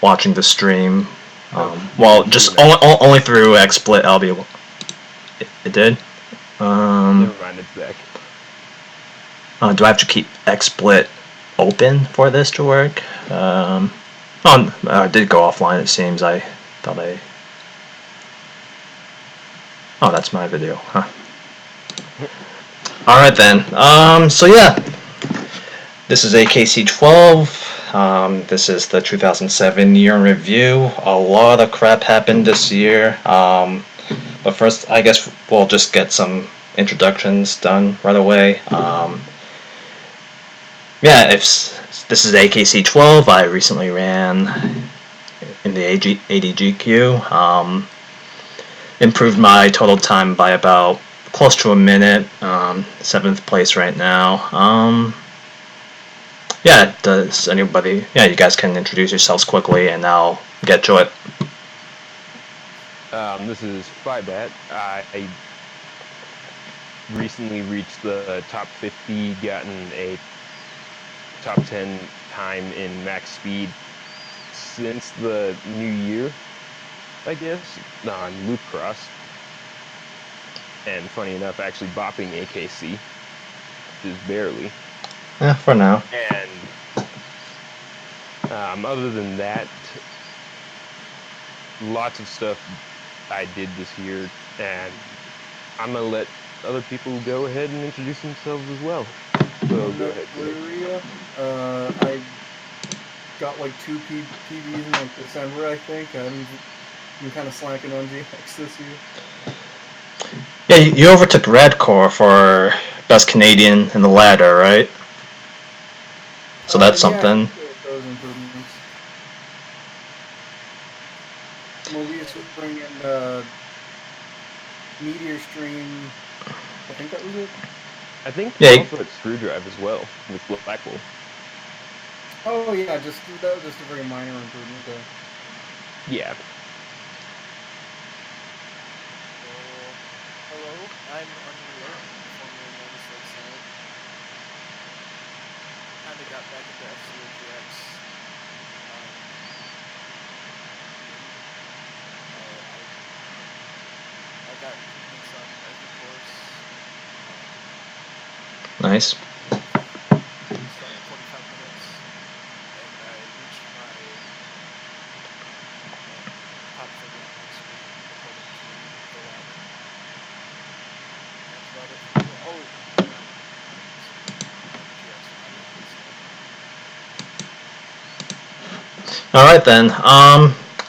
watching the stream. Just only through XSplit. I'll be able. It did. Never mind, it's back. Do I have to keep XSplit open for this to work? I did go offline. It seems. I thought I. Oh, that's my video, huh? All right then. So yeah, this is AKC12. This is the 2007 year in review. A lot of crap happened this year. But first, I guess we'll just get some introductions done right away. Yeah, if this is AKC12, I recently ran in the ADGQ. Improved my total time by about close to a minute. 7th place right now. Yeah, does anybody? Yeah, you guys can introduce yourselves quickly, and I'll get to it. This is Fibat. I recently reached the top 50, gotten a top 10 time in max speed since the new year, I guess, on Loop Cross. And funny enough, actually bopping AKC, just barely. Yeah, for now. And other than that, lots of stuff I did this year, and I'm gonna let other people go ahead and introduce themselves as well. So go ahead. I got like 2 PBs in like December, I think. I'm kind of slacking on GX this year. Yeah, you overtook Redcore for best Canadian in the ladder, right? So that's something. Those improvements. Mobius would bring in Meteor Stream. I think that was it. I think he also had Screwdrive as well with Blackwolf. Oh yeah, that was just a very minor improvement though. Yeah. Hello, I'm Unreal, formerly known as Lakeside. Kinda got back into FCOGX. I got improvements on every course. Nice. Started 45 minutes, and I reached my top 30 on next week, according to the ladder. That's about it for me. Oh! Alright then.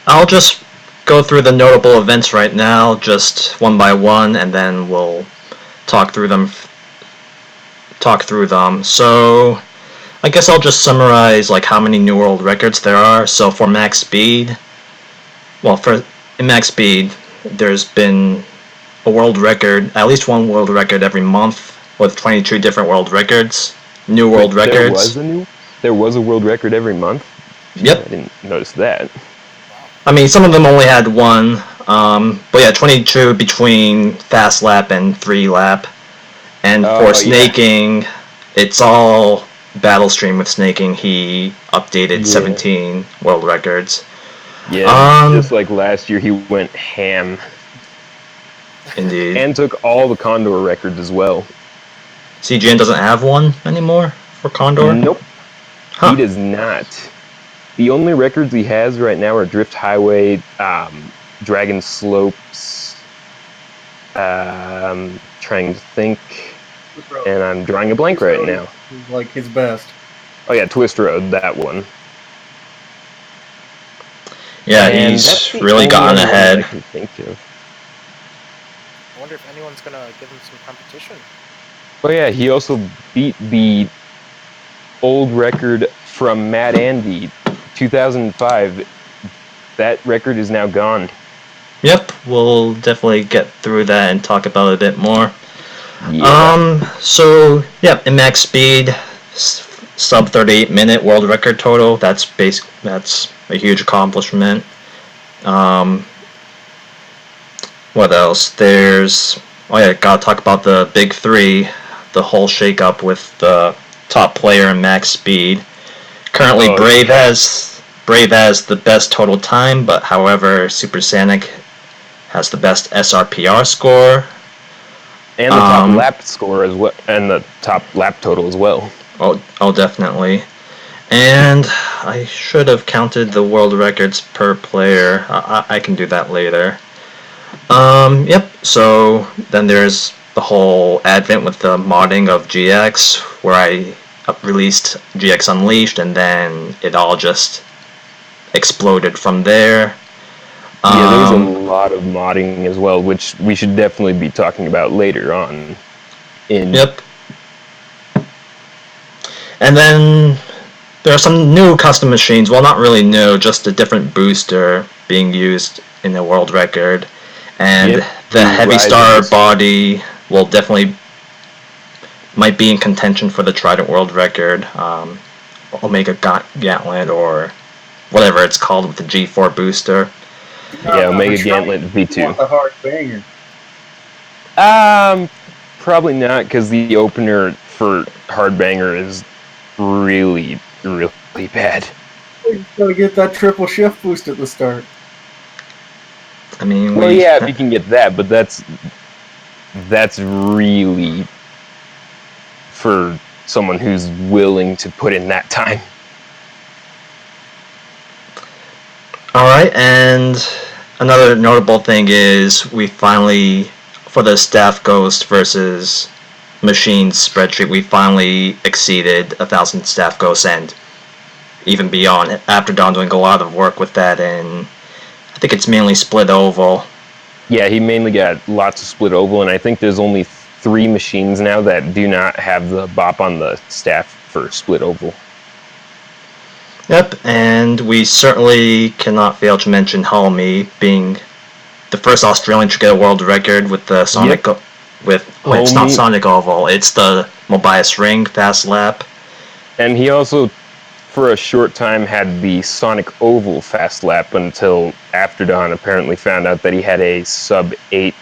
I'll just go through the notable events right now, just one by one, and then we'll talk through them. So, I guess I'll just summarize like how many new world records there are. So for max speed, in max speed, there's been a world record, at least one world record every month, with 22 different world records, new world records. There was a world record every month? Yep. I didn't notice that. I mean, some of them only had one, but yeah, 22 between fast lap and 3 lap. And for snaking, it's all battle stream with snaking. He updated 17 world records. Yeah, just like last year, he went ham. Indeed. And took all the Condor records as well. CGN doesn't have one anymore for Condor? Nope. Huh. He does not. The only records he has right now are Drift Highway, Dragon Slopes, trying to think, and I'm drawing a blank right now. Like his best. Oh yeah, Twist Road, that one. Yeah, he's really gotten ahead. I can think of. I wonder if anyone's gonna give him some competition. Oh yeah, he also beat the old record from Matt Andy, 2005. That record is now gone. Yep, we'll definitely get through that and talk about it a bit more. Yeah. So yeah, in max speed, sub 38-minute world record total. That's a huge accomplishment. What else? Gotta talk about the big 3, the whole shakeup with the top player in max speed. Currently, Brave has Brave has the best total time, but however, Supersonic has the best SRPR score. And the top lap score as well, and the top lap total as well. Oh, definitely. And I should have counted the world records per player. I can do that later. Yep, so then there's the whole advent with the modding of GX, where I released GX Unleashed, and then it all just exploded from there. Yeah, there was a lot of modding as well, which we should definitely be talking about later on. Yep. And then there are some new custom machines. Well, not really new, just a different booster being used in the world record. And the Heavy Star body will definitely might be in contention for the Trident world record. Omega Gauntlet or whatever it's called with the G4 booster. Yeah, Omega Gauntlet V2. Want the hard banger? Probably not, because the opener for Hardbanger is really, really bad. You gotta get that triple shift boost at the start. I mean, well, yeah, if you can get that, but that's really for someone who's willing to put in that time. Alright, and another notable thing is we finally, for the Staff Ghost versus Machines spreadsheet, we finally exceeded 1,000 Staff Ghosts, and even beyond. After Don doing a lot of work with that, and I think it's mainly split oval. Yeah, he mainly got lots of split oval, and I think there's only 3 machines now that do not have the bop on the staff for split oval. Yep, and we certainly cannot fail to mention Halmy being the first Australian to get a world record with the Sonic. Yep. It's not Sonic Oval, it's the Mobius Ring Fast Lap. And he also, for a short time, had the Sonic Oval Fast Lap until After Dawn apparently found out that he had a sub-8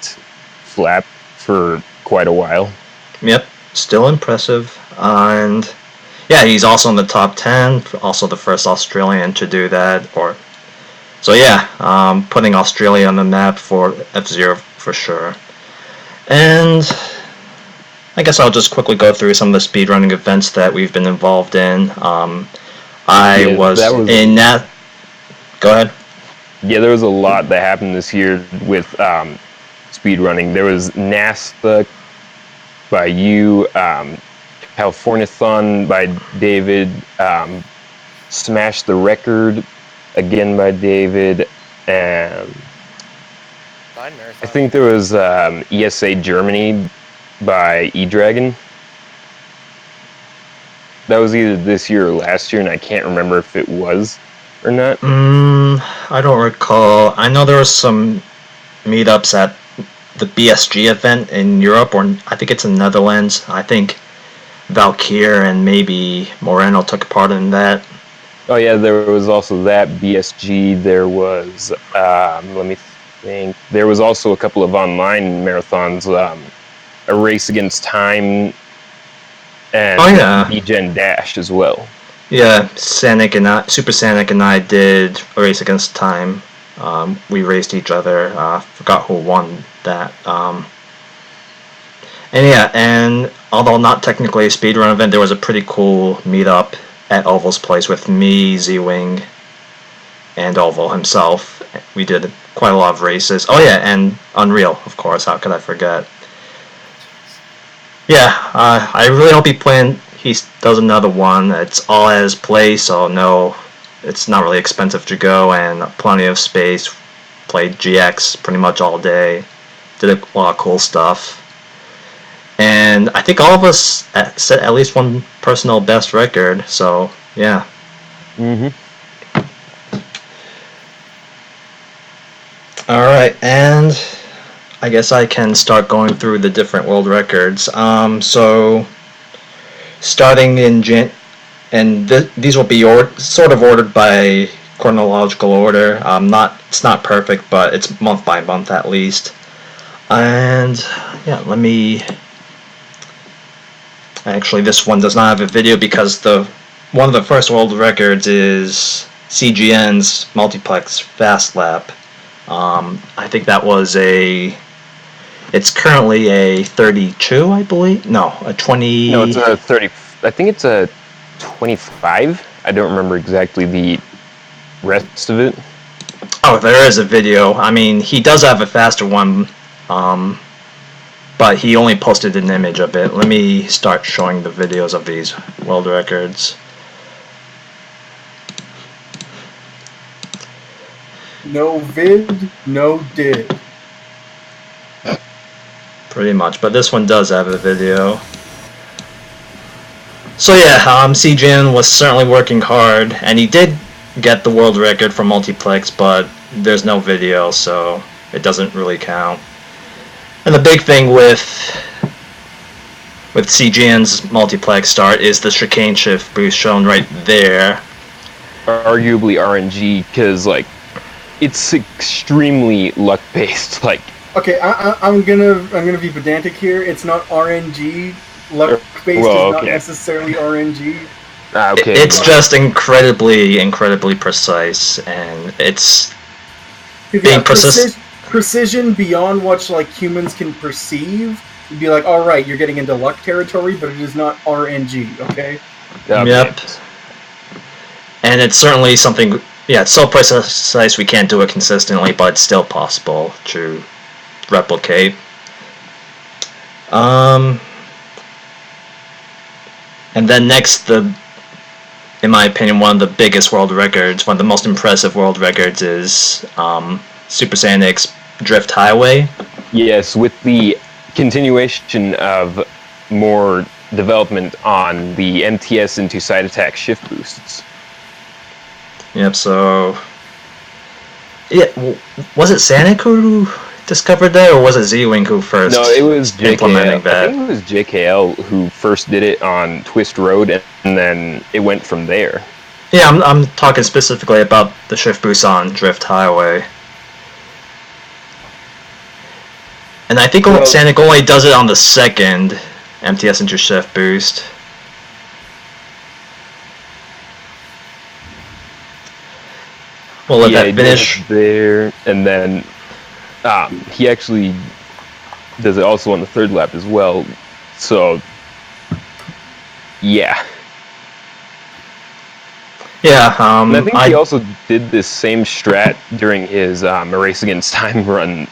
flap for quite a while. Yep, still impressive. And yeah, he's also in the top 10, also the first Australian to do that. So yeah, putting Australia on the map for F-Zero for sure. And I guess I'll just quickly go through some of the speedrunning events that we've been involved in. I was in that. Go ahead. Yeah, there was a lot that happened this year with speedrunning. There was NASA by you, Californiathon by David, Smash the Record again by David, and I think there was ESA Germany by eDragon. That was either this year or last year, and I can't remember if it was or not. I don't recall. I know there was some meetups at the BSG event in Europe, or I think it's in the Netherlands. I think Valkyr and maybe Moreno took part in that. Oh yeah, there was also that BSG. There was let me think. There was also a couple of online marathons. A Race Against Time and B-Gen Dash as well. Yeah, Super Sonic and I did a Race Against Time. We raced each other. Forgot who won that. And yeah, and although not technically a speedrun event, there was a pretty cool meetup at Oval's place with me, Z-Wing, and Oval himself. We did quite a lot of races. Oh yeah, and Unreal, of course. How could I forget? Yeah, I really hope he does another one. It's all at his place, so no, it's not really expensive to go, and plenty of space. Played GX pretty much all day. Did a lot of cool stuff. And I think all of us set at least one personal best record, so yeah. Alright, and I guess I can start going through the different world records. So starting in these will be sort of ordered by chronological order. It's not perfect, but it's month by month at least. And yeah, let me. Actually, this one does not have a video because one of the first world records is CGN's multiplex fast lap. I think that was it's currently a 32, I believe. No, a 20. No, it's a 30. I think it's a 25. I don't remember exactly the rest of it. Oh, there is a video. I mean, he does have a faster one, but he only posted an image of it. Let me start showing the videos of these world records. No vid, no did. Pretty much, but this one does have a video. So yeah, CGN was certainly working hard, and he did get the world record for multiplex, but there's no video, so it doesn't really count. And the big thing with CGN's multiplex start is the chicane shift boost shown right there. Arguably RNG, because like it's extremely luck based. Like, Okay, I'm gonna be pedantic here. It's not RNG. Luck based Well, is not okay. necessarily RNG. okay, It's just incredibly precise, and it's If you being have precision beyond what like humans can perceive. You'd be like, all right, you're getting into luck territory, but it is not RNG. Okay. okay. Yep. And it's certainly something. Yeah, it's so precise we can't do it consistently, but it's still possible to replicate. And then next, in my opinion, one of the biggest world records, one of the most impressive world records is Super Saiyan X Drift Highway. Yes, with the continuation of more development on the MTS into side attack shift boosts. Yep, so... Yeah, was it Sonic who discovered that, or was it Z-Wing who first No, it was implementing JKL. that? I think it was JKL who first did it on Twist Road, and then it went from there. Yeah, I'm talking specifically about the shift boost on Drift Highway. And I think Sonic only does it on the second MTS into shift boost. We'll let that he finish. does it there, and then he actually does it also on the third lap as well. So, yeah. Yeah, And I think he also did this same strat during his A Race Against Time run.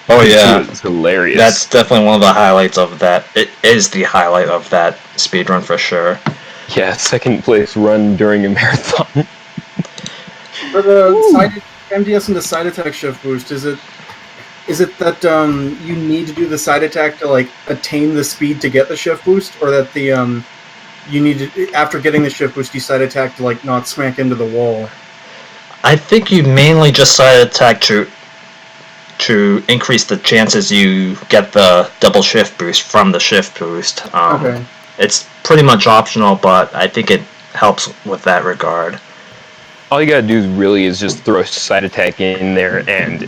Oh yeah, It's hilarious. that's definitely one of the highlights of that. It is the highlight of that speedrun for sure. Yeah, second place run during a marathon. For the side, MTS into side attack shift boost, is it that you need to do the side attack to like attain the speed to get the shift boost, or that the you need to, after getting the shift boost, you side attack to like not smack into the wall? I think you mainly just side attack to increase the chances you get the double shift boost from the shift boost. Okay. It's pretty much optional, but I think it helps with that regard. All you gotta do really is just throw a side attack in there, and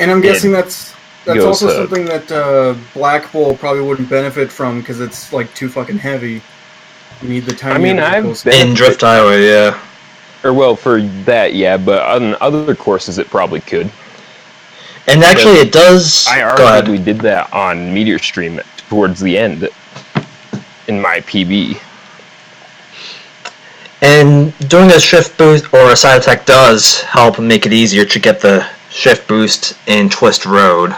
I'm guessing that's goes also up. something that Black Bull probably wouldn't benefit from because it's like too fucking heavy. You need the tiny. I mean, vehicles. In Drift Highway, yeah. or well, for that, yeah, but on other courses it probably could. And actually, it does. I Go ahead. arguably did that on Meteor Stream towards the end in my PB. And doing a shift boost or a side attack does help make it easier to get the shift boost in Twist Road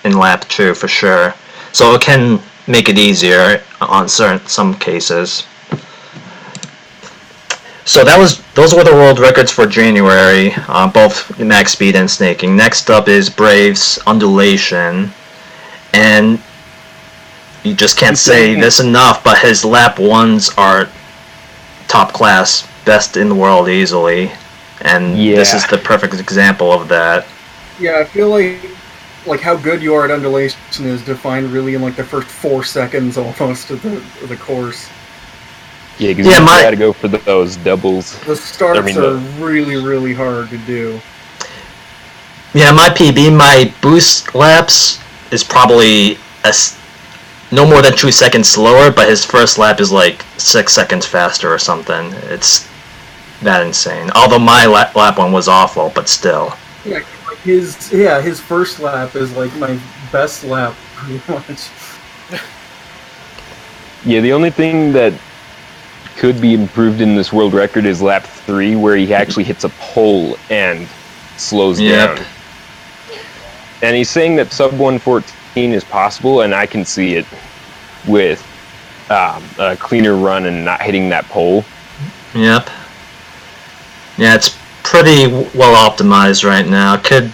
in lap 2 for sure. So it can make it easier on some cases. So those were the world records for January, both max speed and snaking. Next up is Brave's undulation, and you just can't say this enough, but his lap 1s are top class, best in the world easily, and this is the perfect example of that. Yeah, I feel like how good you are at undulation is defined really in like the first 4 seconds almost of the course. Yeah, because Yeah, you my- gotta go for those doubles. The starts I mean, are really hard to do. Yeah, my PB, my boost laps is probably no more than 2 seconds slower, but his first lap is like 6 seconds faster or something. It's that insane. Although my lap one was awful, but still. Yeah, like his first lap is like my best lap pretty much. Yeah, the only thing that could be improved in this world record is lap 3, where he actually hits a pole and slows Yep. down. And he's saying that sub 114 is possible, and I can see it with a cleaner run and not hitting that pole. Yep. Yeah, it's pretty well optimized right now. Could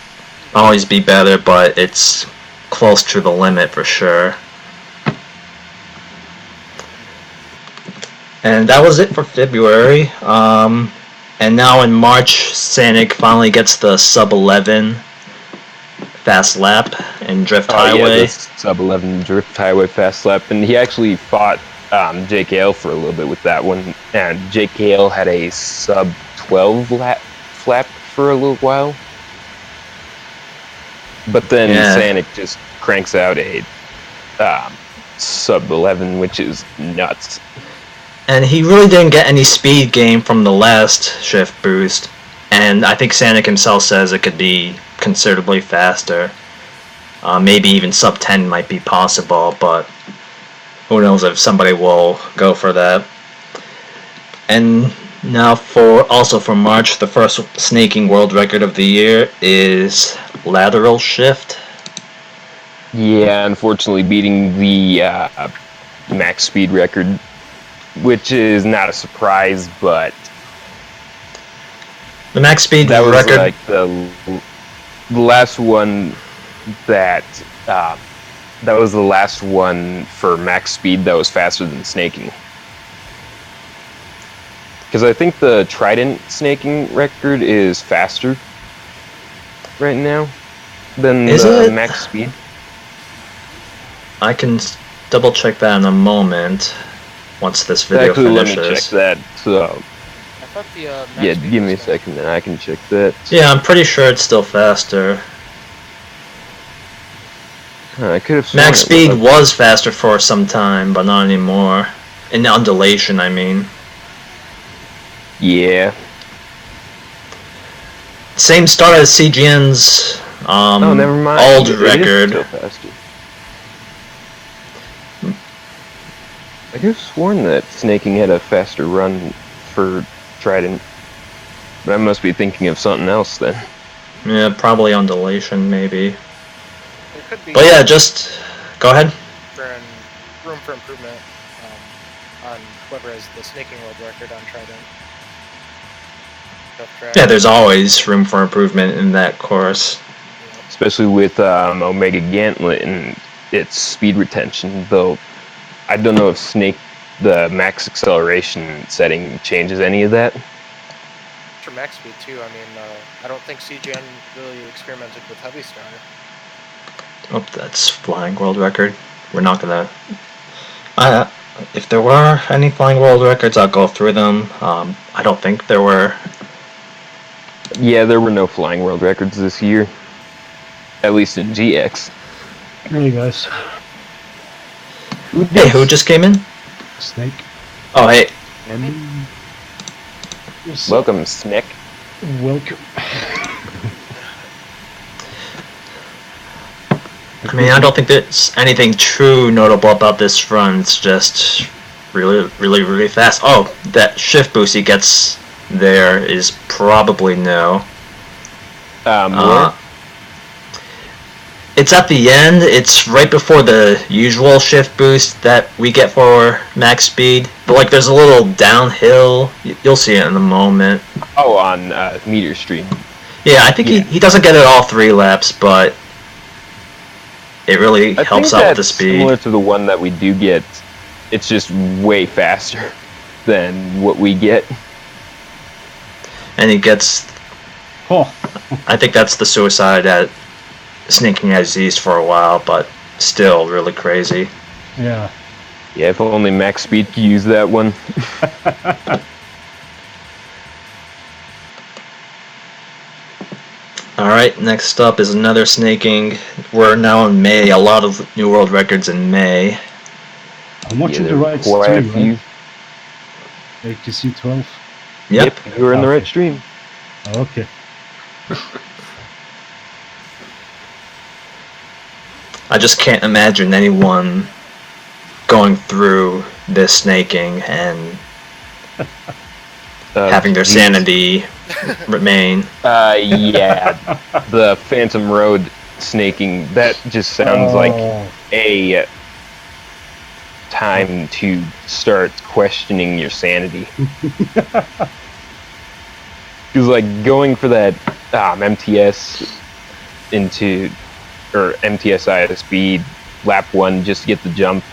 always be better, but it's close to the limit for sure. And that was it for February. And now in March, Sanic finally gets the sub 11 fast lap in Drift Highway. Yeah, the sub 11 Drift Highway fast lap, and he actually fought Jake Ale for a little bit with that one, and Jake Ale had a sub 12 flap for a little while, but then Sanic just cranks out a sub 11, which is nuts. And he really didn't get any speed gain from the last shift boost, and I think Sanic himself says it could be considerably faster. Maybe even sub 10 might be possible, but who knows if somebody will go for that. And now for March, the first snaking world record of the year is lateral shift. Yeah, unfortunately beating the max speed record, which is not a surprise, but The max speed that was record. like the last one that was the last one for max speed that was faster than snaking. Because I think the Trident snaking record is faster right now than Is the it? max speed. I can double check that in a moment once this video Actually, let finishes. me check that. So, I thought the max yeah, speed give me a was faster. second and I can check that. Yeah, I'm pretty sure it's still faster. I could have sworn Max it speed was. was faster for some time, but not anymore. In undulation, I mean. Yeah. Same start as CGN's Oh, never mind. old It is record. still faster. I could have sworn that snaking had a faster run for Trident, but I must be thinking of something else then. Yeah, probably undulation, maybe. There could be But yeah, just go ahead. room for improvement on whoever has the snaking world record on Trident. Tough track. Yeah, there's always room for improvement in that course. Especially with Omega Gauntlet and its speed retention, though I don't know if the max acceleration setting changes any of that. For max speed too. I mean, I don't think CGN really experimented with Heavy Star. Oh, that's flying world record. We're not gonna. If there were any flying world records, I'll go through them. I don't think there were. Yeah, there were no flying world records this year, at least in GX. Hey guys, Hey, who just came in? Snake. Oh, hey. And what's up? Welcome, Snick. Welcome. I mean, I don't think there's anything true notable about this run. It's just really, really, really fast. Oh, that shift boost he gets there is probably no. Where? It's at the end. It's right before the usual shift boost that we get for max speed. But like, there's a little downhill. You'll see it in a moment. Oh, on Meteor Stream. Yeah, I think Yeah. he doesn't get it all 3 laps, but it really I helps think out with the that's speed. similar to the one that we do get. It's just way faster than what we get. And he gets, Oh, I think that's the suicide at Snaking as East for a while, but still really crazy. yeah. Yeah, if only max speed could use that one. Alright, next up is another snaking. We're now in May, a lot of new world records in May. I'm watching Yeah, the there rides were too, quite a few. right? ATC 12. Yep. You were in the right Okay. stream. Okay. I just can't imagine anyone going through this snaking and having their Geez. sanity remain. Yeah, the Phantom Road snaking, that just sounds like Oh, a time to start questioning your sanity. Because, like, going for that MTS into, or MTSI at a speed, lap 1 just to get the jump,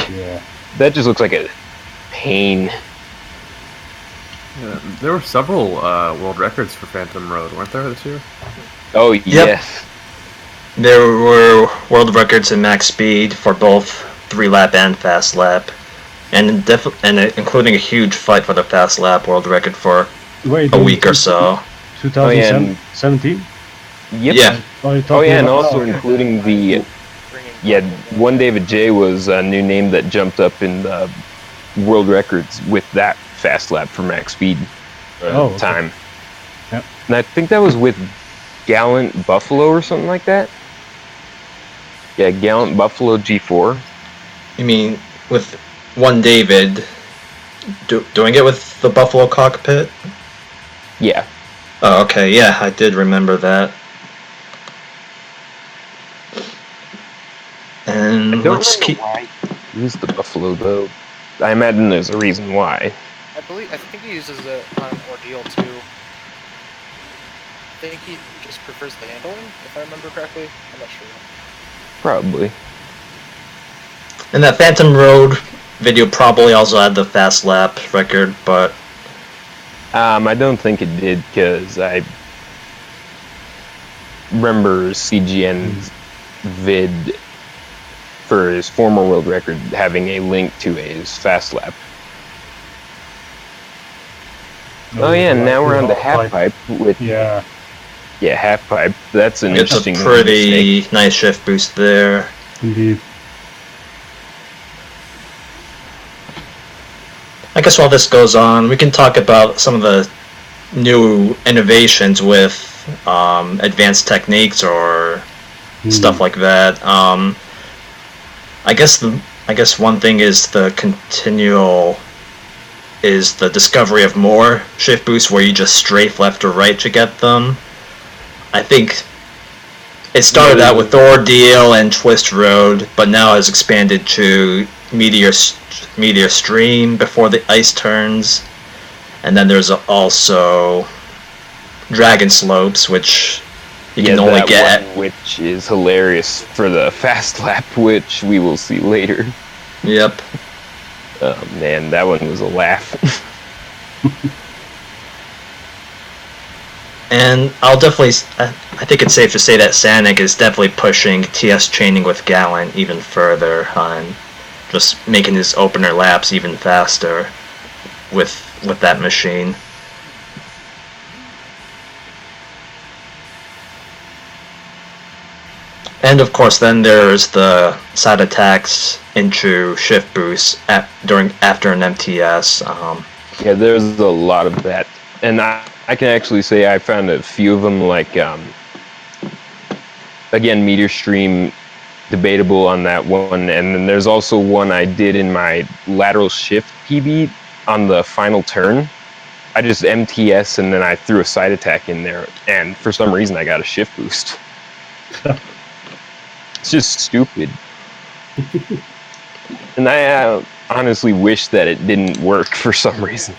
yeah. that just looks like a pain. Yeah, there were several world records for Phantom Road, weren't there, this year? Oh, yes. There were world records in max speed for both 3-lap and fast lap, and including a huge fight for the fast lap world record for Wait, a week or so. 2017? Yep. Yeah. Oh, yeah, and also including the... Yeah, one David J was a new name that jumped up in the world records with that fast lap for max speed okay. time. Yep. And I think that was with Gallant Buffalo or something like that. Yeah, Gallant Buffalo G4. You mean with one David doing it with the Buffalo cockpit? Yeah. Oh, okay. Yeah, I did remember that. And I don't let's remember keep. why he used the Buffalo though. I imagine there's a reason why. I think he uses it on Ordeal too. I think he just prefers the handling, if I remember correctly. I'm not sure. Probably. And that Phantom Road video probably also had the fast lap record, but I don't think it did because I remember CGN's vid for his former world record having a link to his fast lap. Oh yeah, and now we're on to half pipe with Yeah. half pipe. That's an it's a interesting pretty mistake. nice shift boost there. Indeed. I guess while this goes on, we can talk about some of the new innovations with advanced techniques or stuff like that. I guess one thing is the discovery of more shift boosts where you just strafe left or right to get them. I think it started out with Ordeal and Twist Road, but now has expanded to Meteor Stream before the ice turns, and then there's also Dragon Slopes, which you can only that get one, which is hilarious for the fast lap, which we will see later. Yep. Oh man, that one was a laugh. And I think it's safe to say that Sanic is definitely pushing TS chaining with Gallant even further on just making his opener laps even faster with that machine. And of course, then there's the side attacks into shift boosts after an MTS. Yeah, there's a lot of that, and I can actually say I found a few of them, like again, Meteor Stream, debatable on that one, and then there's also one I did in my lateral shift PB on the final turn. I just MTS and then I threw a side attack in there, and for some reason I got a shift boost. It's just stupid. And I honestly wish that it didn't work for some reason.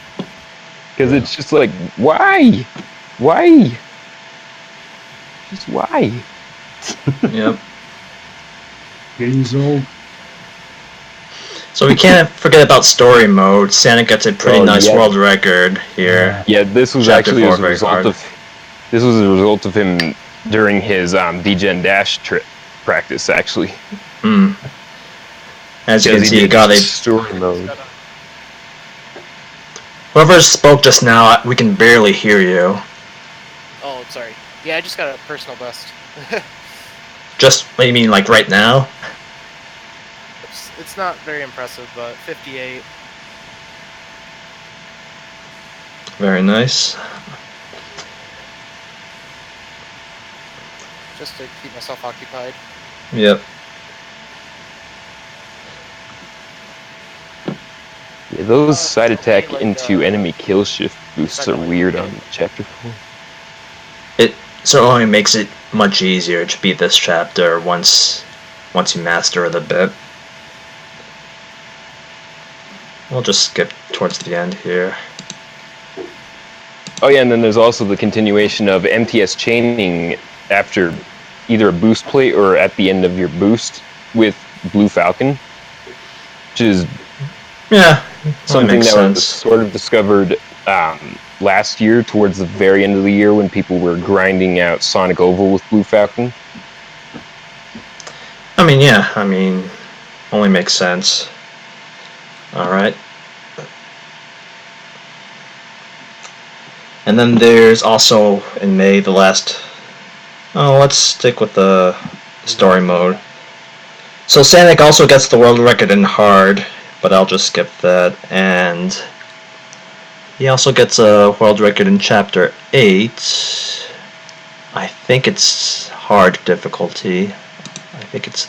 Because it's just like, why? Why? Just why? Yep. Game's old. So we can't forget about story mode. Sanic gets a pretty nice yeah. world record here. Yeah, this was Chapter actually 4 as a very result hard. of this was a result of him during his DGen Dash trip practice, actually. As you Because can he see, you did got a story mode. whoever spoke just now. We can barely hear you. Oh, sorry. Yeah, I just got a personal best. Just what do you mean, like right now? It's not very impressive, but 58. Very nice. Just to keep myself occupied. Yep. Yeah, those side attack like, into enemy kill shift boosts are weird on chapter 4. It certainly makes it much easier to beat this chapter once you master it a bit. We'll just skip towards the end here. Oh yeah, and then there's also the continuation of MTS chaining after either a boost plate or at the end of your boost with Blue Falcon, which is Yeah, something makes that sense. was sort of discovered last year towards the very end of the year when people were grinding out Sonic Oval with Blue Falcon. Only makes sense. Alright. And then there's also, in May, the last... Oh, let's stick with the story mode. So Sanic also gets the world record in hard, but I'll just skip that. And he also gets a world record in Chapter 8. I think it's hard difficulty. I think it's...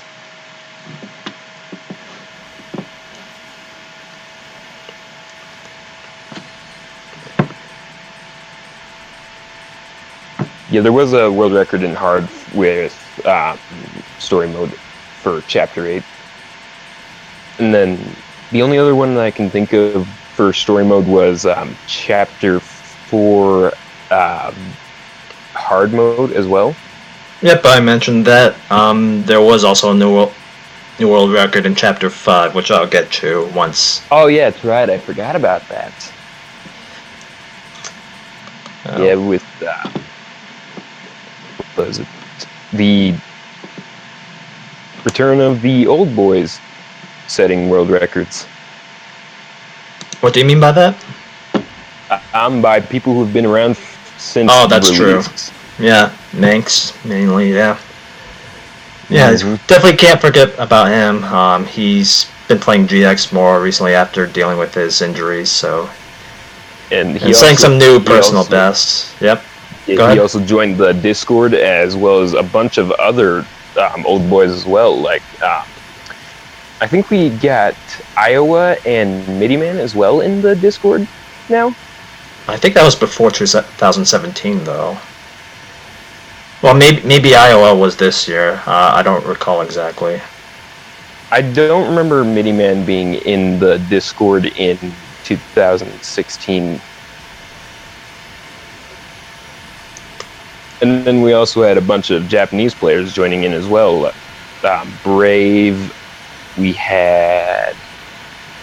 Yeah, there was a world record in hard with story mode for Chapter 8. And then the only other one that I can think of for story mode was Chapter 4 hard mode as well. Yep, I mentioned that. There was also a new world record in Chapter 5, which I'll get to once. Oh yeah, that's right. I forgot about that. Yeah, with what was it? The return of the old boys setting world records. What do you mean by that? By people who've been around since. Oh, that's release. true. Yeah, Manx mainly. Yeah. Yeah, Mhm. definitely can't forget about him. He's been playing GX more recently after dealing with his injuries, so And and setting some new personal also- bests. Yep. Yeah, Go he ahead. also joined the Discord as well as a bunch of other old boys as well. Like, I think we got Iowa and Midiman as well in the Discord now. I think that was before 2017, though. Well, maybe Iowa was this year. I don't recall exactly. I don't remember Midiman being in the Discord in 2016. And then we also had a bunch of Japanese players joining in as well. Brave, we had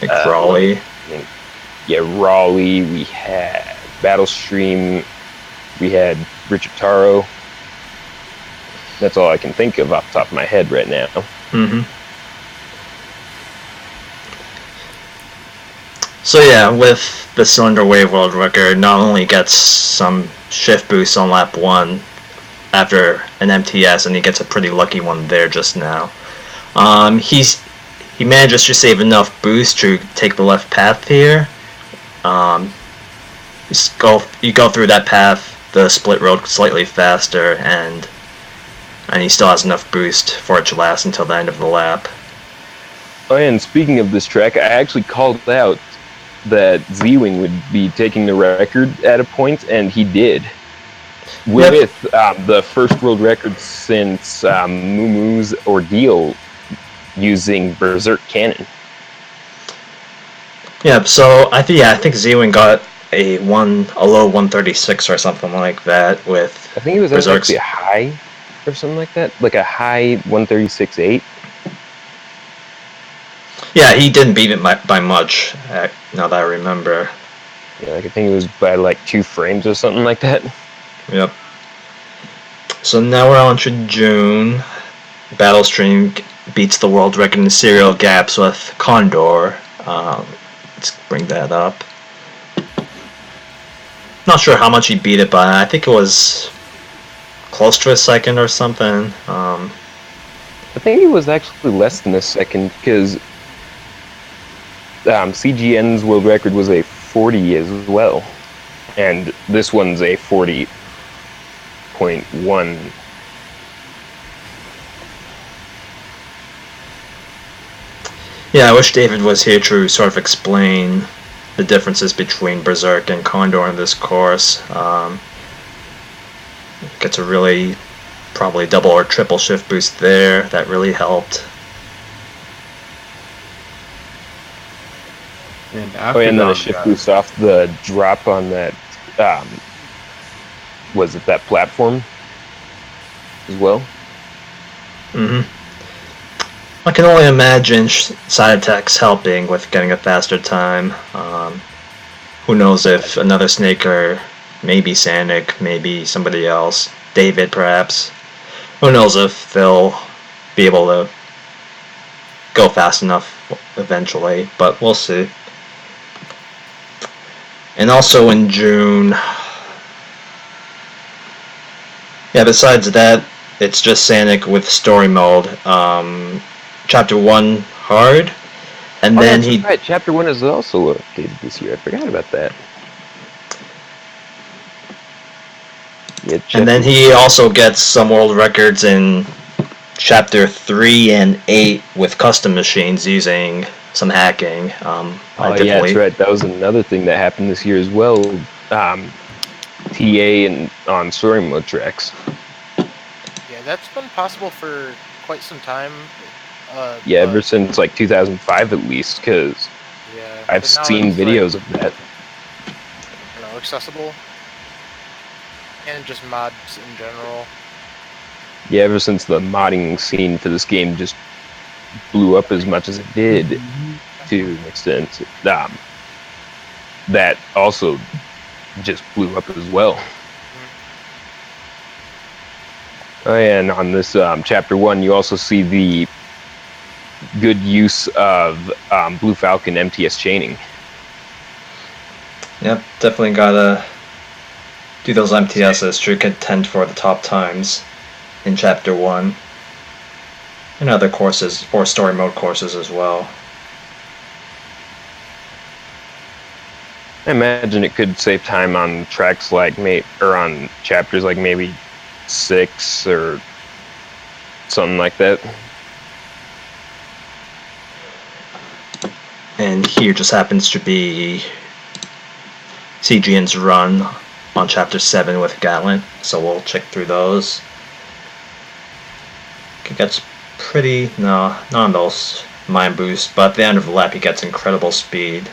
Like Raleigh. Raleigh, we had Battlestream, we had Richard Taro. That's all I can think of off the top of my head right now. Mm-hmm. So yeah, with the Cylinder Wave World Record, not only gets some shift boosts on lap 1 after an MTS, and he gets a pretty lucky one there just now. He manages to save enough boost to take the left path here. You go through that path, the split road slightly faster, and he still has enough boost for it to last until the end of the lap. Oh, and speaking of this track, I actually called out that Z-Wing would be taking the record at a point, and he did. With the first world record since Mumu's ordeal using Berserk Cannon. Yeah, so I think Z-Wing got a low 136 or something like that with I think it was Berserk's. actually a high or something like that, like a high 136.8. Yeah, he didn't beat it by much, now that I remember. Yeah, like I think it was by like 2 frames or something like that. Yep. So now we're on to June. Battlestream beats the world record in serial gaps with Condor. Let's bring that up. Not sure how much he beat it by. I think it was close to a second or something. I think it was actually less than a second because CGN's world record was a 40 as well. And this one's a 40.1. Yeah, I wish David was here to sort of explain the differences between Berserk and Condor in this course. Gets a really probably double or triple shift boost there. That really helped. And Oh, and then a shift boost off the drop on that. Was it that platform as well? Mm-hmm. I can only imagine side attacks helping with getting a faster time. Who knows if another Snaker, maybe Sanic, maybe somebody else, David perhaps. Who knows if they'll be able to go fast enough eventually, but we'll see. And also in June, yeah, besides that, it's just Sanic with story mode. Chapter 1 hard, and then that's he right. Chapter 1 is also updated this year. I forgot about that. Yeah, and then he also gets some world records in Chapter 3 and 8 with custom machines using some hacking. yeah, that's right. That was another thing that happened this year as well. TA and on story mode tracks. Yeah, that's been possible for quite some time. Yeah, ever since like 2005 at least, because yeah, I've but now seen it's, videos of that. Accessible, and just mods in general. Yeah, ever since the modding scene for this game just blew up as much as it did, to an extent, that also just blew up as well. Oh, yeah, and on this chapter 1, you also see the good use of Blue Falcon MTS chaining. Yep, definitely gotta do those MTSs to contend for the top times in Chapter 1. And other courses, or story mode courses as well. I imagine it could save time on tracks like or on chapters like maybe 6 or something like that. And here just happens to be CGN's run on Chapter 7 with Gallant, so we'll check through those. He gets pretty, no, not on those mine boosts, but at the end of the lap he gets incredible speed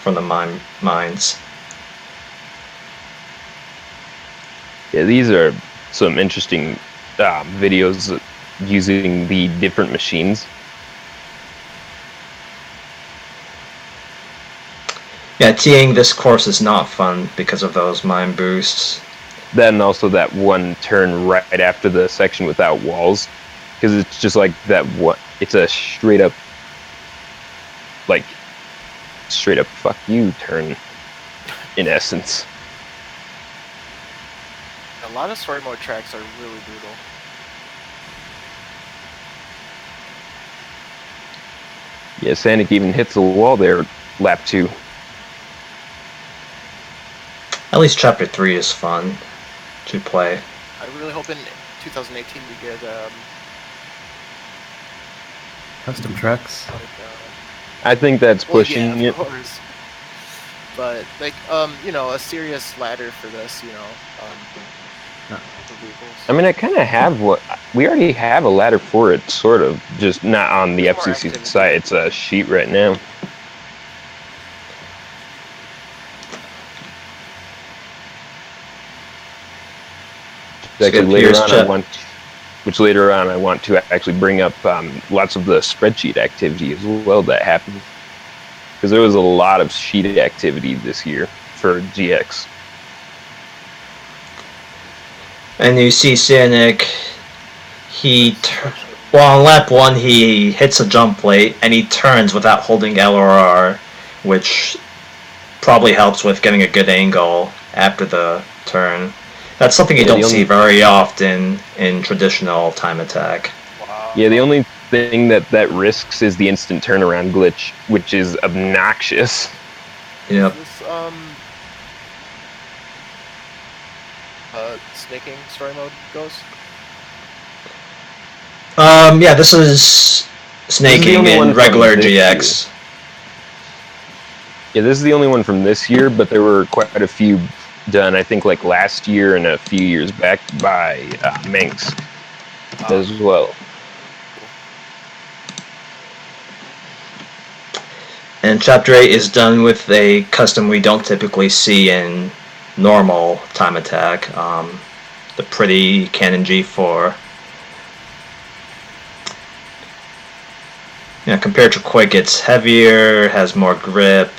from the mines. Yeah, these are some interesting videos using the different machines. Yeah, TAing this course is not fun because of those mine boosts. Then also that one turn right after the section without walls, because it's just like that. It's a straight up fuck you turn, in essence. A lot of story mode tracks are really brutal. Yeah, Sanic even hits the wall there, lap 2. At least Chapter 3 is fun to play. I really hope in 2018 we get custom tracks. I think that's pushing yeah, it. of course. But a serious ladder for this, for vehicles. I mean, I kind of have we already have a ladder for it, sort of, just not on the FCC site. It's a sheet right now. Actually, later on I want to actually bring up lots of the spreadsheet activity as well that happened, because there was a lot of sheet activity this year for GX. And you see Sanic, on lap 1 he hits a jump late and he turns without holding LRR, which probably helps with getting a good angle after the turn. That's something you don't see very often in traditional time attack. Wow. Yeah, the only thing that risks is the instant turnaround glitch, which is obnoxious. Yep. Is this, snaking story mode goes? Yeah, this is snaking only one in from regular this GX. Yeah, this is the only one from this year, but there were quite a few done, I think, like last year and a few years back by Minx as well. And Chapter 8 is done with a custom we don't typically see in normal time attack. The pretty Canon G4. Compared to Quick, it's heavier, has more grip,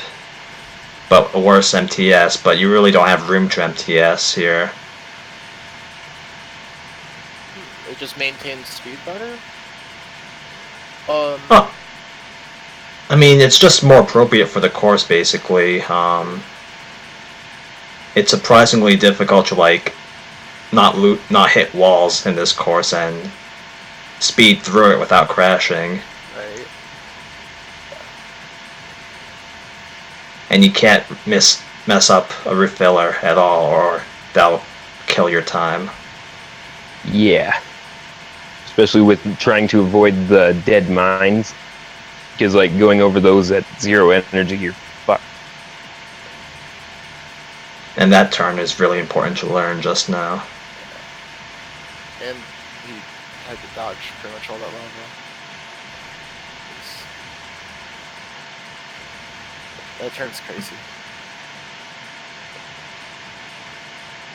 but a worse MTS, but you really don't have room to MTS here. It just maintains speed better? Oh. I mean, it's just more appropriate for the course, basically. It's surprisingly difficult to, like, not hit walls in this course and speed through it without crashing. Right. And you can't mess up a refiller at all, or that'll kill your time. Yeah. Especially with trying to avoid the dead mines. Because, like, going over those at 0 energy, you're fucked. And that turn is really important to learn just now. And he had to dodge pretty much all that lava. That turn's crazy.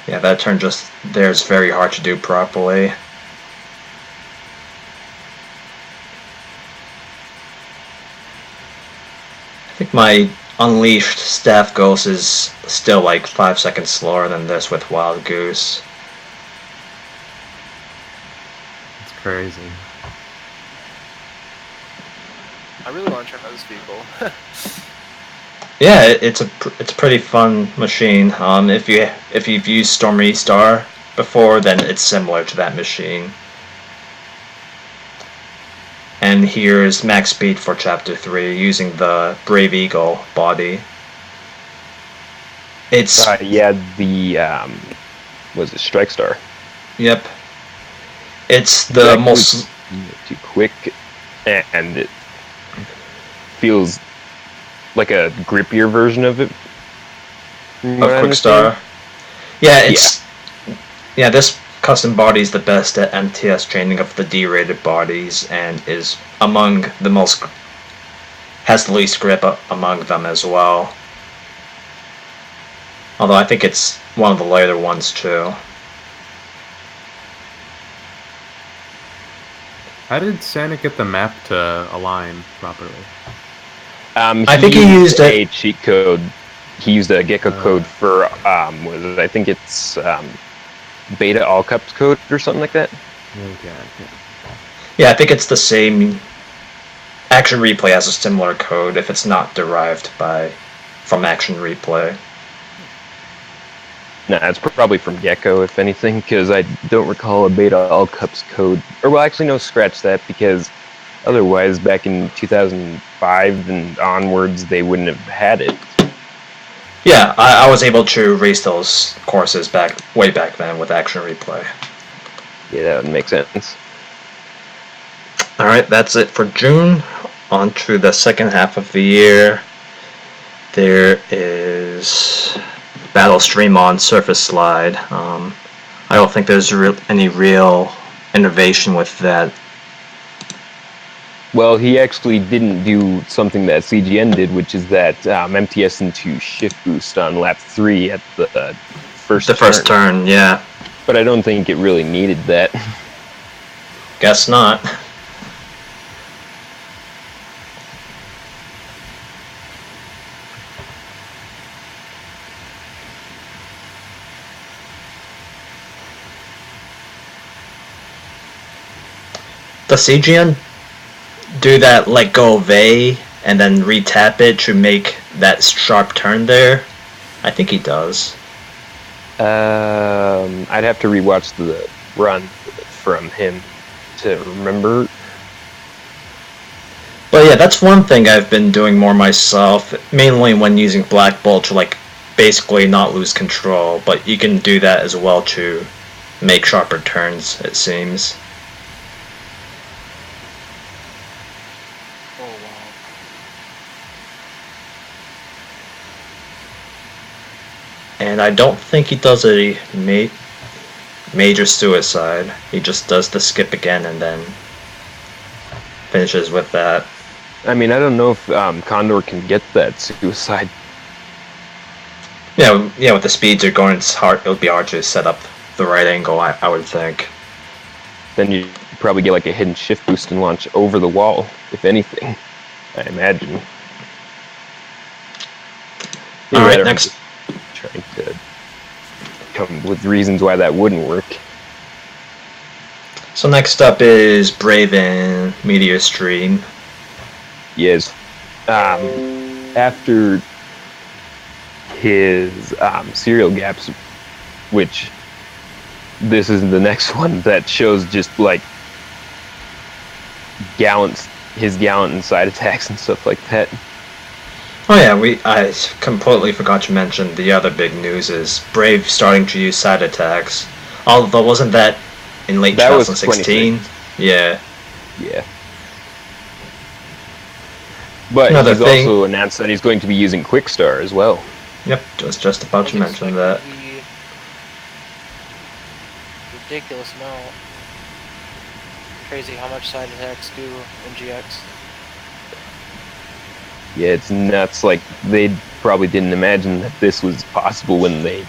Yeah, that turn just there is very hard to do properly. I think my Unleashed Staff Ghost is still like 5 seconds slower than this with Wild Goose. It's crazy. I really want to try this vehicle. Yeah, it's a pretty fun machine. If you've used Stormy Star before, then it's similar to that machine. And here's max speed for Chapter 3 using the Brave Eagle body. It's Yeah, the was it Strike Star? Yep. It's the most Too quick, and it feels like a grippier version of it. of Quick Star. Yeah, this custom body is the best at MTS training of the D-rated bodies and is among the most has the least grip among them as well. Although I think it's one of the lighter ones too. How did Santa get the map to align properly? I think he used a cheat code. He used a Gecko code for I think it's Beta All Cups code or something like that. Okay. Yeah, I think it's the same. Action Replay has a similar code if it's not derived from Action Replay. Nah, it's probably from Gecko, if anything, because I don't recall a Beta All Cups code. Or, well, actually, no, scratch that, because otherwise, back in 2005 and onwards, they wouldn't have had it. Yeah, I was able to race those courses way back then with Action Replay. Yeah, that would make sense. Alright, that's it for June. On to the second half of the year. There is Battle Stream on Surface Slide. I don't think there's any real innovation with that. Well, he actually didn't do something that CGN did, which is that MTS into shift boost on lap 3 at the first turn. The first turn, yeah. But I don't think it really needed that. Guess not. Does CGN do that let go of A and then re-tap it to make that sharp turn there? I think he does. I'd have to rewatch the run from him to remember. But yeah, that's one thing I've been doing more myself, mainly when using Black Bolt to like basically not lose control, but you can do that as well to make sharper turns, it seems. Oh wow. And I don't think he does a major suicide. He just does the skip again and then finishes with that. I mean, I don't know if Condor can get that suicide. Yeah, with the speeds you're going, it would be hard to set up the right angle, I would think. Then you probably get like a hidden shift boost and launch over the wall, if anything. I imagine. Alright, next. Trying to come with reasons why that wouldn't work. So next up is Brave and Meteor Stream. Yes. After his serial gaps, which this is the next one that shows just like his gallant and side attacks and stuff like that. Oh yeah, I completely forgot to mention the other big news is Brave starting to use side attacks. Although wasn't that in late That was 2016? Yeah. Yeah. But Another he's thing- also announced that he's going to be using Quickstar as well. Yep, was just about to mention that. Ridiculous amount. Crazy how much side attacks do in GX. Yeah, it's nuts. Like, they probably didn't imagine that this was possible when they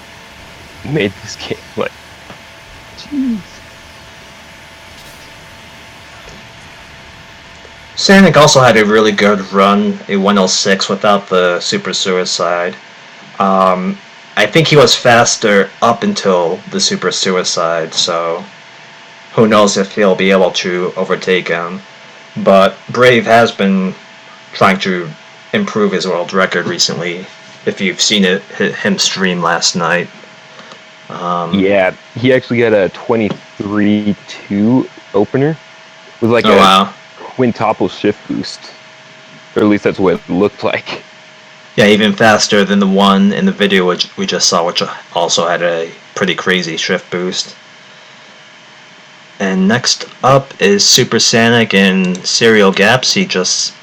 made this game. Like, jeez. Sanic also had a really good run, a 106 without the super suicide. I think he was faster up until the super suicide, so who knows if he'll be able to overtake him. But Brave has been trying to improve his world record recently, if you've seen him stream last night. Yeah, he actually got a 23-2 opener with like Oh a wow. quintuple shift boost. Or at least that's what it looked like. Yeah, even faster than the one in the video which we just saw, which also had a pretty crazy shift boost. And next up is Super Sanic and Serial Gaps. He just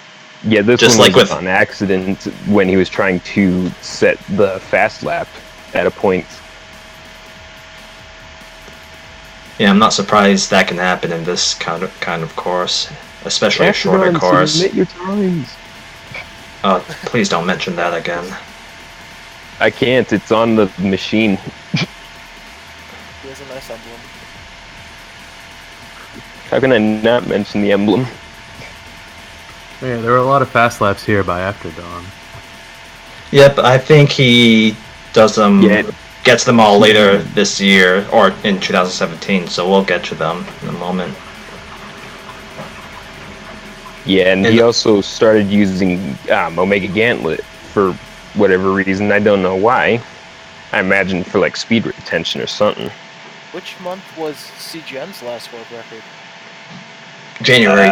Yeah, this Just one like was with- on accident when he was trying to set the fast lap at a point. Yeah, I'm not surprised that can happen in this kind of course, especially a shorter After course. submit your times. Please don't mention that again. I can't. It's on the machine. He has a nice emblem. How can I not mention the emblem? Yeah, there were a lot of fast laps here by After Dawn. Yep, I think he does them, Yeah. gets them all later this year or in 2017. So we'll get to them in a moment. Yeah, and And- he also started using Omega Gauntlet for whatever reason. I don't know why. I imagine for like speed retention or something. Which month was CGN's last world record? January.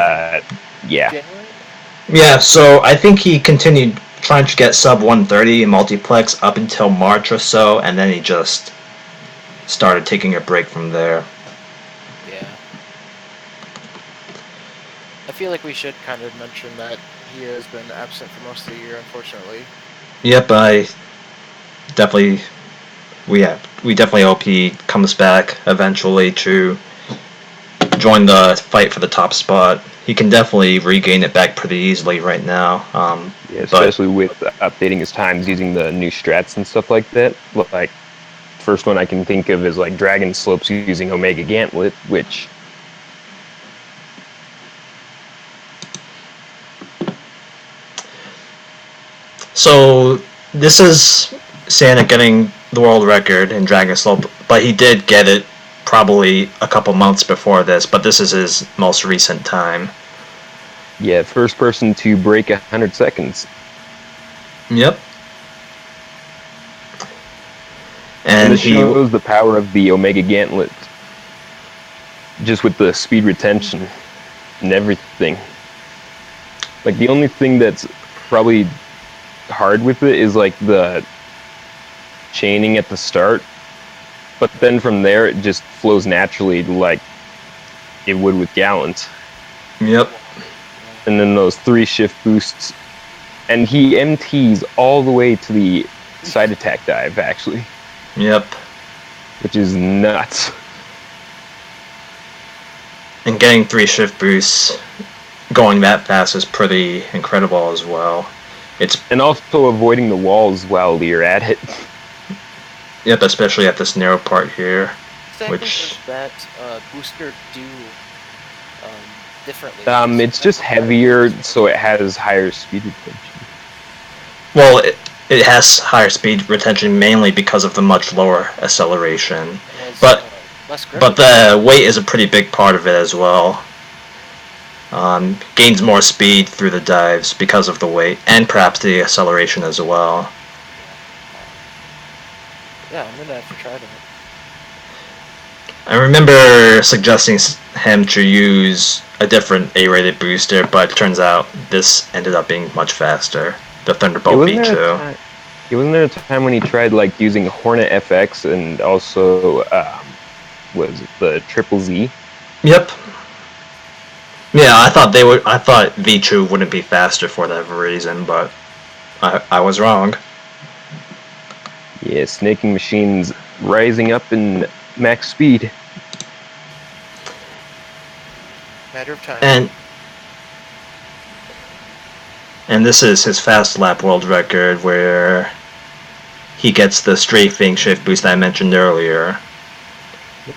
Yeah. January? Yeah, so I think he continued trying to get sub 130 in multiplex up until March or so, and then he just started taking a break from there. Yeah. I feel like we should kind of mention that he has been absent for most of the year, unfortunately. Yep, we definitely hope he comes back eventually to join the fight for the top spot. He can definitely regain it back pretty easily right now. Yeah, especially with updating his times using the new strats and stuff like that. Like, first one I can think of is like Dragon Slopes using Omega Gauntlet, which So this is Santa getting the world record in Dragon Slope, but he did get it probably a couple months before this, but this is his most recent time. yeah, first person to break 100 seconds. Yep. And And this he shows the power of the Omega Gauntlet. Just with the speed retention and everything. Like, the only thing that's probably hard with it is like the chaining at the start, but then from there it just flows naturally like it would with Gallant. Yep. And then those 3 shift boosts, and he MTs all the way to the side attack dive, actually, Yep. which is nuts. And getting 3 shift boosts going that fast is pretty incredible as well. And also avoiding the walls while you're at it. Yep, especially at this narrow part here. Exactly Which- does that booster do differently? It's just heavier, so it has higher speed retention. Well, it has higher speed retention mainly because of the much lower acceleration. And it's, but- less grip. But the weight is a pretty big part of it as well. Gains more speed through the dives because of the weight, and perhaps the acceleration as well. Yeah, I'm gonna have to try that. I remember suggesting him to use a different A-rated booster, but it turns out this ended up being much faster. The Thunderbolt Wasn't there a V2. time- wasn't there a time when he tried like using Hornet FX and also was it the Triple Z? Yep. Yeah, I thought V2 wouldn't be faster for that reason, but I was wrong. Yeah, Snaking Machine's rising up in max speed. Matter of time. And this is his fast lap world record where he gets the strafing shift boost that I mentioned earlier.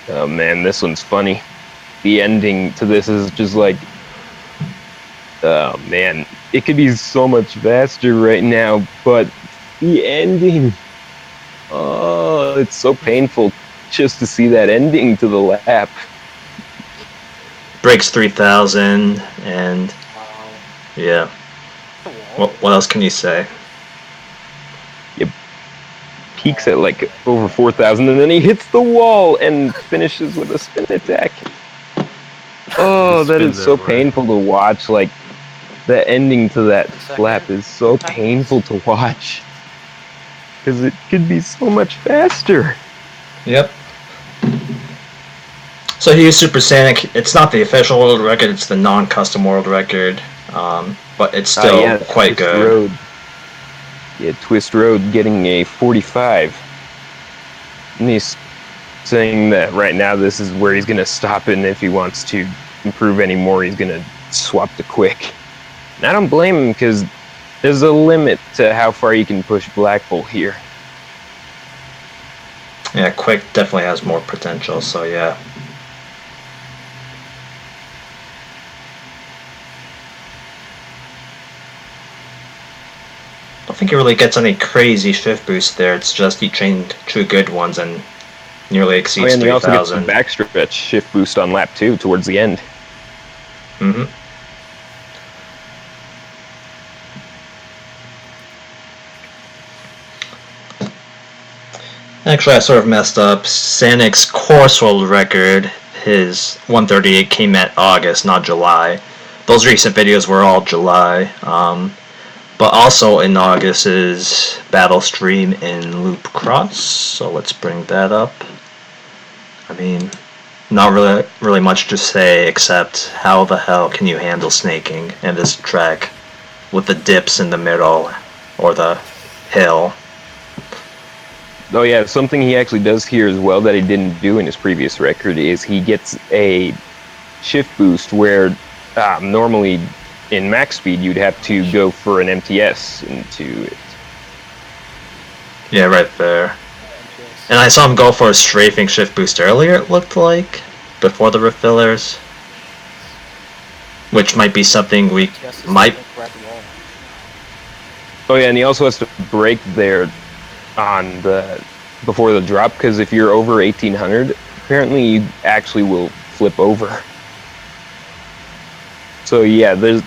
Oh man, this one's funny. The ending to this is just like, oh man, it could be so much faster right now, but the ending, oh, it's so painful just to see that ending to the lap. Breaks 3,000, and Wow. yeah. The wall. What else can you say? Peaks at like over 4,000, and then he hits the wall and finishes with a spin attack. Oh, that is Spins so everywhere. painful to watch. Like, the ending to that Second. flap is so painful to watch. Because it could be so much faster. Yep. So he used Super Sonic. It's not the official world record, it's the non-custom world record. But it's still quite Twist good. Road. Yeah, Twist Road getting a 45. And he's saying that right now this is where he's going to stop it, and if he wants to improve anymore, he's going to swap to Quick. And I don't blame him, because there's a limit to how far you can push Black Bolt here. Yeah, Quick definitely has more potential, so yeah. I don't think he really gets any crazy shift boost there. It's just he chained 2 good ones and nearly exceeds And he also gets the 3,000. backstretch shift boost on lap 2 towards the end. Mm-hmm. Actually, I sort of messed up. Sanik's course world record, his 138 came at August, not July. Those recent videos were all July. But also in August is Battle Stream in Loop Cross, so let's bring that up. I mean, not really much to say except how the hell can you handle snaking in this track with the dips in the middle or the hill. Oh yeah, something he actually does here as well that he didn't do in his previous record is he gets a shift boost where normally in max speed you'd have to go for an MTS into it. Yeah, right there. And I saw him go for a strafing shift boost earlier, it looked like, before the refillers. Which might be something we Yes, it's might... like grab the wall. Oh yeah, and he also has to brake there on the before the drop, because if you're over 1800, apparently you actually will flip over. So yeah, there's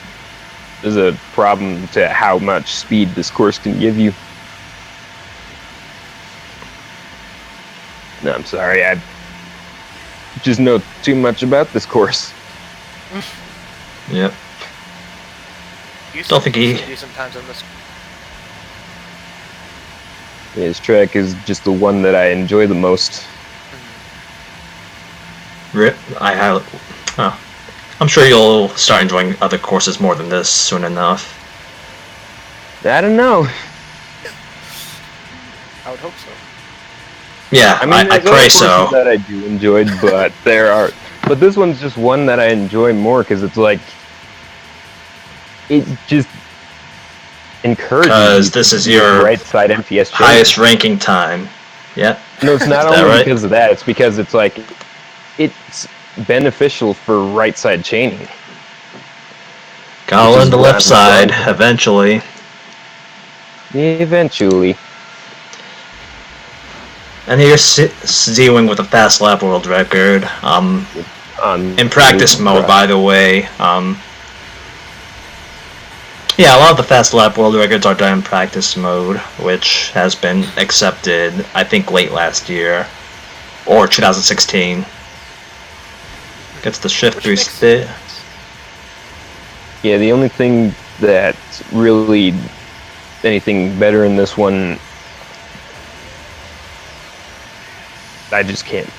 a problem to how much speed this course can give you. No, I'm sorry, I just know too much about this course. Yep. Used Don't to think he- do sometimes on this. His track is just the one that I enjoy the most. I have. Oh. I'm sure you'll start enjoying other courses more than this soon enough. I don't know. I would hope so. Yeah, I mean, I there's other pray courses so. that I do enjoy, but but this one's just one that I enjoy more because it's like, it just encourages Because you this to is do your right side MTS chain. highest ranking time. Yeah. No, it's not Is that only right? because of that. It's because it's like, it's beneficial for right side chaining. Gotta Which learn is the what left I'm side enjoying. eventually. Eventually. And here's Z-Wing with a fast lap world record. In practice mode, by the way. Yeah, a lot of the fast lap world records are done in practice mode, which has been accepted, I think, late last year. Or 2016. Gets the shift Which boost makes bit. Yeah, the only thing that's really anything better in this one, I just can't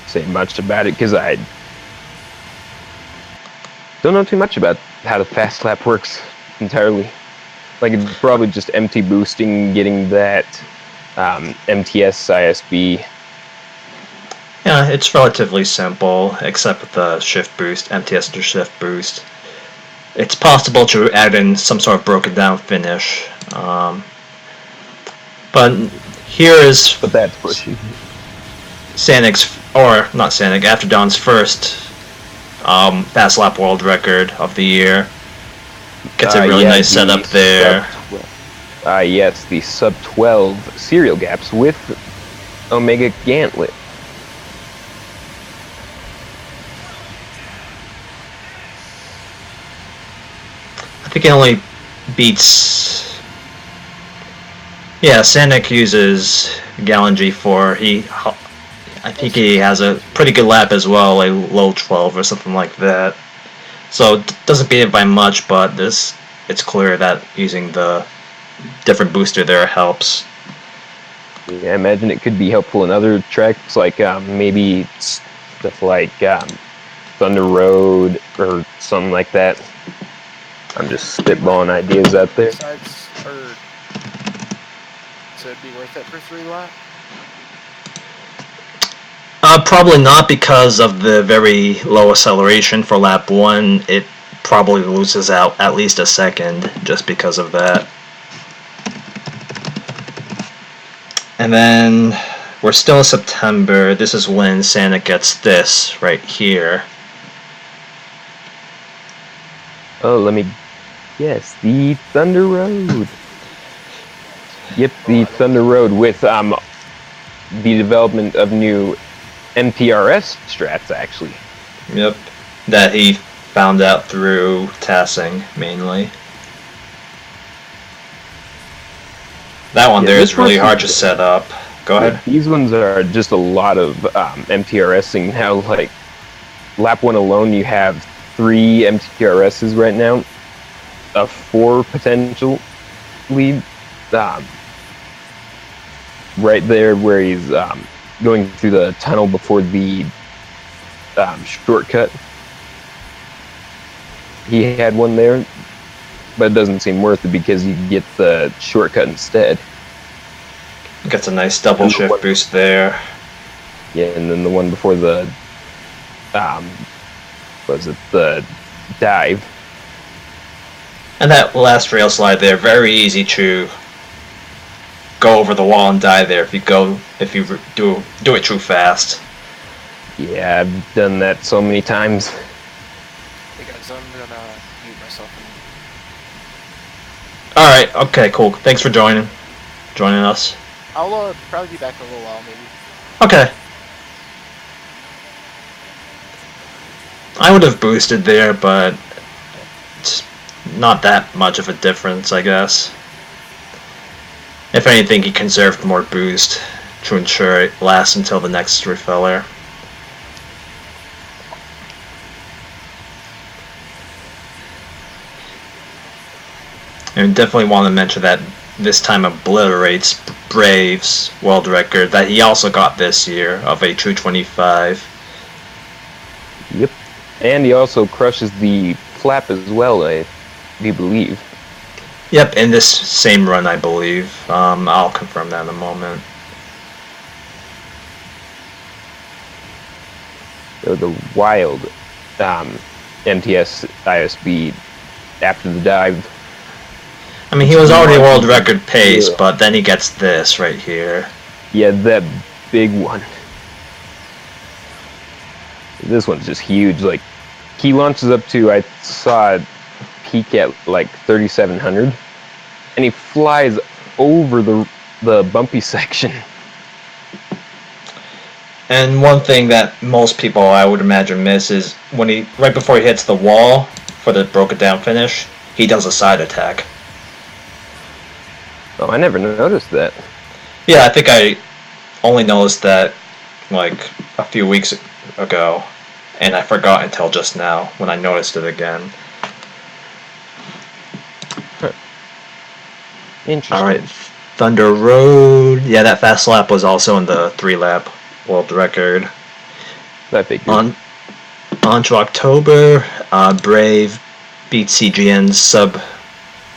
say much about it because I don't know too much about how the fast lap works entirely. Like, it's probably just empty boosting, getting that MTS ISB. Yeah, it's relatively simple, except with the shift boost, MTS to shift boost. It's possible to add in some sort of broken down finish. But here is But that's pushy. Sanic's, or not Sanic, After Dawn's first fast lap world record of the year. Gets a really nice setup there. Yes, the sub 12 serial gaps with Omega Gantlet. I think it only beats. Yeah, Sanic uses Gallon G4. I think he has a pretty good lap as well, a low 12 or something like that. So it doesn't beat it by much, but it's clear that using the different booster there helps. Yeah, I imagine it could be helpful in other tracks, like maybe stuff like Thunder Road or something like that. I'm just spitballing ideas out there. Besides, or so it'd be worth it for 3 lap. Probably not because of the very low acceleration for lap 1. It probably loses out at least a second just because of that. And then we're still in September. This is when Sanic gets this right here. Oh, let me guess. The Thunder Road. Yep, the Thunder Road with the development of new MTRS strats, actually. Yep. That he found out through tassing, mainly. That one there is really hard to set up. Go ahead. These ones are just a lot of MTRSing now. Like, lap 1 alone, you have 3 MTRSs right now. 4 potential lead. Right there where he's going through the tunnel before the shortcut. He had one there, but it doesn't seem worth it because you get the shortcut instead. Gets a nice double shift boost there. Yeah, and then the one before the the dive. And that last rail slide there, very easy to go over the wall and die there if you do it too fast. Yeah, I've done that so many times. Hey guys, I'm gonna mute myself. Alright, okay, cool. Thanks for joining us. I'll probably be back in a little while, maybe. Okay. I would have boosted there, but it's not that much of a difference, I guess. If anything, he conserved more boost to ensure it lasts until the next refiller. And definitely want to mention that this time obliterates Brave's world record that he also got this year of a true 25. Yep. And he also crushes the flap as well, I do believe. Yep, in this same run, I believe. I'll confirm that in a moment. So the wild MTS ISB after the dive. I mean, he was already world record pace, but then he gets this right here. Yeah, that big one. This one's just huge. Like, he launches up to, I saw it peak at like 3,700, and he flies over the bumpy section. And one thing that most people, I would imagine, miss is when right before he hits the wall for the broken down finish, he does a side attack. Oh, I never noticed that. Yeah, I think I only noticed that like a few weeks ago, and I forgot until just now when I noticed it again. Interesting. Alright, Thunder Road. Yeah, that fast lap was also in the 3-lap world record. I figured. On to October, Brave beat CGN's sub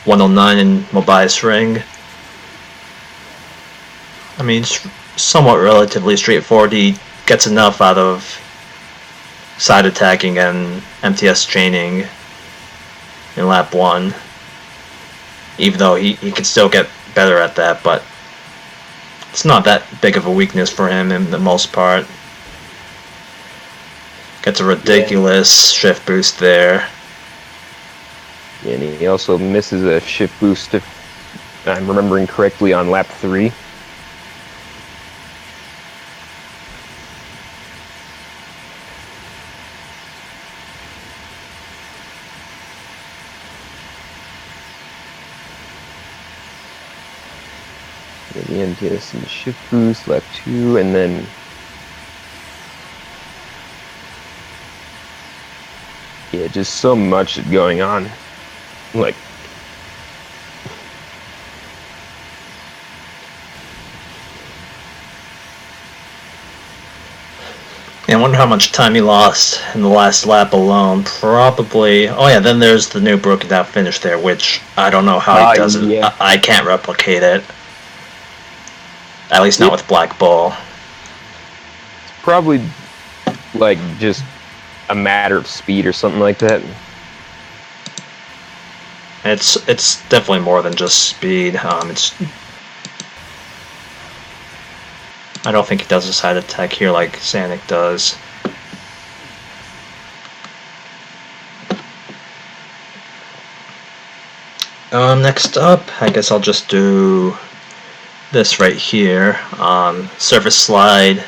109 in Mobius Ring. I mean, it's somewhat relatively straightforward. He gets enough out of side attacking and MTS chaining in lap 1. Even though he can still get better at that, but it's not that big of a weakness for him in the most part. Gets a ridiculous shift boost there. And he also misses a shift boost, if I'm remembering correctly, on lap 3. The MTS and the shift boost, lap 2, and then yeah, just so much going on. Like, I wonder how much time he lost in the last lap alone. Probably. Oh yeah, then there's the new broken down finish there, which I don't know how he does it. yeah. I can't replicate it. At least not with Black Bull. probably like just a matter of speed or something like that. It's definitely more than just speed. I don't think he does a side attack here like Sanic does. Next up, I guess I'll just do this right here. Surface Slide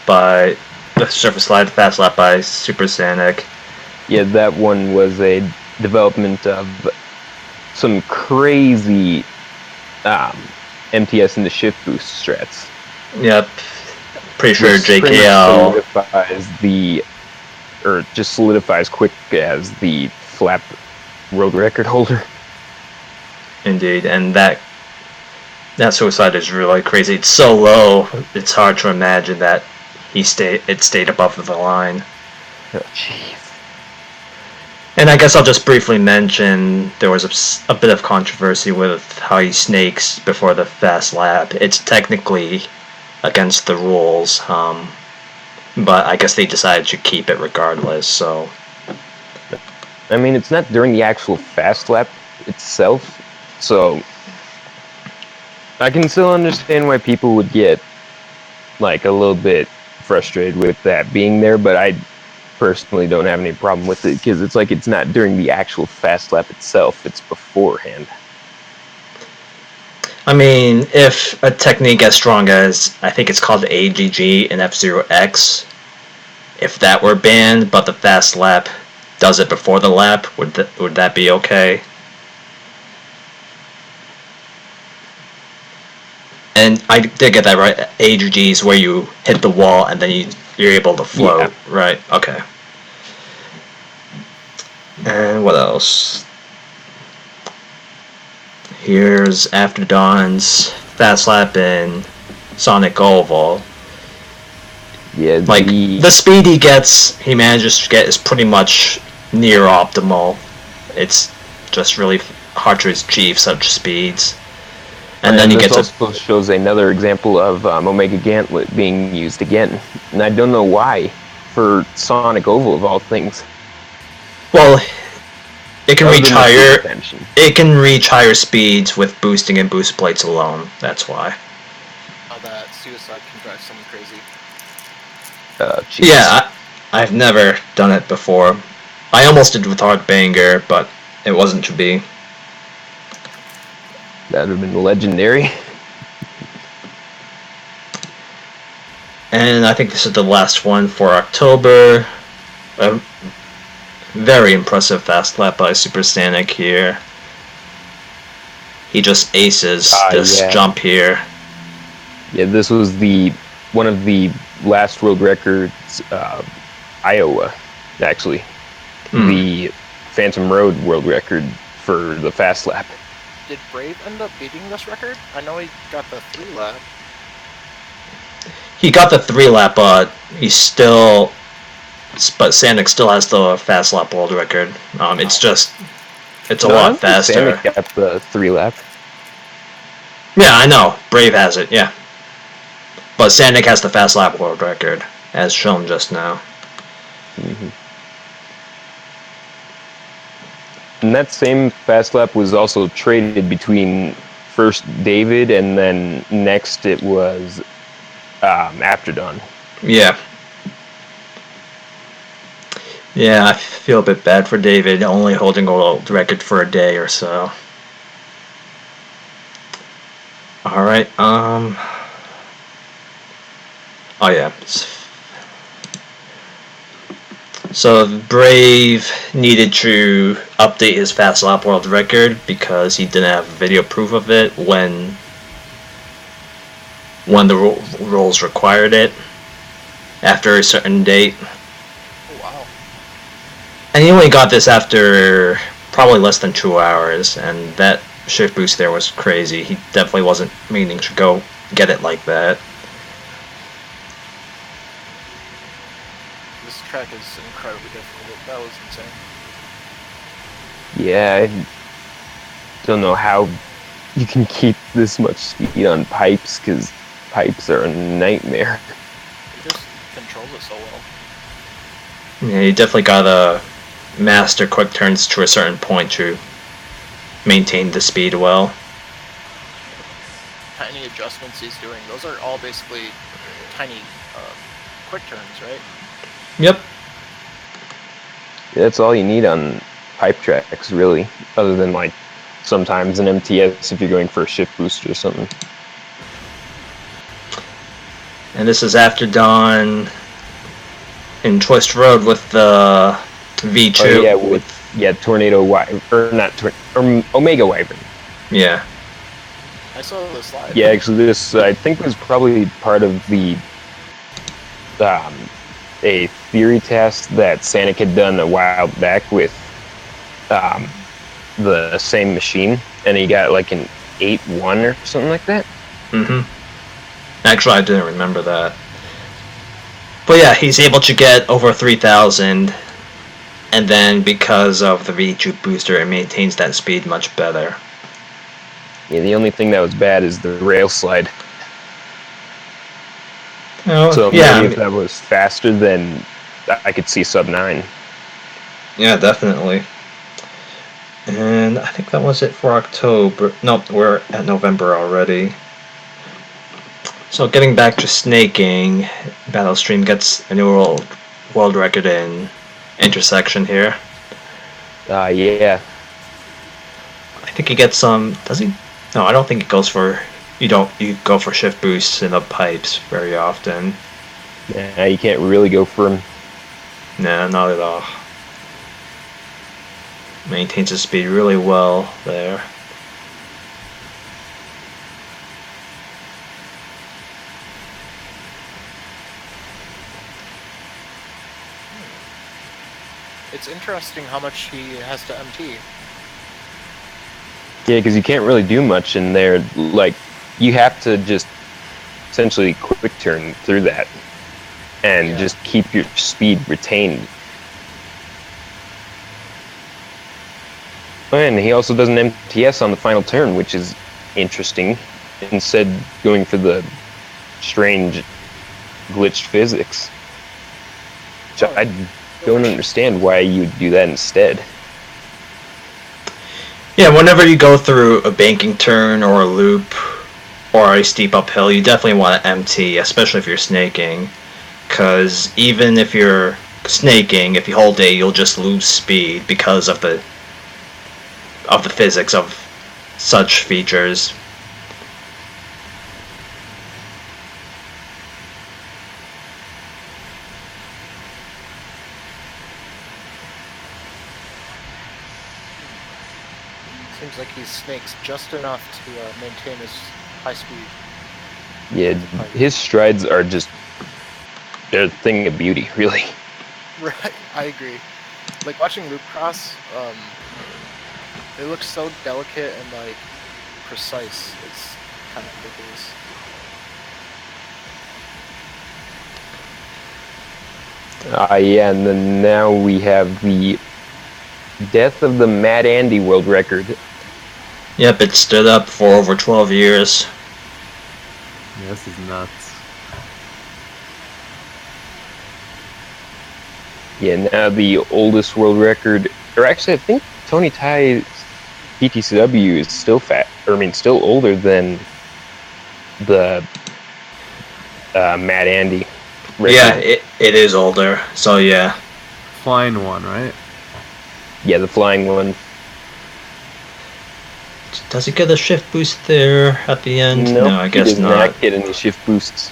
Fast Lap by Super Sanic. Yeah, that one was a development of some crazy MTS into shift boost strats. Yep. Pretty sure Just pretty much JKL solidifies quick as the flap world record holder. Indeed, and that suicide is really crazy. It's so low, it's hard to imagine that it stayed above the line. Oh, jeez. And I guess I'll just briefly mention there was a bit of controversy with how he snakes before the fast lap. It's technically against the rules, but I guess they decided to keep it regardless. So, I mean, it's not during the actual fast lap itself, so I can still understand why people would get like a little bit frustrated with that being there, but I personally don't have any problem with it because it's like it's not during the actual fast lap itself, it's beforehand. I mean, if a technique as strong as, I think it's called AGG in F-Zero X, if that were banned, but the fast lap does it before the lap, would that be okay? And I did get that right. AGG is where you hit the wall and then you're able to float, Yeah. right? Okay. And what else? Here's After Dawn's Fast Lap in Sonic Oval. Yeah, Like, the speed he manages to get is pretty much near optimal. It's just really hard to achieve such speeds. And then he this gets also shows another example of Omega Gauntlet being used again. And I don't know why, for Sonic Oval of all things. well, it can Other reach than the higher. super tension. It can reach higher speeds with boosting and boost plates alone. That's why. How that suicide can drive someone crazy. Jeez. Yeah, I've never done it before. I almost did with Heartbanger, but it wasn't to be. That would have been legendary. And I think this is the last one for October. A very impressive fast lap by Super Sonic here. He just aces this jump here. Yeah, this was one of the last world records, Iowa, actually. The Phantom Road world record for the fast lap. Did Brave end up beating this record? I know he got the 3 lap. He got the 3 lap, but Sonic still has the fast lap world record. It's a lot faster. Sonic got the 3 lap. Yeah, I know. Brave has it, yeah. But Sonic has the fast lap world record, as shown just now. And that same fast lap was also traded between first David and then next it was After Dawn. Yeah. Yeah, I feel a bit bad for David, only holding a world record for a day or so. Alright, oh yeah. So Brave needed to update his fast lap world record because he didn't have video proof of it when the rules required it after a certain date. Oh, wow. And he only got this after probably less than 2 hours, and that shift boost there was crazy. He definitely wasn't meaning to go get it like that. This track is incredibly difficult. That was insane. Yeah, I don't know how you can keep this much speed on pipes, because pipes are a nightmare. He just controls it so well. Yeah, you definitely gotta master quick turns to a certain point to maintain the speed well. Tiny adjustments he's doing, those are all basically tiny quick turns, right? Yep. Yeah, that's all you need on pipe tracks, really, other than like sometimes an MTS if you're going for a shift boost or something. And this is After Dawn in Twist Road with the V2. Oh, yeah, Tornado Omega Wyvern. Yeah. I saw the slide. Yeah, actually, this I think was probably part of the a theory test that Sonic had done a while back with the same machine, and he got like an 8-1 or something like that. Actually, I didn't remember that. But yeah, he's able to get over 3,000, and then because of the V2 booster, it maintains that speed much better. Yeah, the only thing that was bad is the rail slide. Oh, So yeah, maybe if that was faster, then I could see sub 9. yeah, definitely. And I think that was it for October. No, we're at November already. So getting back to snaking, Battlestream gets a new world record in intersection here. Yeah. I think he gets some. Does he? No, I don't think it goes for. You go for shift boosts in the pipes very often. Yeah, you can't really go for him. Nah, not at all. Maintains his speed really well there. It's interesting how much he has to MT. Yeah, because you can't really do much in there. Like, you have to just essentially quick turn through that and just keep your speed retained. And he also does an MTS on the final turn, which is interesting. Instead, going for the strange glitched physics. Which I don't understand why you would do that instead. Yeah, whenever you go through a banking turn or a loop or a steep uphill, you definitely want to empty, especially if you're snaking. Because even if you're snaking, if you hold A, you'll just lose speed because of the physics of such features. Seems like he snakes just enough to maintain his high speed. Yeah, his strides are just, they're a thing of beauty, really. Right, I agree. Like watching Loop Cross, it looks so delicate and like precise. It's kind of ridiculous. Yeah, and then now we have the death of the Mad Andy world record. Yep, it stood up for over 12 years. Yeah, this is nuts. Yeah, now the oldest world record, or actually I think Tony Tai's PTCW is still still older than the Mad Andy record. Yeah, it is older, so yeah. Flying one, right? Yeah, the flying one. Does he get a shift boost there at the end? No, I guess he does not. not get any shift boosts.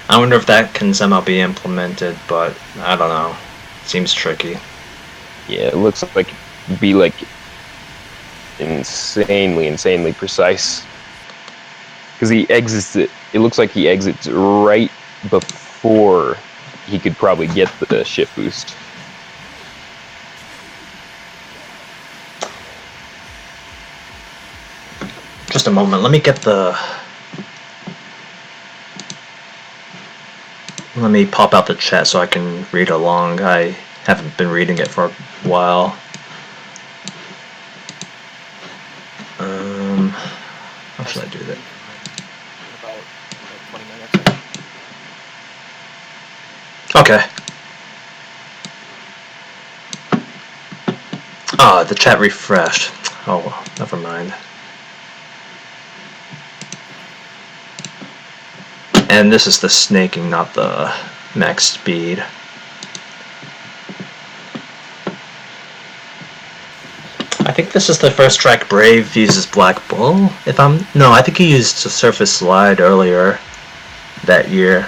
I wonder if that can somehow be implemented, but I don't know. Seems tricky. Yeah, it looks like it'd be like insanely precise. Because he exits it. It looks like he exits right before he could probably get the shift boost. Just a moment, let me get the... Let me pop out the chat so I can read along. I haven't been reading it for a while. How should I do that? About 20 minutes. I think. Okay. Ah, the chat refreshed. Oh, well, never mind. And this is the snaking, not the max speed. I think this is the first track Brave uses Black Bull. No, I think he used Surface Slide earlier that year.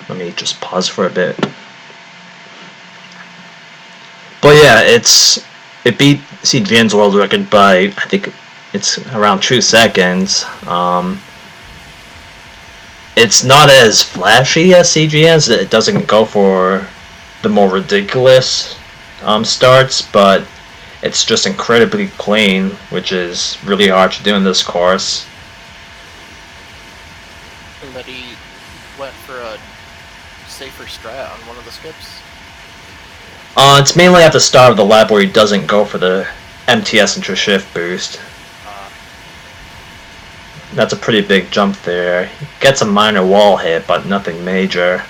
Let me just pause for a bit. But yeah, it beat CGN's world record by, I think it's around 2 seconds. It's not as flashy as CGN's. It doesn't go for the more ridiculous starts, but it's just incredibly clean, which is really hard to do in this course. And that he went for a safer strat on one of the skips. It's mainly at the start of the lap where he doesn't go for the MTS into shift boost. That's a pretty big jump there. He gets a minor wall hit, but nothing major.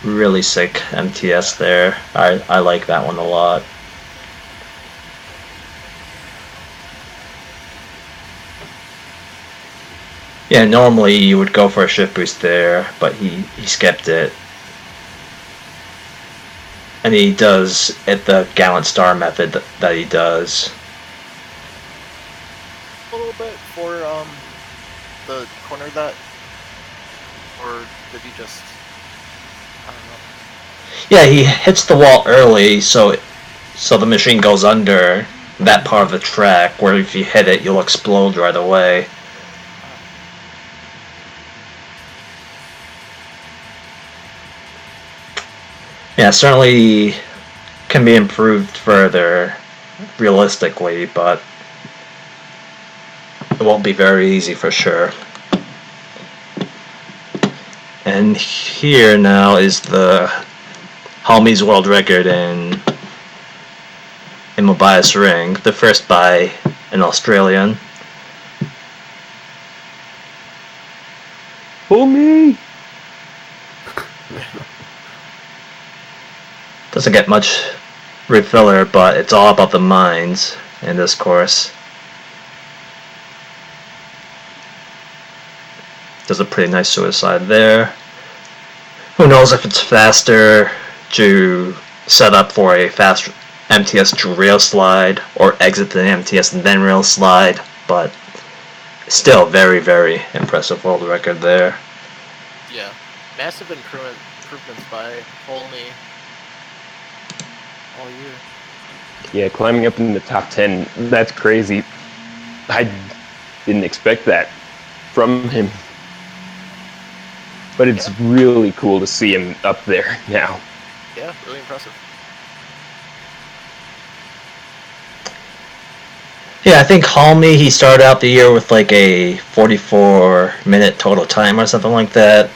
Really sick MTS there. I like that one a lot. Yeah, normally you would go for a shift boost there, but he skipped it. And he does it the Gallant Star method that he does. A little bit for the corner that, or did he just? I don't know. Yeah, he hits the wall early, so the machine goes under, that part of the track where if you hit it, you'll explode right away. Yeah, certainly can be improved further, realistically, but it won't be very easy for sure. And here now is the Halmey's world record in Mobius Ring, the first by an Australian. Halmey! Doesn't get much refiller, but it's all about the mines in this course. Does a pretty nice suicide there. Who knows if it's faster to set up for a fast MTS to rail slide or exit the MTS and then rail slide, but still very, very impressive world record there. Yeah, massive improvements by Holney all year. Yeah, climbing up in the top 10, that's crazy. I didn't expect that from him. But it's really cool to see him up there now. Yeah, really impressive. Yeah, I think Halmey, he started out the year with like a 44-minute total time or something like that.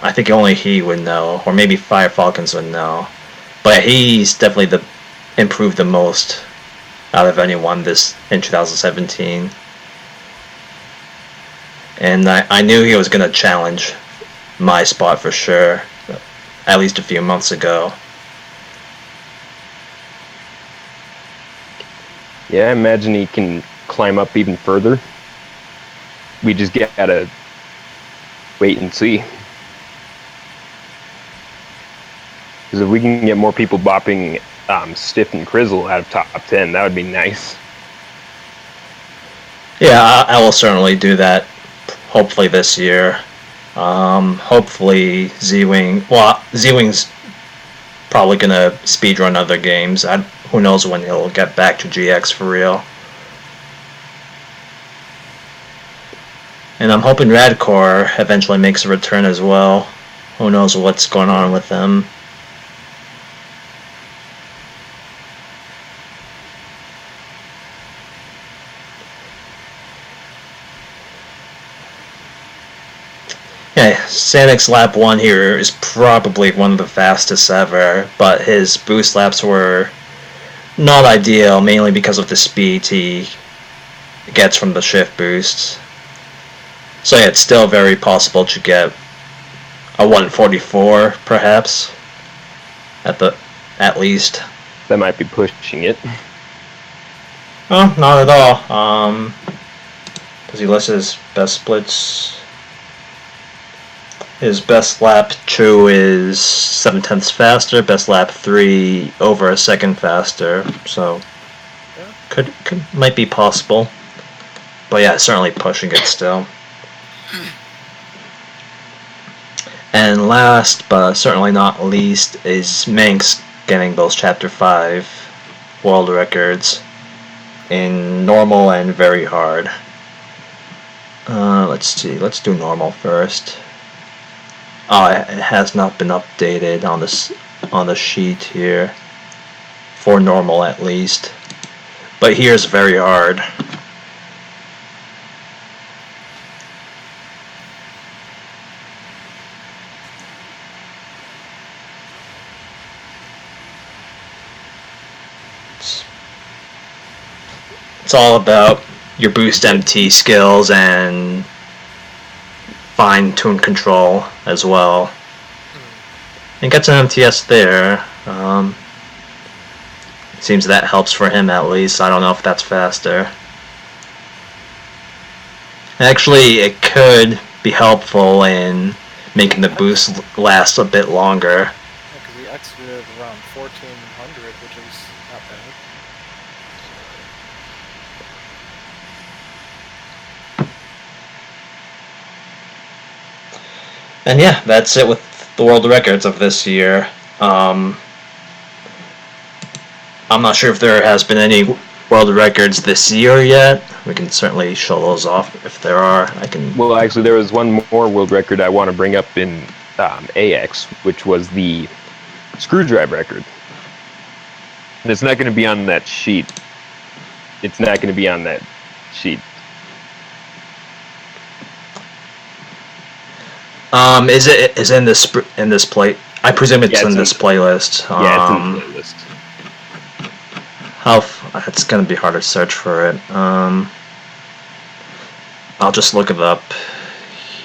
I think only he would know, or maybe Fire Falcons would know. But he's definitely improved the most out of anyone this in 2017. And I knew he was going to challenge my spot for sure, at least a few months ago. Yeah, I imagine he can climb up even further. We just gotta wait and see. Because if we can get more people bopping Stiff and Crizzle out of top 10, that would be nice. Yeah, I will certainly do that. Hopefully this year. Hopefully Z-Wing. Well, Z-Wing's probably gonna speedrun other games. Who knows when he'll get back to GX for real. And I'm hoping Radcore eventually makes a return as well. Who knows what's going on with them. Yeah, Sanix lap 1 here is probably one of the fastest ever, but his boost laps were not ideal, mainly because of the speed he gets from the shift boosts. So yeah, it's still very possible to get a 144, perhaps, at least. That might be pushing it. Oh, not at all. Does he list his best splits? His best lap 2 is 7/10 faster. Best lap 3 over a second faster. So could might be possible. But yeah, certainly pushing it still. And last but certainly not least is Manx getting those Chapter 5 world records in normal and very hard. Let's see. Let's do normal first. Oh, it has not been updated on the sheet here for normal at least. But here's very hard. It's all about your boost MT skills and fine-tune control as well. And gets an MTS there. It seems that helps for him at least. I don't know if that's faster. Actually, it could be helpful in making the boost last a bit longer. Yeah, because he exited around 1400, which is not bad. And yeah, that's it with the world records of this year. I'm not sure if there has been any world records this year yet. We can certainly show those off if there are. I can. Well, actually, there was one more world record I want to bring up in AX, which was the screwdriver record. And it's not going to be on that sheet. It's not going to be on that sheet. Is it in this plate? I presume it's in this playlist. Yeah, it's in the playlist. It's gonna be hard to search for it. I'll just look it up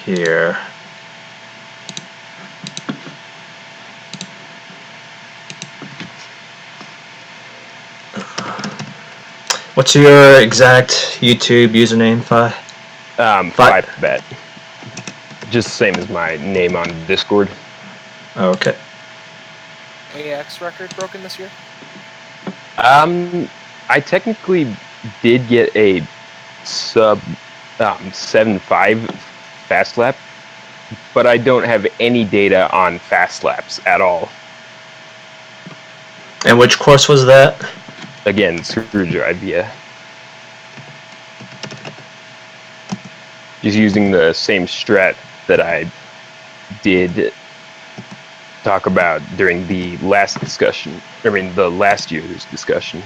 here. What's your exact YouTube username, Fi? 5bet. Just the same as my name on Discord. Okay. AX record broken this year? I technically did get a sub 7.5 fast lap, but I don't have any data on fast laps at all. And which course was that? Again, screwdriver, yeah. Just using the same strat that I did talk about during the last discussion. I mean, the last year's discussion.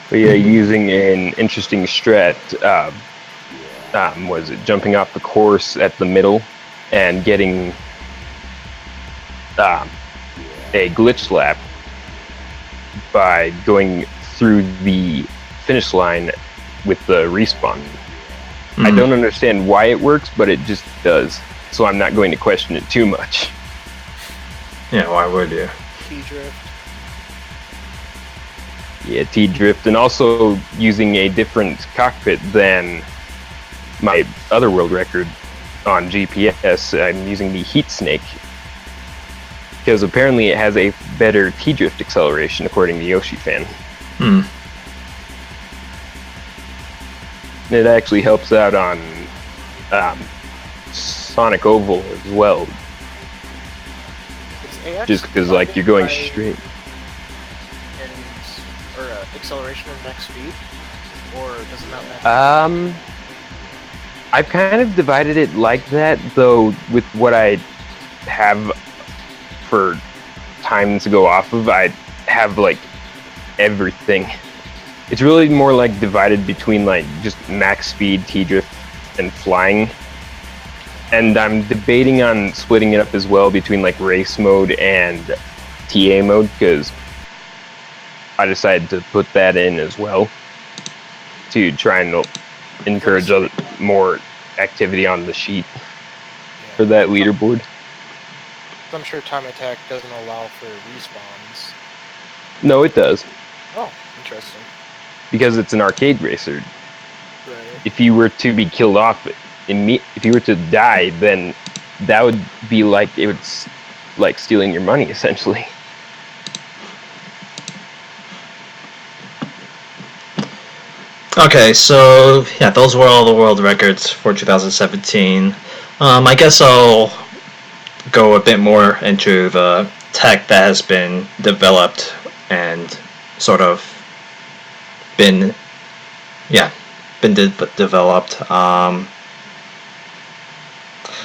But yeah, using an interesting strat, was it jumping off the course at the middle and getting a glitch lap by going through the finish line with the respawn. I don't understand why it works, but it just does. So I'm not going to question it too much. Yeah, why would you? T-drift. Yeah, T-drift, and also using a different cockpit than my other world record on GPS. I'm using the Heat Snake because apparently it has a better T-drift acceleration, according to Yoshi Fan. It actually helps out on Sonic Oval as well, Is AX just because like you're going straight. Acceleration and max speed, or does it not matter? I've kind of divided it like that, though. With what I have for time to go off of, I have like everything. It's really more like divided between like just max speed, T-drift, and flying. And I'm debating on splitting it up as well between like race mode and TA mode, because I decided to put that in as well to try and encourage more activity on the sheet for that leaderboard. I'm sure Time Attack doesn't allow for respawns. No, it does, Oh, interesting. because it's an arcade racer. Right. If you were to be killed off, if you were to die, then that would be like, it would like stealing your money essentially. Okay, so yeah, those were all the world records for 2017. I guess I'll go a bit more into the tech that has been developed and sort of been developed.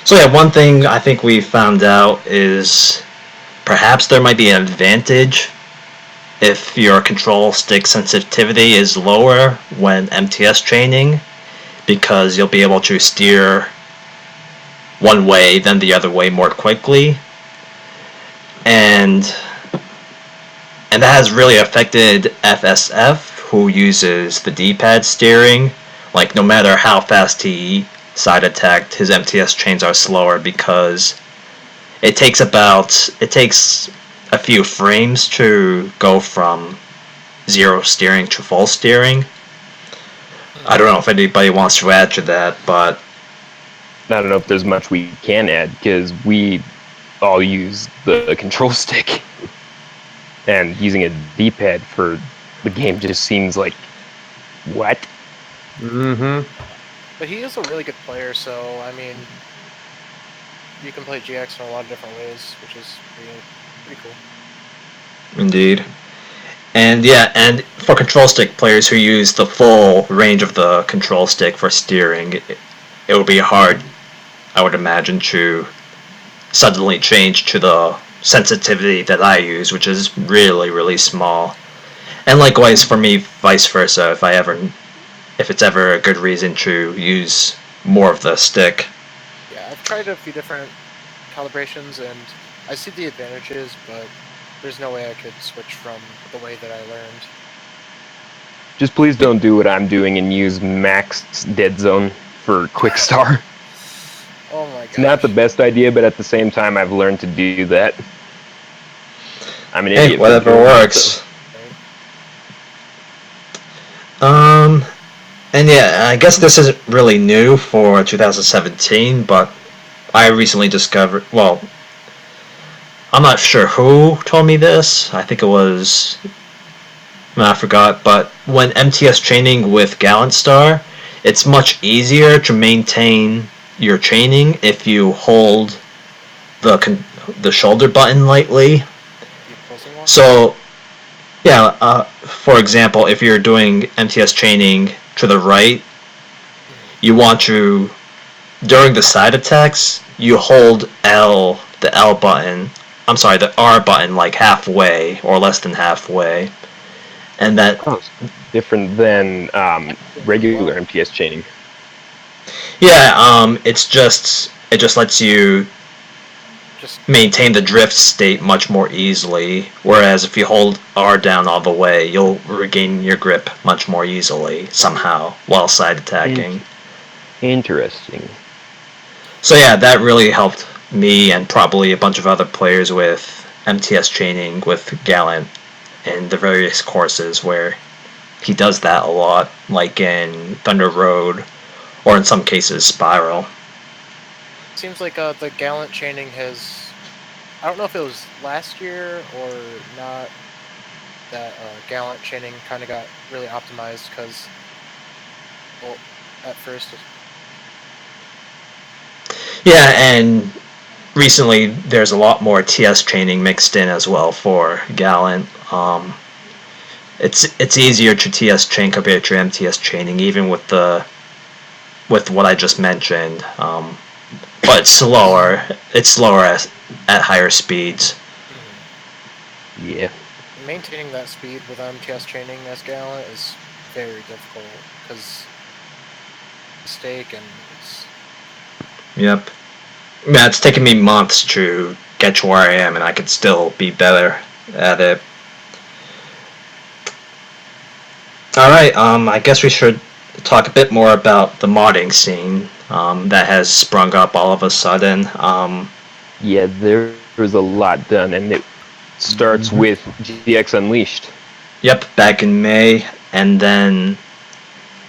So yeah, one thing I think we found out is perhaps there might be an advantage if your control stick sensitivity is lower when MTS training, because you'll be able to steer one way then the other way more quickly, and that has really affected FSF, who uses the D-pad steering. Like, no matter how fast he side attacked, his MTS chains are slower because it takes a few frames to go from zero steering to full steering. I don't know if anybody wants to add to that, but I don't know if there's much we can add, because we all use the control stick, and using a D-pad for the game just seems like, what? Mm-hmm. But he is a really good player, so I mean, you can play GX in a lot of different ways, which is pretty cool. Indeed. And yeah, and for control stick players who use the full range of the control stick for steering, it would be hard, I would imagine, to suddenly change to the sensitivity that I use, which is really, really small. And likewise for me, vice versa, if it's ever a good reason to use more of the stick. Yeah, I've tried a few different calibrations, and I see the advantages, but there's no way I could switch from the way that I learned. Just please don't do what I'm doing and use max dead zone for quick star. Oh my gosh. It's not the best idea, but at the same time, I've learned to do that. I'm an Hey, idiot. whatever for doing that, works. And yeah, I guess this isn't really new for 2017, but I recently discovered, well, I'm not sure who told me this. I think it was, I forgot, but when MTS chaining with Gallant Star, it's much easier to maintain your chaining if you hold the shoulder button lightly. So, yeah, for example, if you're doing MTS chaining to the right, you want to, during the side attacks, you hold the L button, I'm sorry, the R button like halfway or less than halfway. And that... Oh, different than regular MTS chaining. Yeah, it just lets you maintain the drift state much more easily, whereas if you hold R down all the way, you'll regain your grip much more easily, somehow, while side attacking. Interesting. So yeah, that really helped me and probably a bunch of other players with MTS chaining with Gallant in the various courses where he does that a lot, like in Thunder Road, or in some cases Spiral. Seems like the Gallant chaining has, I don't know if it was last year or not, that Gallant chaining kind of got really optimized, because, well, at first... Yeah, and recently there's a lot more TS chaining mixed in as well for Gallant. It's easier to TS chain compared to MTS chaining, even with what I just mentioned. But it's slower. It's slower at higher speeds. Yeah. Maintaining that speed with MTS chaining as Gallant is very difficult, because mistake and it's... Yep. Yeah, it's taken me months to get to where I am, and I could still be better at it. Alright, I guess we should talk a bit more about the modding scene that has sprung up all of a sudden. Yeah, there was a lot done, and it starts with GX Unleashed. Yep, back in May, and then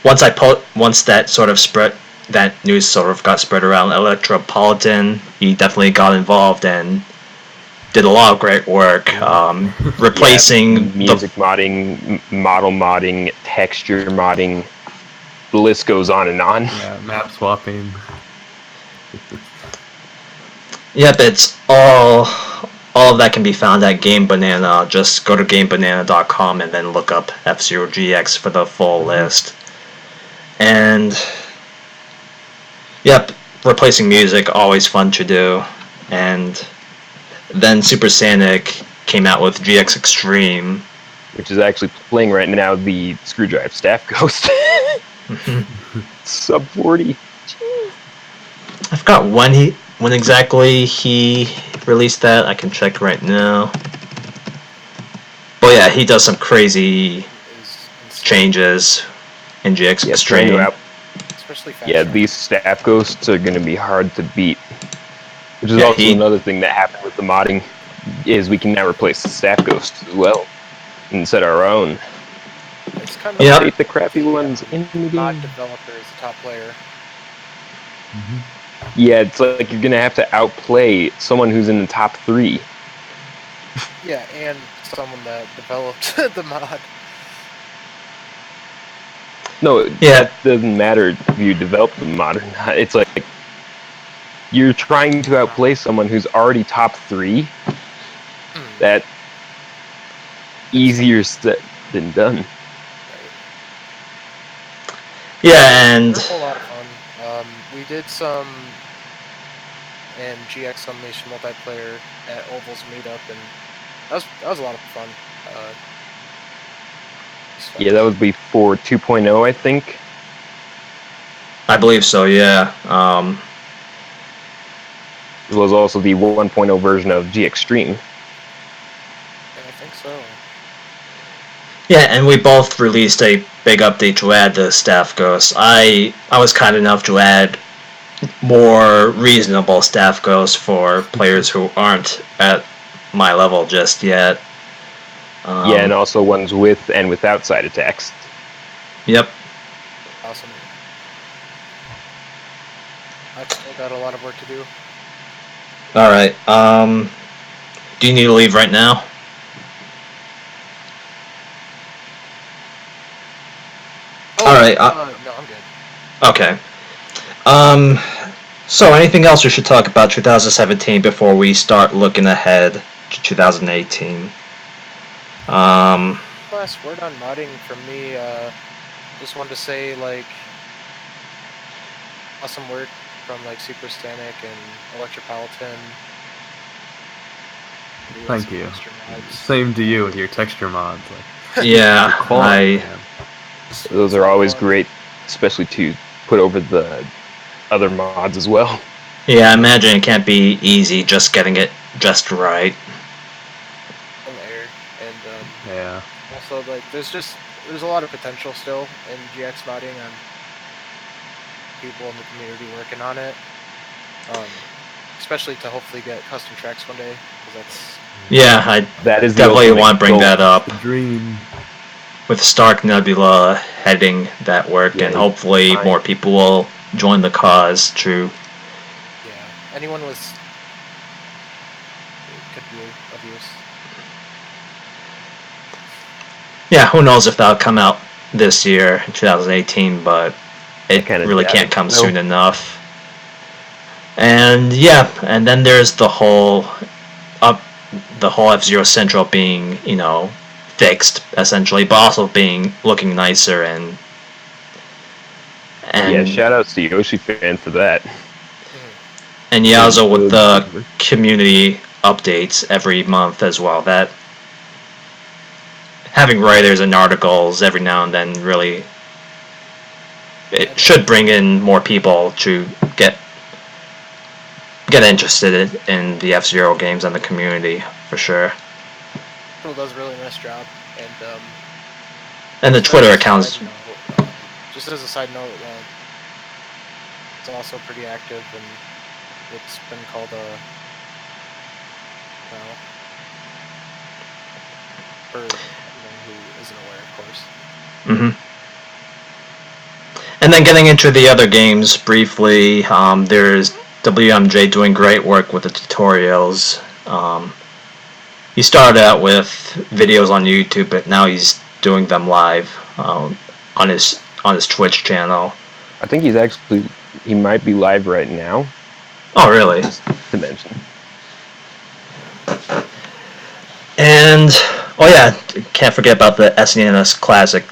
once that sort of spread, that news sort of got spread around, Electropolitan, he definitely got involved and did a lot of great work, replacing music modding, model modding, texture modding. The list goes on and on. Yeah, map swapping. Yep, it's all of that can be found at Game Banana. Just go to GameBanana.com and then look up F-Zero GX for the full list. And yep, replacing music, always fun to do. And then Super Sanic came out with GX Extreme, which is actually playing right now, the Screwdrive Staff Ghost. Sub 40. I forgot when exactly he released that. I can check right now. But yeah, he does some crazy changes in GX Extreme. Especially fast. Yeah, these Staff Ghosts are going to be hard to beat. Which is also another thing that happened with the modding, is we can now replace the Staff Ghosts as well, and set our own. It's kind of update the crappy ones in the game. Mod developer is the top player. Yeah, it's like you're going to have to outplay someone who's in the top 3. Yeah, and someone that developed the mod. No, Yeah. that doesn't matter if you develop the mod or not. It's like you're trying to outplay someone who's already top 3. That easier said than done. Yeah, and They're a whole lot of fun. We did some in GX Unleashed multiplayer at Oval's meetup, and that was a lot of fun. Yeah, that was before 2.0, I think. I believe so. Yeah. It was also the 1.0 version of G Extreme. I think so. Yeah, and we both released a big update to add the staff ghosts. I was kind enough to add more reasonable staff ghosts for players who aren't at my level just yet. Yeah, and also ones with and without side attacks. Yep. Awesome. I've still got a lot of work to do. All right. Do you need to leave right now? Oh, All right. no, I'm good. Okay. So anything else we should talk about 2017 before we start looking ahead to 2018? Last word on modding from me. Just wanted to say, like, awesome work from like Super Stanek and Electropolitan. Doing Thank some you. extra mods. Same to you with your texture mods. Like, Yeah, quality, man. Those are always great, especially to put over the other mods as well. Yeah, I imagine it can't be easy just getting it just right. From there, and Yeah. also like there's a lot of potential still in GX modding and people in the community working on it. Especially to hopefully get custom tracks one day, because that's Yeah, I That is the definitely ultimate want to bring goal. that up. The dream. With Stark Nebula heading that work, Yeah, and hopefully fine. more people will join the cause. True. yeah. Anyone with it could be of use. Yeah, who knows if that'll come out this year, 2018, but it kinda really doubt can't it. come No. soon enough. And yeah, and then there's the whole F-Zero Central being, fixed essentially, but also looking nicer and Yeah, shout outs to Yoshi fan for that. and yeah, also with the community updates every month as well. That having writers and articles every now and then really it should bring in more people to get interested in the F-Zero games and the community for sure. Phil does a really nice job, And the Twitter accounts. Just as a side note, it's also pretty active, and it's been called for anyone who isn't aware, of course. Mm-hmm. And then getting into the other games briefly, there's WMJ doing great work with the tutorials. He started out with videos on YouTube, but now he's doing them live on his Twitch channel. I think he might be live right now. Oh, really? To mention. And oh yeah, can't forget about the SNES Classic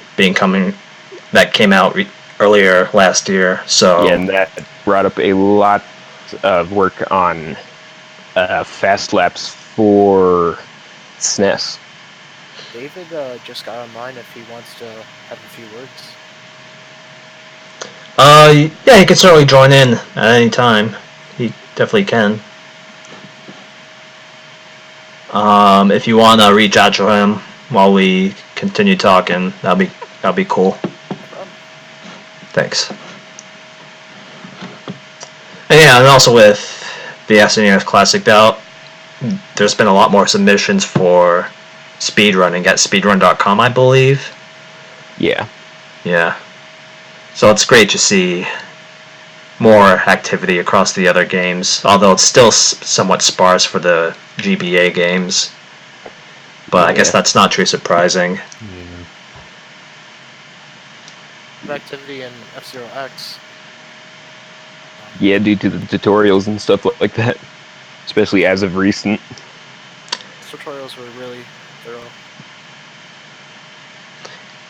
that came out earlier last year. So yeah, and that brought up a lot of work on fast laps for SNES. David just got online if he wants to have a few words. Yeah, he can certainly join in at any time. He definitely can. If you want to reach out to him while we continue talking, that'll be cool. Thanks. And yeah, and also with the SNES Classic Bout, there's been a lot more submissions for speedrunning at speedrun.com, I believe. Yeah. Yeah. So it's great to see more activity across the other games, although it's still somewhat sparse for the GBA games. But I guess that's not too surprising. of activity in F-Zero X. Yeah, due to the tutorials and stuff like that, especially as of recent. The tutorials were really thorough.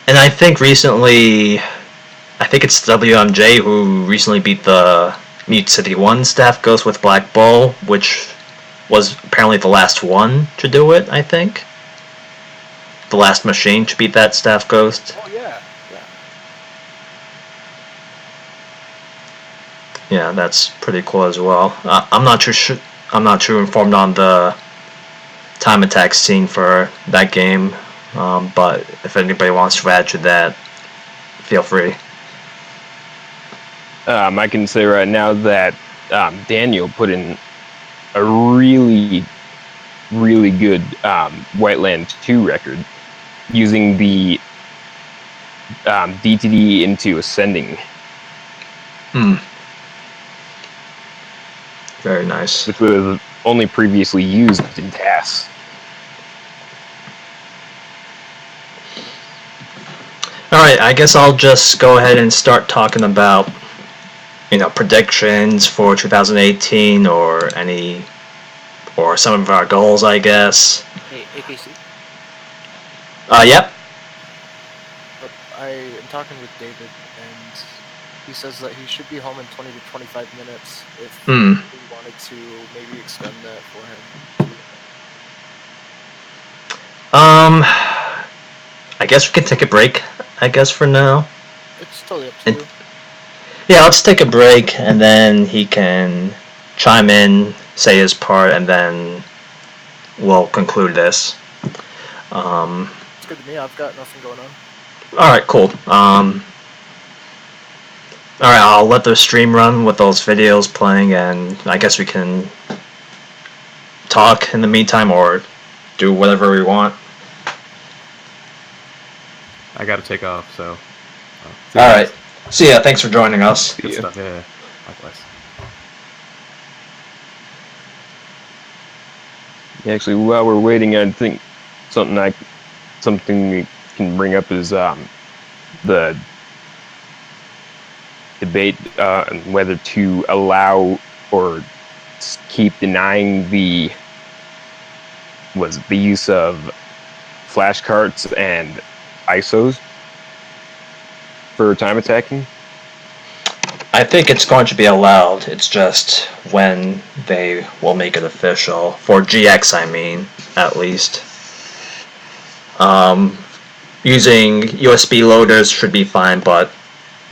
And I think recently, I think it's WMJ who recently beat the Mute City 1 Staff Ghost with Black Bull, which was apparently the last one to do it, I think. The last machine to beat that Staff Ghost. Oh yeah, yeah. Yeah, that's pretty cool as well. I'm not too informed on the time attack scene for that game, but if anybody wants to add to that, feel free. I can say right now that Daniel put in a really, really good Whiteland 2 record using the DTD into Ascending, Very nice. which was only previously used in TAS. Alright, I guess I'll just go ahead and start talking about, predictions for 2018 or some of our goals, I guess. Hey, AKC. Yep. I am talking with David, and he says that he should be home in 20 to 25 minutes if we wanted to maybe extend that for him. I guess we can take a break, for now. It's totally up to you. Yeah, let's take a break, and then he can chime in, say his part, and then we'll conclude this. It's good to me. I've got nothing going on. Alright, cool. Alright, I'll let the stream run with those videos playing, and I guess we can talk in the meantime, or do whatever we want. I gotta take off, so. Alright. See ya, thanks for joining us. Good stuff, yeah. Likewise. Actually, while we're waiting, I think something we can bring up is the debate on whether to allow or keep denying the use of flashcards and ISOs for time attacking. I think it's going to be allowed. It's just when they will make it official. For GX, I mean, at least. Using USB loaders should be fine, but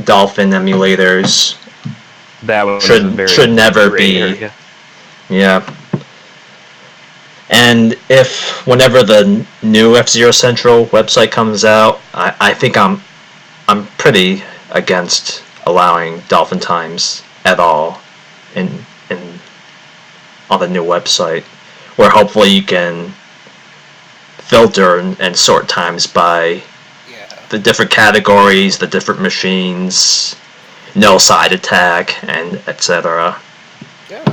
Dolphin emulators That one should never be. area. Yeah. And whenever the new F-Zero Central website comes out, I think I'm pretty against allowing Dolphin times at all on the new website, where hopefully you can filter and sort times by the different categories, the different machines, no side attack, and etc. Yeah.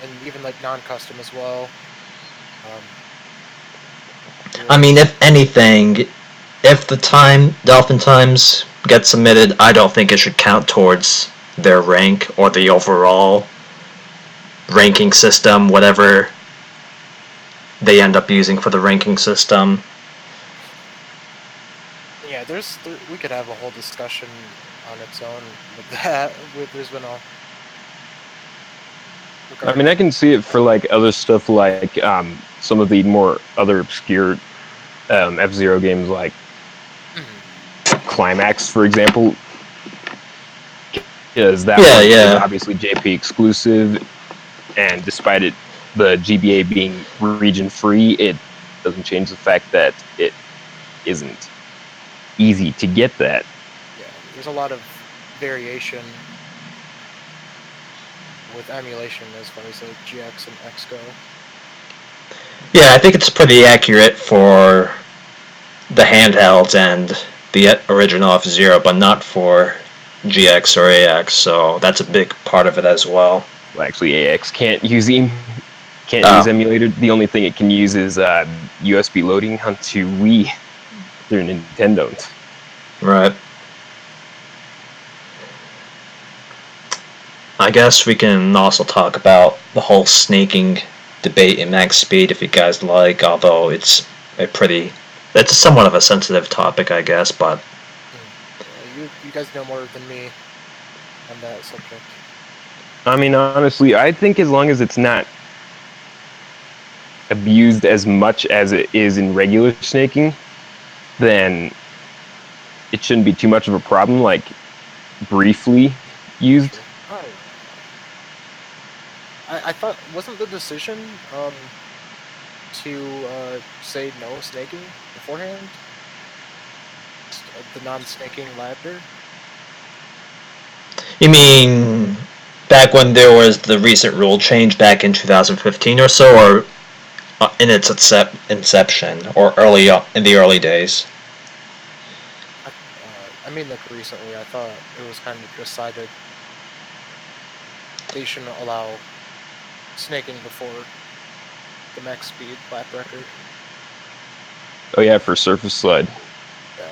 And even like non-custom as well. I mean, if anything, if the Dolphin times get submitted, I don't think it should count towards their rank or the overall ranking system, whatever they end up using for the ranking system. Yeah, we could have a whole discussion on its own with that. There's been a. I mean, I can see it for like other stuff, like some of the more other obscure F-Zero games, like Climax, for example. Because that one is obviously JP exclusive, and despite the GBA being region free, it doesn't change the fact that it isn't easy to get that. Yeah, there's a lot of variation with emulation as far as like GX and X go. Yeah, I think it's pretty accurate for the handhelds and the original F-Zero, but not for GX or AX, so that's a big part of it as well. Well, actually, AX can't use use emulator. The only thing it can use is USB loading onto Wii through Nintendo. Right. I guess we can also talk about the whole snaking debate in max speed if you guys like, although it's somewhat of a sensitive topic, I guess, but You guys know more than me on that subject. I mean, honestly, I think as long as it's not abused as much as it is in regular snaking, then it shouldn't be too much of a problem, like briefly used. I thought, wasn't the decision to say no snaking beforehand? The non-snaking ladder? you mean back when there was the recent rule change back in 2015 or so, or in its inception, or in the early days? I mean, like recently, I thought it was kind of decided they shouldn't allow snaking before the max speed lap record. Oh yeah, for surface slide. Yeah.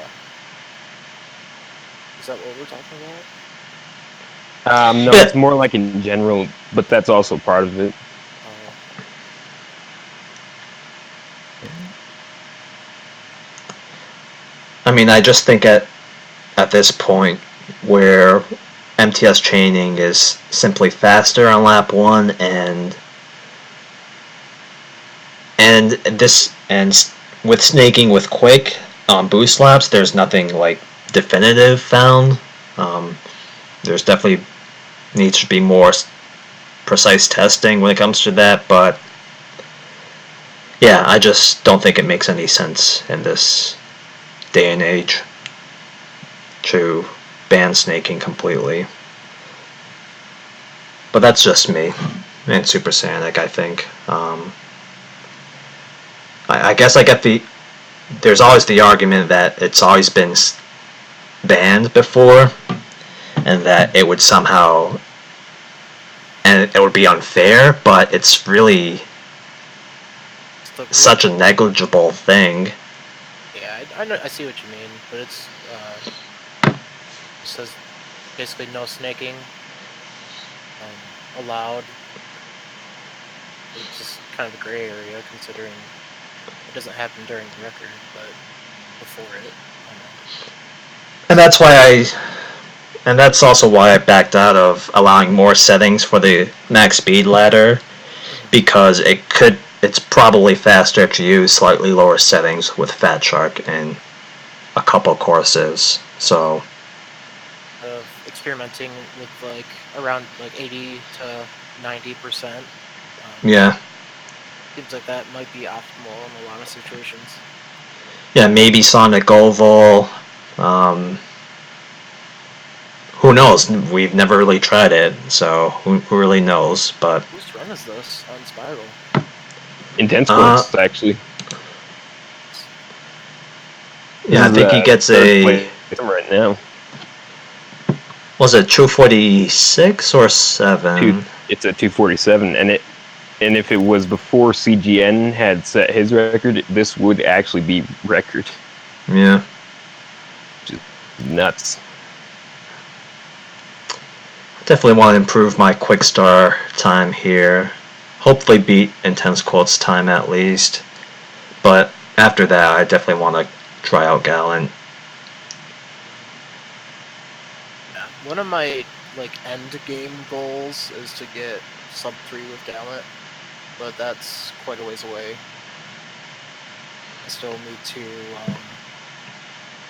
Is that what we're talking about? No, it's more like in general, but that's also part of it. I mean, I just think at this point where MTS chaining is simply faster on lap 1 and with snaking with quick on boost laps, there's nothing like definitive found. There's definitely needs to be more precise testing when it comes to that, but yeah, I just don't think it makes any sense in this day and age to ban snaking completely. But that's just me and Super Sonic, I think. I guess I get there's always the argument that it's always been banned before, and that it would somehow, and it would be unfair, but it's really such a negligible thing. Yeah, I see what you mean, but it says basically no snaking allowed. It's just kind of a gray area considering it doesn't happen during the record, but before it. And that's also why I backed out of allowing more settings for the max speed ladder, because it's probably faster to use slightly lower settings with Fat Shark in a couple courses. So experimenting with like around like 80 to 90%. Yeah. Seems like that might be optimal in a lot of situations. Yeah, maybe Sonic Oval. Who knows? We've never really tried it, so who really knows? But whose run is this on Spiral? Intense Course, actually. Yeah, I think he gets a. Right now. Was it 246 or 7? It's a 247, and if it was before CGN had set his record, this would actually be record. Yeah. Just nuts. Definitely want to improve my quick star time here. Hopefully beat Intense Quote's time at least. But after that, I definitely want to try out Gallant. Yeah. One of my end game goals is to get sub 3 with Gallant, but that's quite a ways away. I still need to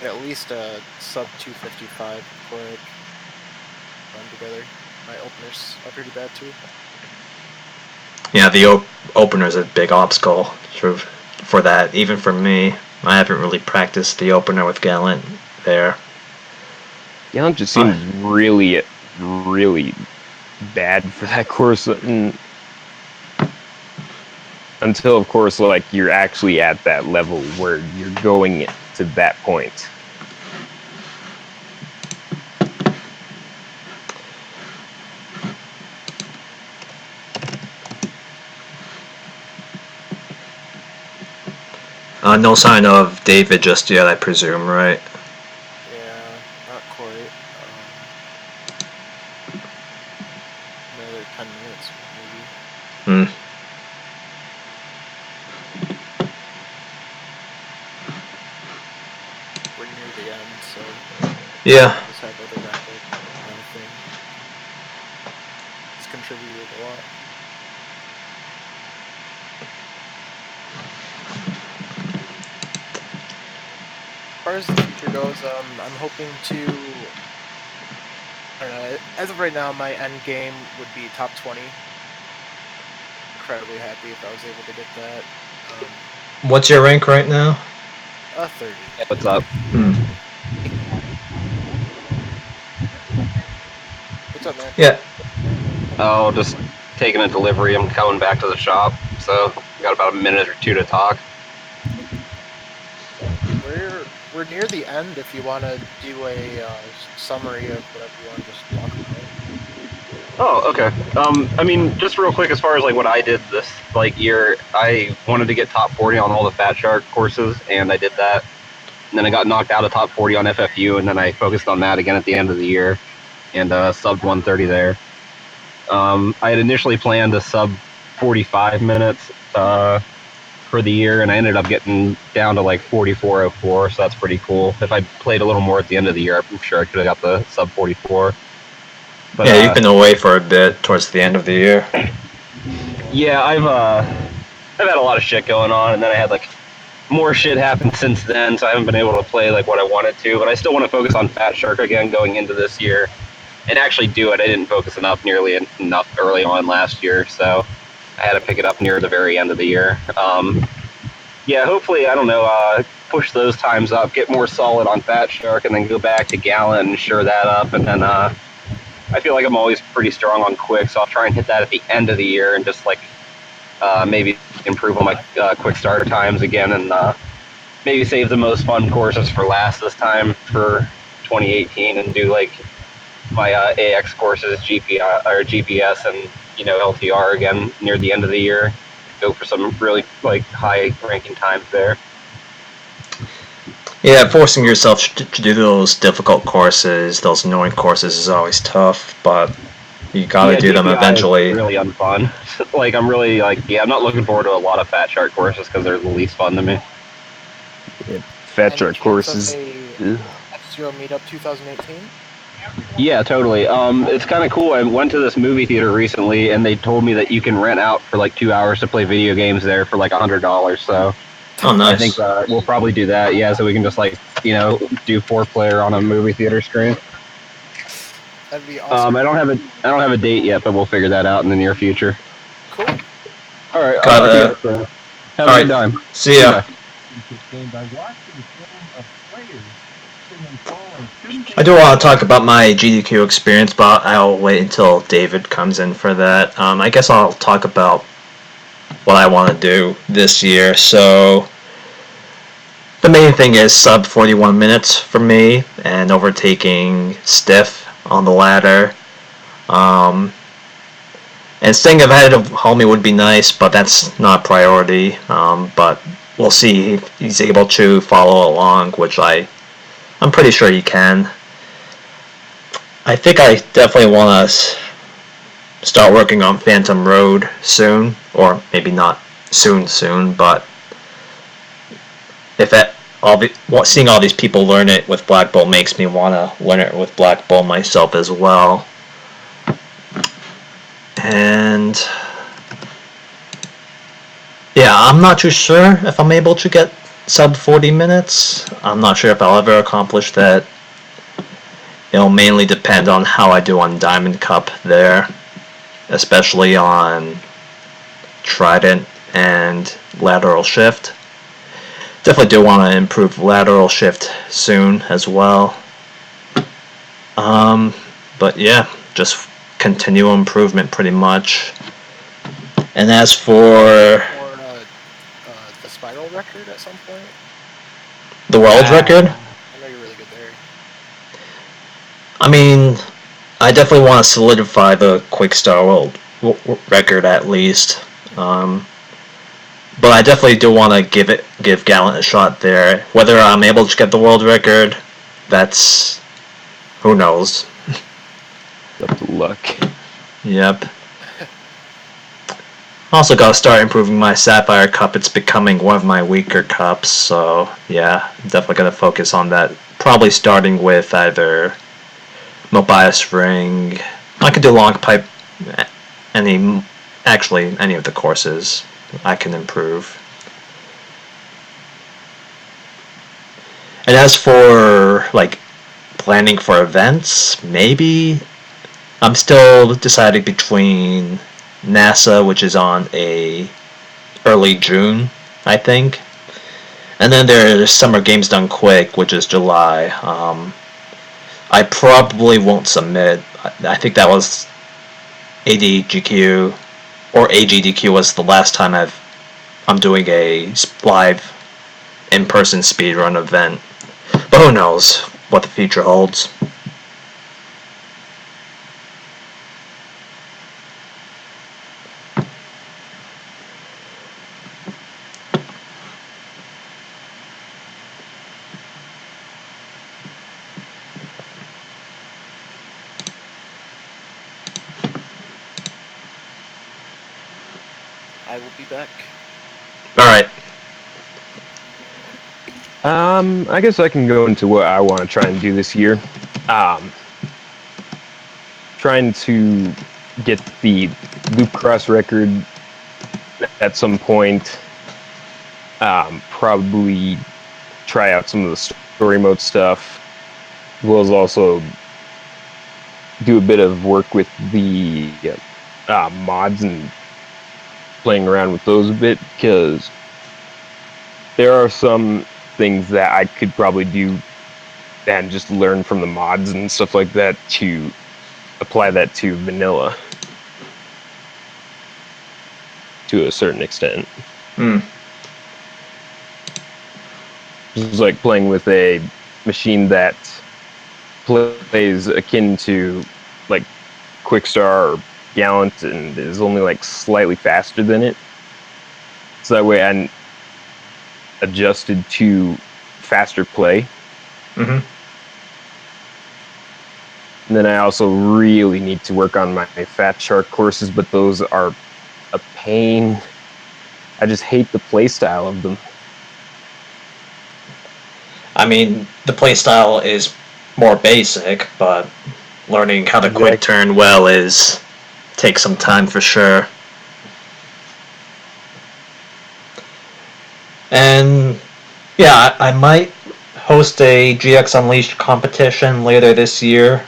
get at least a sub 255 quick run together. My openers are pretty bad too. Yeah, the opener is a big obstacle for that, even for me. I haven't really practiced the opener with Gallant there. Gallant just seems really, really bad for that course. Until, of course, you're actually at that level where you're going to that point. No sign of David just yet, I presume, right? Yeah. Hmm. We're near the end, so Yeah. just have other rapid thing. It's contributed a lot. As far as the future goes, I'm hoping to. I don't know. As of right now, my end game would be top 20. Incredibly happy if I was able to get that. What's your rank right now? 30. What's up? What's up, man? Yeah. Oh, just taking a delivery. I'm coming back to the shop, so got about a minute or two to talk. We're near the end. If you want to do a summary of whatever you want to just talk about. Oh, okay. I mean, just real quick, as far as like what I did this year, I wanted to get top 40 on all the Fat Shark courses, and I did that. And then I got knocked out of top 40 on FFU, and then I focused on that again at the end of the year, and subbed 130 there. I had initially planned to sub 45 minutes for the year, and I ended up getting down to like 44.04, so that's pretty cool. If I played a little more at the end of the year, I'm sure I could have got the sub 44. But, yeah, you've been away for a bit towards the end of the year. Yeah, I've had a lot of shit going on, and then I had like more shit happen since then, so I haven't been able to play like what I wanted to. But I still want to focus on Fat Shark again going into this year, and actually do it. I didn't focus nearly enough early on last year, so I had to pick it up near the very end of the year. Yeah, hopefully, I don't know, push those times up, get more solid on Fat Shark, and then go back to Gallant and shore that up, and then I feel like I'm always pretty strong on Quick, so I'll try and hit that at the end of the year and just like maybe improve on my quick starter times again, and maybe save the most fun courses for last this time for 2018, and do like my AX courses, GPS, and LTR again near the end of the year. Go for some really like high ranking times there. Yeah, forcing yourself to do those difficult courses, those annoying courses, is always tough, but you gotta do them eventually. Is really unfun. Like I'm really I'm not looking forward to a lot of Fat Shark courses because they're the least fun to me. Yeah, Fat Shark Any chance courses. of a F-Zero meetup 2018? Yeah, totally. It's kind of cool. I went to this movie theater recently, and they told me that you can rent out for like 2 hours to play video games there for like $100. So Oh, nice. I think we'll probably do that. Yeah, so we can just do 4-player on a movie theater screen. That'd be awesome. I don't have a date yet, but we'll figure that out in the near future. Cool. All right. Got it. Have a good time. See ya. I do want to talk about my GDQ experience, but I'll wait until David comes in for that. I guess I'll talk about what I want to do this year. So the main thing is sub 41 minutes for me and overtaking Stiff on the ladder. And staying ahead of Homie would be nice, but that's not a priority. But we'll see if he's able to follow along, which I'm pretty sure he can. I think I definitely want to start working on Phantom Road soon, or maybe not soon, but if seeing all these people learn it with Black Bull makes me want to learn it with Black Bull myself as well. And yeah, I'm not too sure if I'm able to get sub 40 minutes. I'm not sure if I'll ever accomplish that. It'll mainly depend on how I do on Diamond Cup there, especially on Trident and lateral shift. Definitely do want to improve lateral shift soon as well. But yeah, just continual improvement pretty much. And as for Or the spiral record at some point. the world record, I know you're really good there. I mean, I definitely want to solidify the Quickstar world record at least. But I definitely do want to give Gallant a shot there. Whether I'm able to get the world record, that's who knows. Up to luck. Yep. Also gotta start improving my Sapphire Cup. It's becoming one of my weaker cups, so yeah, definitely gonna focus on that. Probably starting with either Mobius Ring. I could do Long Pipe, any of the courses I can improve. And as for like planning for events, maybe I'm still deciding between NASA, which is on a early June, I think, and then there's Summer Games Done Quick, which is July. I probably won't submit. I think that was ADGQ or AGDQ was the last time I'm doing a live in-person speedrun event. But who knows what the future holds. I will be back. Alright. I guess I can go into what I want to try and do this year. Trying to get the Loop Cross record at some point. Probably try out some of the story mode stuff, as well as also do a bit of work with the mods and playing around with those a bit, because there are some things that I could probably do and just learn from the mods and stuff like that to apply that to vanilla to a certain extent. It's like playing with a machine that plays akin to like Quickstar or Gallant and is only like slightly faster than it. So that way I'm adjusted to faster play. Mm-hmm. And then I also really need to work on my Fat Shark courses, but those are a pain. I just hate the playstyle of them. I mean, the playstyle is more basic, but learning how to quick turn well takes some time for sure. And yeah, I might host a GX Unleashed competition later this year.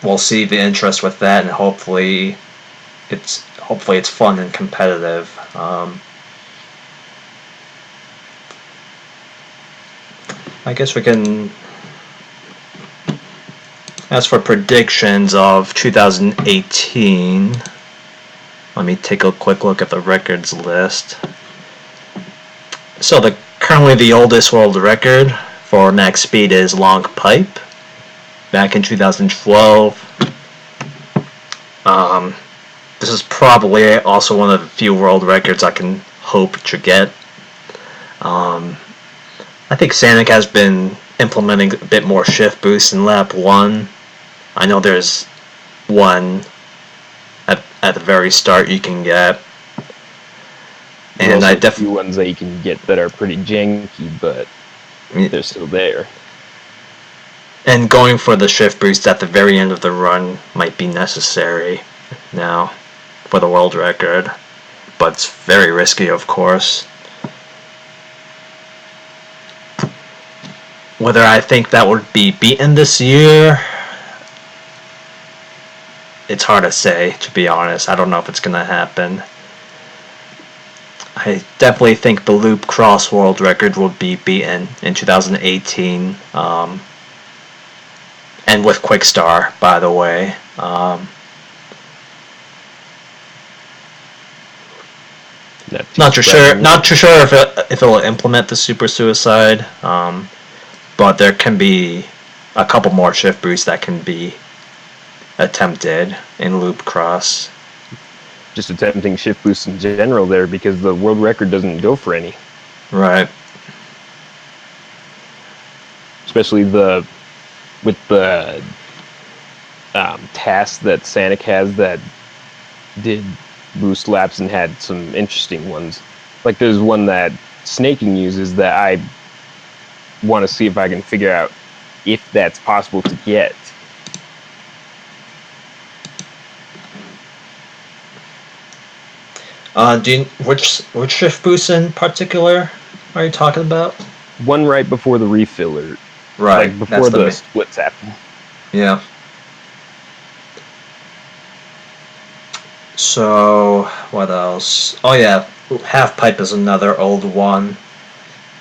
We'll see the interest with that, and hopefully it's fun and competitive. I guess we can. As for predictions of 2018, let me take a quick look at the records list. So currently the oldest world record for max speed is Long Pipe, back in 2012. This is probably also one of the few world records I can hope to get. I think Sanic has been implementing a bit more shift boost in lap 1. I know there's one at the very start you can get. And I definitely ones that you can get that are pretty janky, but they're still there. And going for the shift boost at the very end of the run might be necessary now for the world record, but it's very risky, of course. Whether I think that would be beaten this year, it's hard to say, to be honest. I don't know if it's going to happen. I definitely think the Loop Cross world record will be beaten in 2018. And with Quickstar, by the way. Not too sure if it'll implement the Super Suicide. But there can be a couple more shift boosts that can be attempted in Loop Cross. Just attempting shift boosts in general there, because the world record doesn't go for any. Right. Especially with the task that Sanic has that did boost laps and had some interesting ones. Like there's one that Snaking uses that I want to see if I can figure out if that's possible to get. Which shift boost in particular are you talking about? One right before the refiller, Right, like before the splits happen. Yeah. So what else? Oh yeah, half pipe is another old one.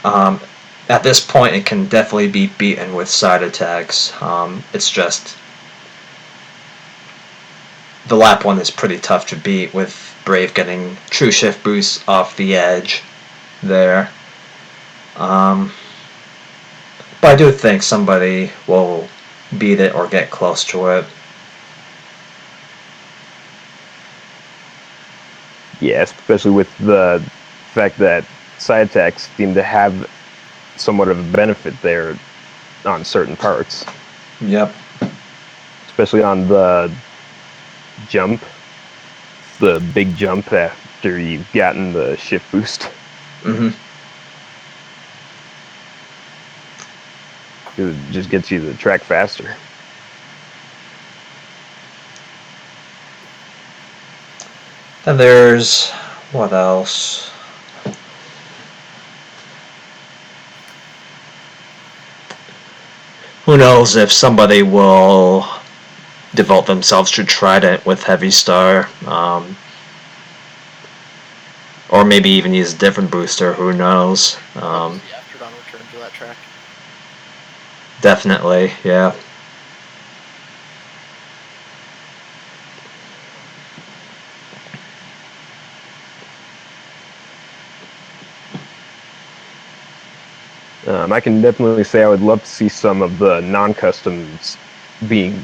At this point, it can definitely be beaten with side attacks. It's just the lap one is pretty tough to beat with Brave getting true shift boost off the edge there. But I do think somebody will beat it or get close to it. Yeah, especially with the fact that side attacks seem to have somewhat of a benefit there on certain parts. Yep. Especially on the jump, the big jump after you've gotten the shift boost. Mm-hmm. It just gets you the track faster. And there's what else? Who knows if somebody will devote themselves to Trident with Heavy Star, or maybe even use a different booster. Who knows? After Dawn return to that track. Definitely, yeah. I can definitely say I would love to see some of the non-customs being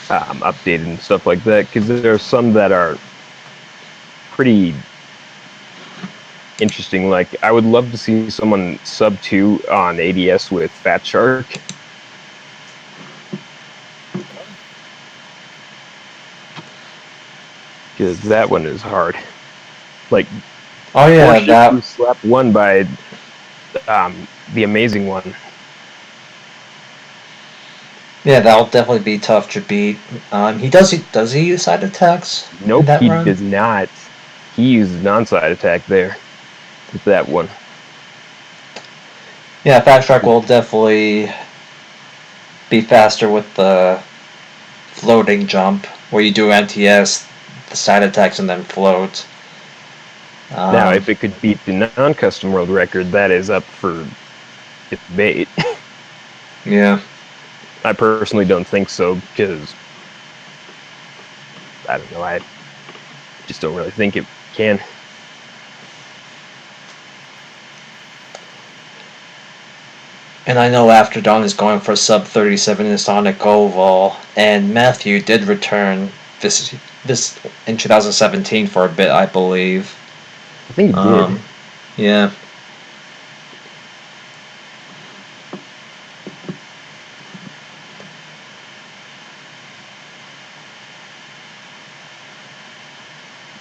updated and stuff like that, because there are some that are pretty interesting. Like, I would love to see someone sub 2 on ADS with Fat Shark. Because that one is hard. Like, oh yeah, that slap one by the Amazing One. Yeah, that'll definitely be tough to beat. Does he use side attacks? Nope, he does not. He uses non-side attack there with that one. Yeah, Fat Shark will definitely be faster with the floating jump, where you do MTS, the side attacks, and then float. Now, if it could beat the non-custom world record, that is up for debate. Yeah. I personally don't think so, because I don't know, I just don't really think it can. And I know After Dawn is going for sub 37 in Sonic Oval, and Matthew did return this in 2017 for a bit, I believe. I think he did. Yeah.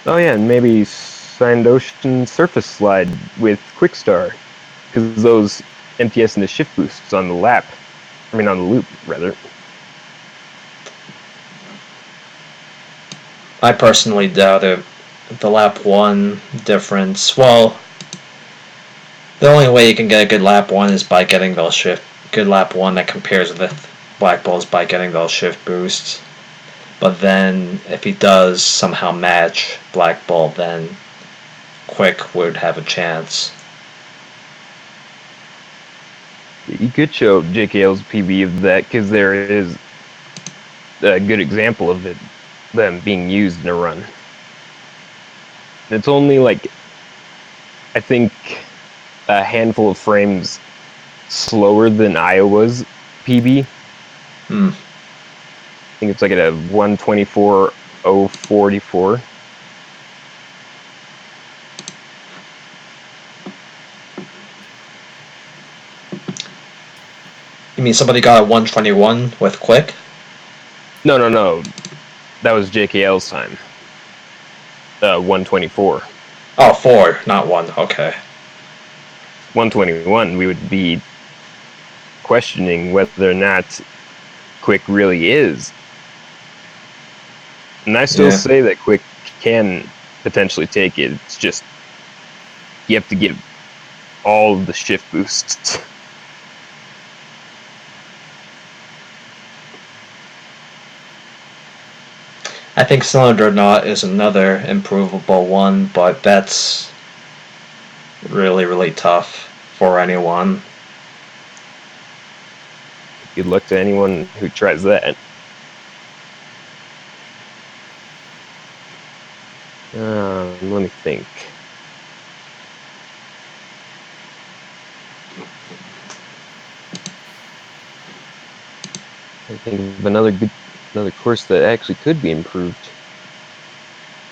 Oh yeah, and maybe Signed Ocean Surface Slide with Quickstar, because those MTS and the shift boosts on the lap. I mean, on the loop, rather. I personally doubt it. The lap 1 difference, well, the only way you can get a good lap 1 is by getting those good lap 1 that compares with Black Bull is by getting those shift boosts. But then, if he does somehow match Black Bull, then Quick would have a chance. You could show JKL's PB of that, because there is a good example of it, them being used in a run. It's only like, I think, a handful of frames slower than Iowa's PB. I think it's like at a 124.044. You mean somebody got a 121 with Quick? No. That was JKL's time. 124. Oh, 4, not 1. Okay. 121, we would be questioning whether or not Quick really is. And I still say that Quick can potentially take it. It's just you have to give all the shift boosts. I think Cylinder Knot is another improvable one, but that's really, really tough for anyone. Good luck to anyone who tries that. Let me think. I think of another course that actually could be improved.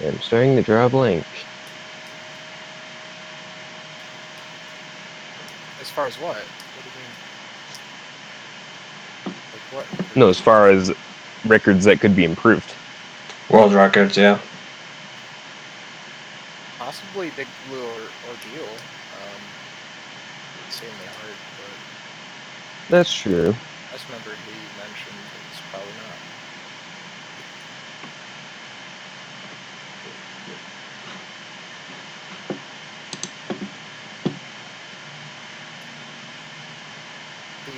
I'm starting to draw a blank. As far as what? What do you mean? Like what? No, as far as records that could be improved. World records, yeah. Possibly Big Blue or Deal. Insanely hard, but That's true. I just remember he mentioned it's probably not.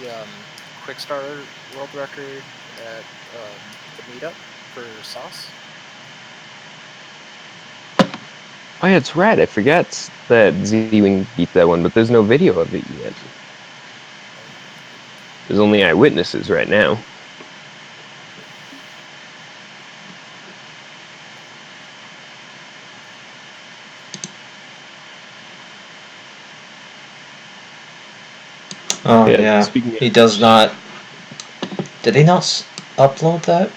The Quick Starter world record at the meetup for Sauce. Oh yeah, it's rad. I forgot that Z-Wing beat that one, but there's no video of it yet. There's only eyewitnesses right now. Oh, yeah. Speaking He does not... Did he not upload that?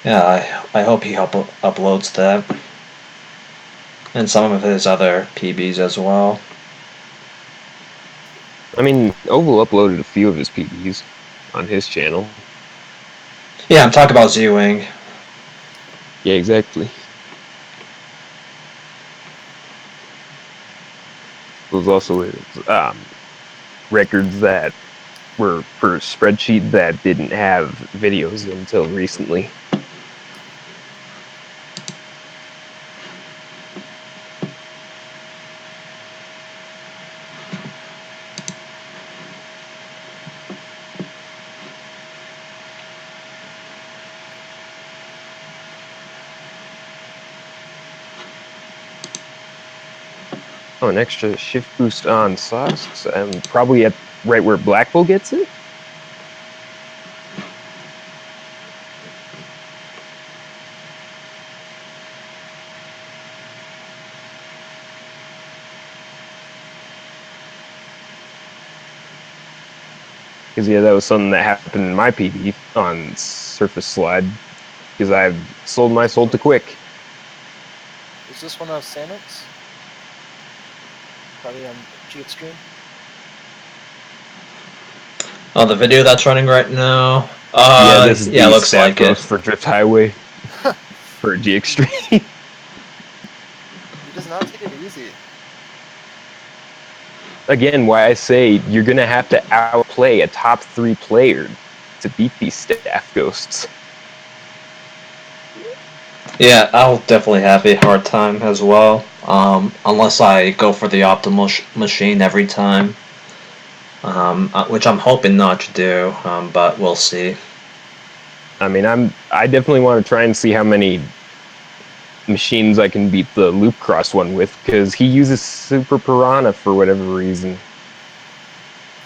Yeah, I hope he uploads that. And some of his other PBs as well. I mean, Oval uploaded a few of his PBs on his channel. Yeah, I'm talking about Z-Wing. Yeah, exactly. There's also records that were for a spreadsheet that didn't have videos until recently. Oh, an extra shift boost on Sauce. Probably at right where Black Bull gets it. Because yeah, that was something that happened in my PB on Surface Slide. Because I've sold my soul to Quick. Is this one on Sanix? Probably on G Extreme. Oh, the video that's running right now? This is the looks staff like it. post for Drift Highway for G Extreme. He does not take it easy. Again, why I say you're going to have to outplay a top 3 player to beat these staff ghosts. Yeah, I'll definitely have a hard time as well. Unless I go for the optimal machine every time. Which I'm hoping not to do, but we'll see. I mean, I definitely want to try and see how many machines I can beat the Loop Cross one with, because he uses Super Piranha for whatever reason.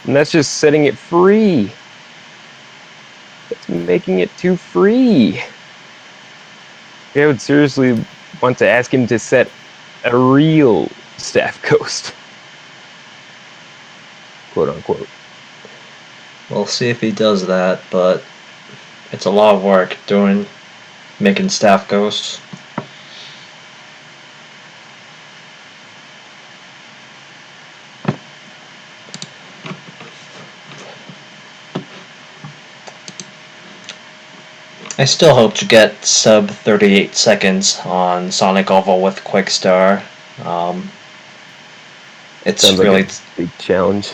And that's just setting it free. That's making it too free. I would seriously want to ask him to set a real staff ghost. Quote unquote. We'll see if he does that, but it's a lot of work making staff ghosts. I still hope to get sub 38 seconds on Sonic Oval with Quickstar. It's Sounds like really a big challenge.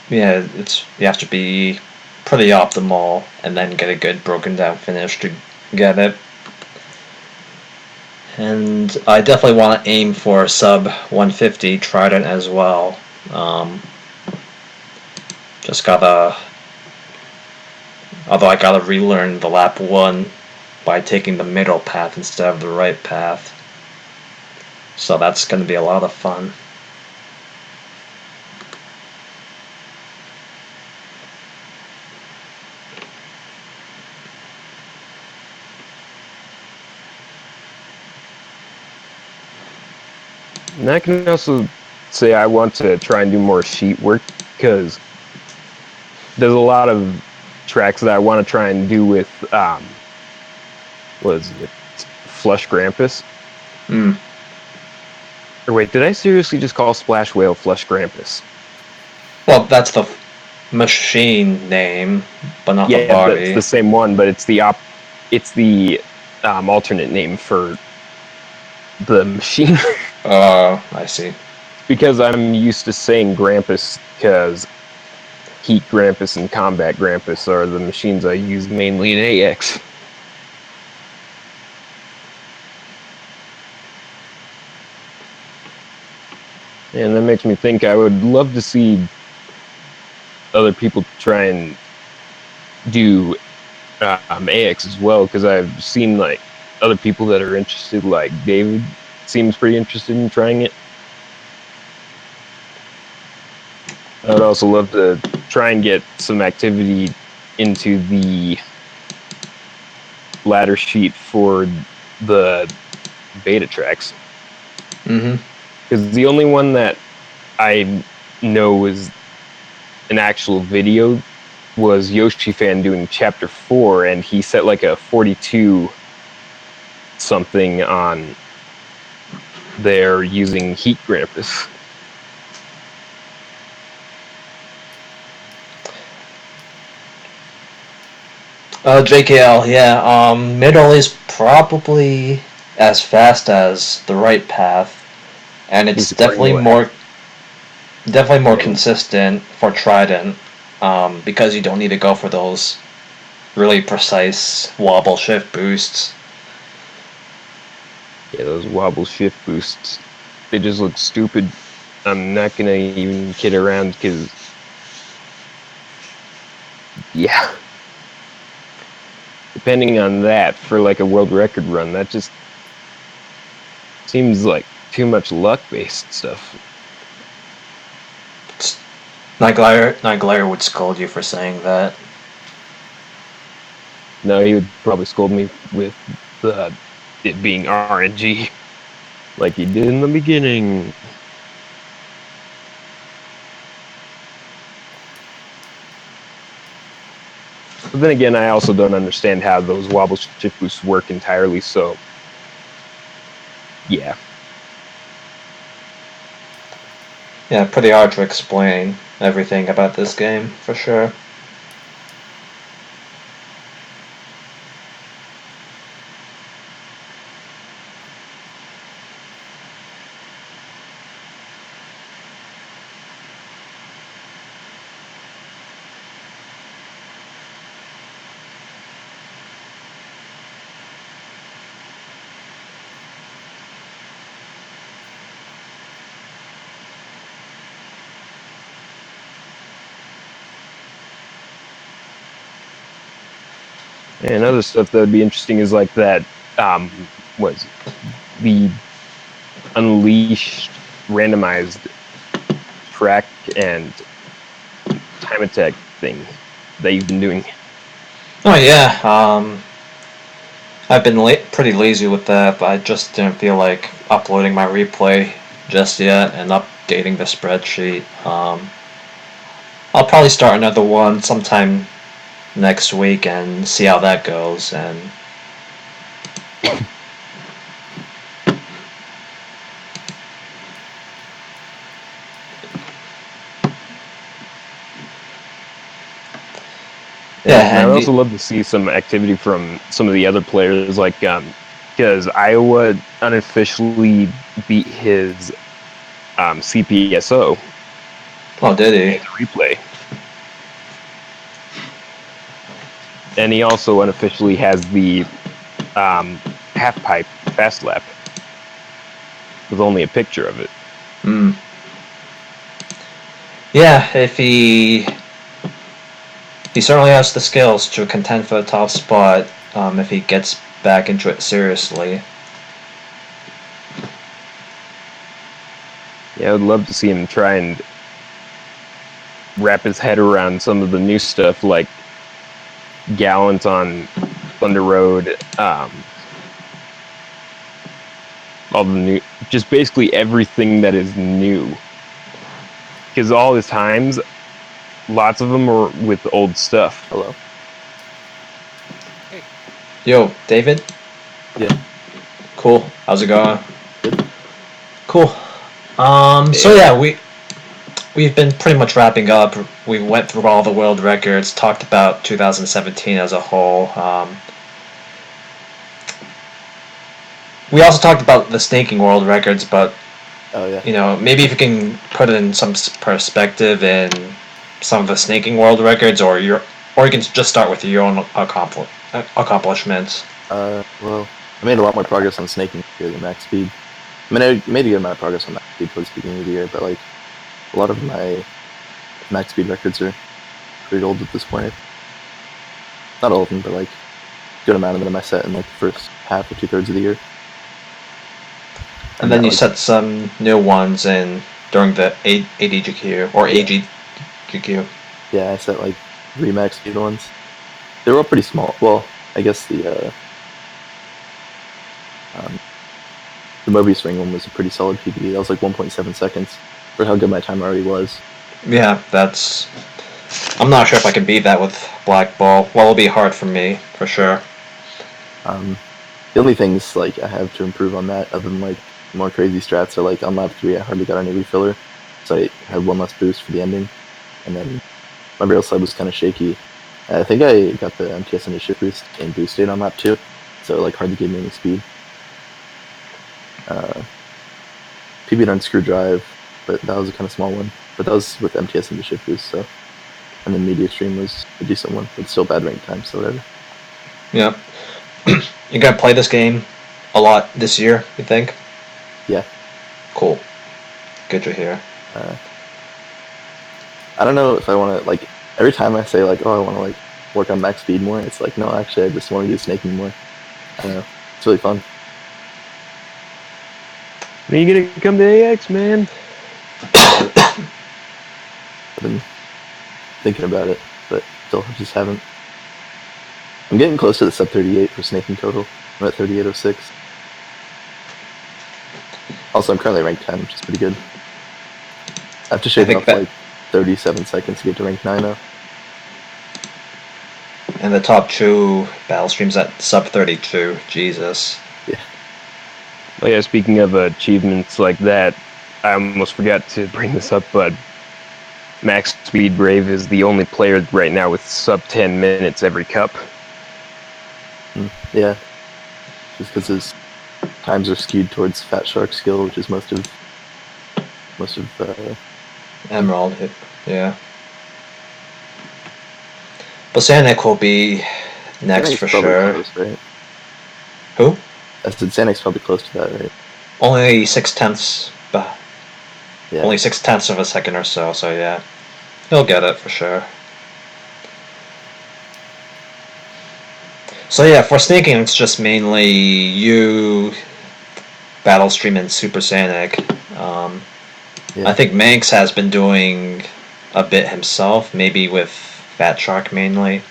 yeah. It's you have to be pretty optimal and then get a good broken down finish to get it. And I definitely want to aim for sub 150 Trident as well. Just gotta. Although I gotta relearn the lap 1 by taking the middle path instead of the right path. So that's gonna be a lot of fun. And I can also say I want to try and do more sheet work because there's a lot of tracks that I want to try and do with what is it? Flush Grampus. Hmm. Or wait, did I seriously just call Splash Whale Flush Grampus? Well, that's the machine name, but not the Yeah, body. that's the same one, but it's the alternate name for the machine. Oh, I see. Because I'm used to saying Grampus because Heat Grampus and Combat Grampus are the machines I use mainly in AX. And that makes me think I would love to see other people try and do AX as well, because I've seen like other people that are interested, like David seems pretty interested in trying it. I would also love to try and get some activity into the ladder sheet for the beta tracks. Mm-hmm. Because the only one that I know is an actual video was Yoshi Fan doing chapter 4, and he set like a 42 something on there using Heat Grampus. JKL, yeah. Middle is probably as fast as the right path, and it's He's according definitely more Yeah. consistent for Trident, because you don't need to go for those really precise wobble shift boosts. Yeah, those wobble shift boosts, they just look stupid. I'm not gonna even kid around because, yeah. Depending on that for like a world record run, that just seems like too much luck-based stuff. Nightglare would scold you for saying that. No, he would probably scold me with it being RNG, like he did in the beginning. But then again, I also don't understand how those wobble shift boosts work entirely, so yeah. Yeah, pretty hard to explain everything about this game, for sure. And other stuff that would be interesting is like that, was the Unleashed randomized track and time attack thing that you've been doing. Oh yeah, I've been pretty lazy with that, but I just didn't feel like uploading my replay just yet and updating the spreadsheet. I'll probably start another one sometime next week and see how that goes. And Yeah, And I'd and also love to see some activity from some of the other players, like because Iowa unofficially beat his CPSO oh, did in he? the replay, and he also unofficially has the half pipe fast lap with only a picture of it. Hmm. Yeah, if he certainly has the skills to contend for the top spot. If he gets back into it seriously. Yeah, I would love to see him try and wrap his head around some of the new stuff, like Gallant on Thunder Road, all the new, just basically everything that is new. Because all his times, lots of them are with old stuff. Hello. Yo, David? Yeah. Cool. How's it going? Good. Cool. So yeah, we've been pretty much wrapping up. We went through all the world records, talked about 2017 as a whole. We also talked about the snaking world records, but Oh yeah. you know, maybe if you can put it in some perspective in some of the snaking world records, or you can just start with your own accomplishments. Well, I made a lot more progress on snaking here than max speed. I mean, I made a good amount of progress on max speed towards the beginning of the year, but like a lot of my max speed records are pretty old at this point. Not all of them, but like a good amount of them I set in like the first half or 2/3 of the year. And then yeah, you like, set some new ones in during the ADGQ or AGGQ. Yeah, I set like 3 max speed ones. They were all pretty small. Well, I guess the Mobius Ring one was a pretty solid PB. That was like 1.7 seconds for how good my time already was. Yeah, that's. I'm not sure if I can beat that with Black Ball. Well, it'll be hard for me, for sure. The only things like I have to improve on that, other than like more crazy strats, are like on lap 3 I hardly got any refiller, so I had one less boost for the ending, and then my barrel slide was kind of shaky. I think I got the MTS into shift boost and boost state on lap 2, so it like hardly gave me any speed. PB'd on screw drive, but that was a kind of small one. But that was with MTS into shift boost, so. And then Media Stream was a decent one, but still bad rank time, so whatever. Yeah. You're gonna play this game a lot this year, you think? Yeah. Cool. Good to hear. I don't know if I want to, like, every time I say, like, oh, I want to, like, work on max speed more, it's like, no, actually, I just want to do snaking more. I don't know. It's really fun. When are you gonna come to AX, man? I've been thinking about it, but still just haven't. I'm getting close to the sub 38 for snaking total. I'm at 38.06. Also, I'm currently ranked 10, which is pretty good. I have to shave off like 37 seconds to get to rank 9 now. And the top 2 battle streams at sub 32. Jesus. Yeah. Well, yeah, speaking of achievements like that, I almost forgot to bring this up, but Max Speed Brave is the only player right now with sub 10 minutes every cup. Yeah. Just because his times are skewed towards Fat Shark skill, which is most of Emerald, yeah. Bosanic will be next for sure. Close, right? Who? I said Sanic's probably close to that, right? Only 6/10. Yeah. Only 6/10 of a second or so. So yeah, he'll get it for sure. So yeah, for snaking, it's just mainly you, Battle Stream, and Super Sanic. I think Manx has been doing a bit himself, maybe with Fat Shark mainly.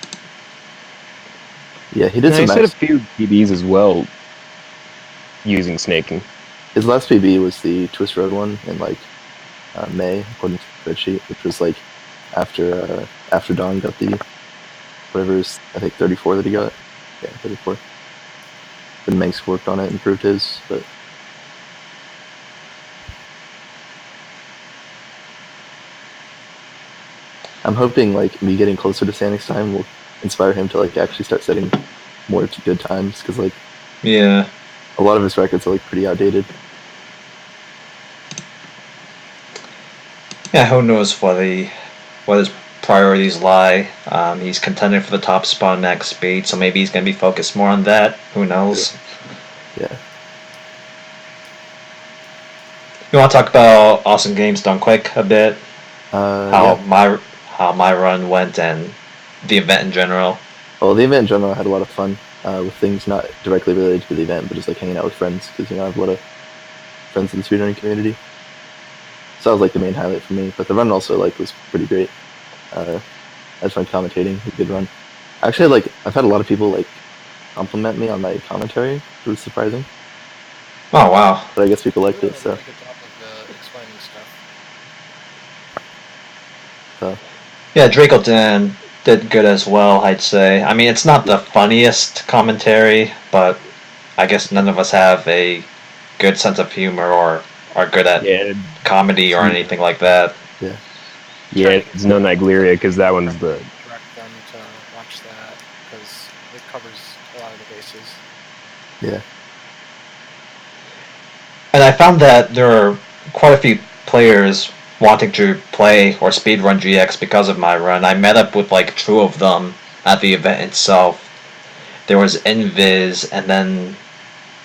Yeah, he did some. I set a few PBs as well using snaking. His last PB was the Twist Road one in like May, according to the spreadsheet, which was like after Dawn got the whatever's I think 34 that he got. Yeah, 34. Then Manx worked on it and improved his, but I'm hoping like me getting closer to Sanic's time will inspire him to like actually start setting more good times because like Yeah. a lot of his records are like pretty outdated. Yeah, who knows what his priorities lie. He's contending for the top spot in max speed, so maybe he's going to be focused more on that. Who knows? Yeah. You want to talk about Awesome Games Done Quick a bit? How my run went and the event in general. Well, the event in general, I had a lot of fun with things not directly related to the event, but just like hanging out with friends because I have a lot of friends in the speedrunning community. So that was like the main highlight for me. But the run also like was pretty great. I had fun commentating. It was a good run. Actually, like I've had a lot of people like compliment me on my commentary, which was surprising. Oh wow! But I guess people liked it. So. Really good job of explaining stuff. So. Yeah, Draco did good as well, I'd say. I mean, it's not the funniest commentary, but I guess none of us have a good sense of humor or are good at comedy or anything like that. Yeah. Yeah, it's no Nigleria because that one's the. Direct them to watch that because it covers a lot of the bases. Yeah. And I found that there are quite a few players wanting to play or speedrun GX because of my run. I met up with like 2 of them at the event itself. There was Invis and then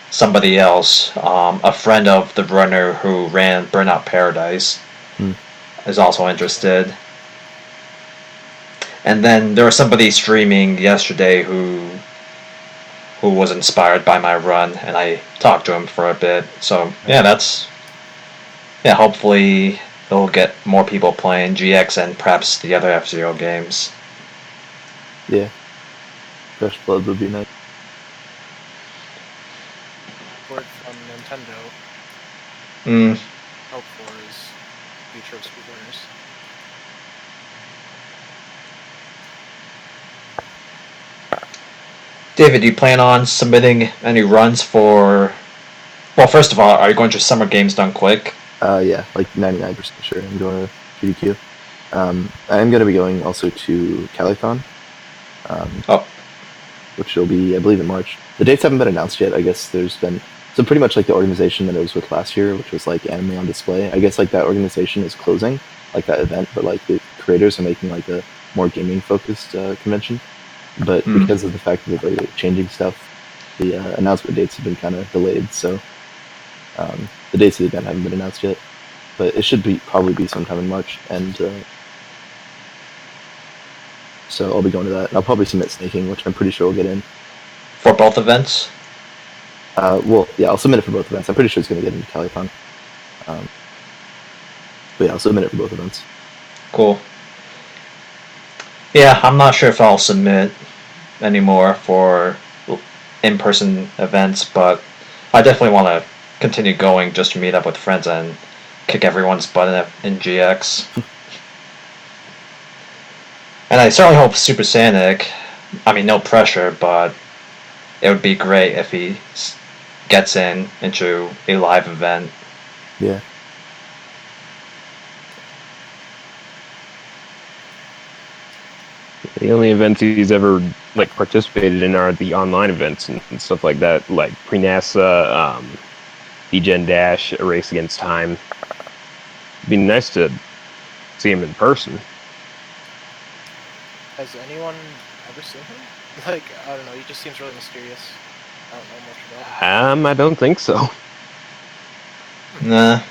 somebody else, a friend of the runner who ran Burnout Paradise, is also interested. And then there was somebody streaming yesterday who was inspired by my run, and I talked to him for a bit. So hopefully they'll get more people playing GX and perhaps the other F-Zero games. Yeah. Fresh blood would be nice. Word from Nintendo. Hope for is future of speedrunners. David, do you plan on submitting any runs for... Well, first of all, are you going to Summer Games Done Quick? Yeah, like 99% sure. I'm going to GDQ. I am going to be going also to Calithon. Which will be, I believe, in March. The dates haven't been announced yet. I guess there's been... So pretty much like the organization that I was with last year, which was like Anime on Display. I guess like that organization is closing, like that event, but like the creators are making like a more gaming-focused convention. But because of the fact that they're changing stuff, the announcement dates have been kind of delayed. So the dates of the event haven't been announced yet, but it should probably be sometime in March. And so I'll be going to that. I'll probably submit Snaking, which I'm pretty sure will get in. For both events? Well, yeah, I'll submit it for both events. I'm pretty sure it's going to get into Calithon. But yeah, I'll submit it for both events. Cool. Yeah, I'm not sure if I'll submit anymore for in-person events, but I definitely want to continue going just to meet up with friends and kick everyone's butt in GX. And I certainly hope Super Sanic, I mean, no pressure, but it would be great if he gets into a live event. Yeah. The only events he's ever like participated in are the online events and stuff like that, like Pre-NASA, D-Gen Dash, A Race Against Time. It'd be nice to see him in person. Has anyone ever seen him? Like, I don't know, he just seems really mysterious. I don't know much about him. I don't think so. Nah.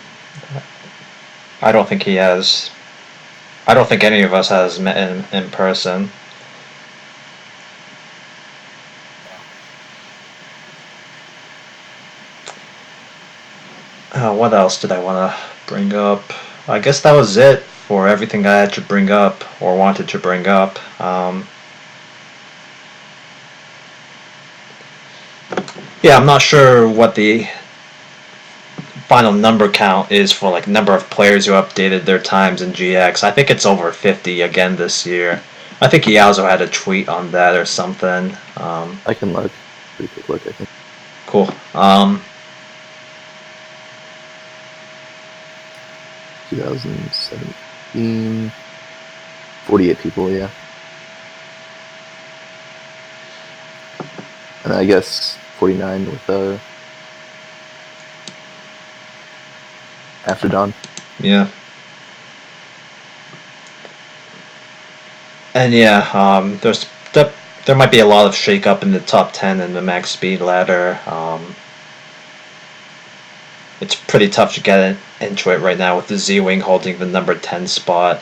I don't think he has. I don't think any of us has met him in person. What else did I want to bring up? I guess that was it for everything I had to bring up or wanted to bring up. Yeah, I'm not sure what the final number count is for like number of players who updated their times in GX. I think it's over 50 again this year. I think Yaozo had a tweet on that or something. I can look. Pretty quick look, I think. Cool. 2017, 48 people, yeah. And then I guess 49 with After Dawn. Yeah. And yeah, there might be a lot of shake-up in the top 10 in the max speed ladder. It's pretty tough to get into it right now with the Z-Wing holding the number 10 spot.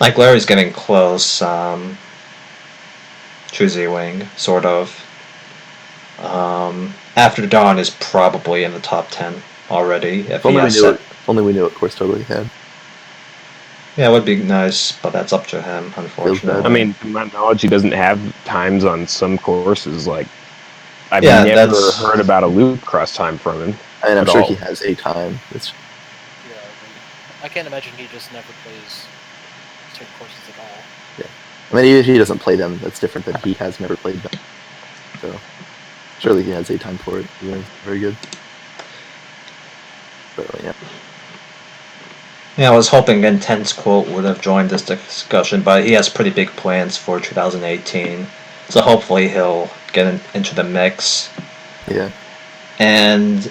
Like Larry's getting close. To Z-Wing, sort of. After Dawn is probably in the top 10 already. If only we knew what course total he had. Yeah, it would be nice, but that's up to him, unfortunately. I mean, to my knowledge, he doesn't have times on some courses. Like, I've Yeah, never that's- heard about a loop cross time from him. And I'm at sure all. he has a time. It's Yeah, I can't imagine he just never plays certain courses at all. I mean, if he doesn't play them, that's different than he has never played them. So, surely he has a time for it. Yeah, very good. But, yeah. Yeah, I was hoping Intense Quote would have joined this discussion, but he has pretty big plans for 2018. So hopefully he'll get into the mix. Yeah. And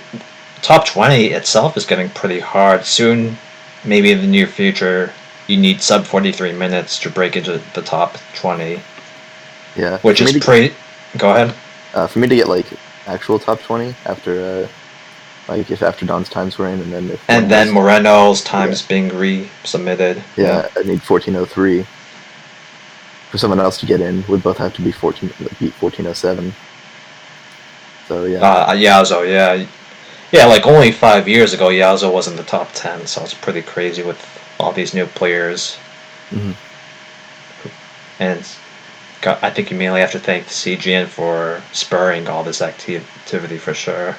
top 20 itself is getting pretty hard. Soon, maybe in the near future, you need sub 43 minutes to break into the top 20. Yeah. Which is pretty... Go ahead. For me to get, like, actual top 20 after, like, if After Dawn's times were in, and then if... And then Moreno's times being resubmitted. Yeah, I need 1403. For someone else to get in, would both have to be beat 1407. So, yeah. Yazo, yeah. Yeah, like only 5 years ago, Yazo was in the top 10, so it's pretty crazy with all these new players. Mm-hmm. And I think you mainly have to thank the CGN for spurring all this activity for sure.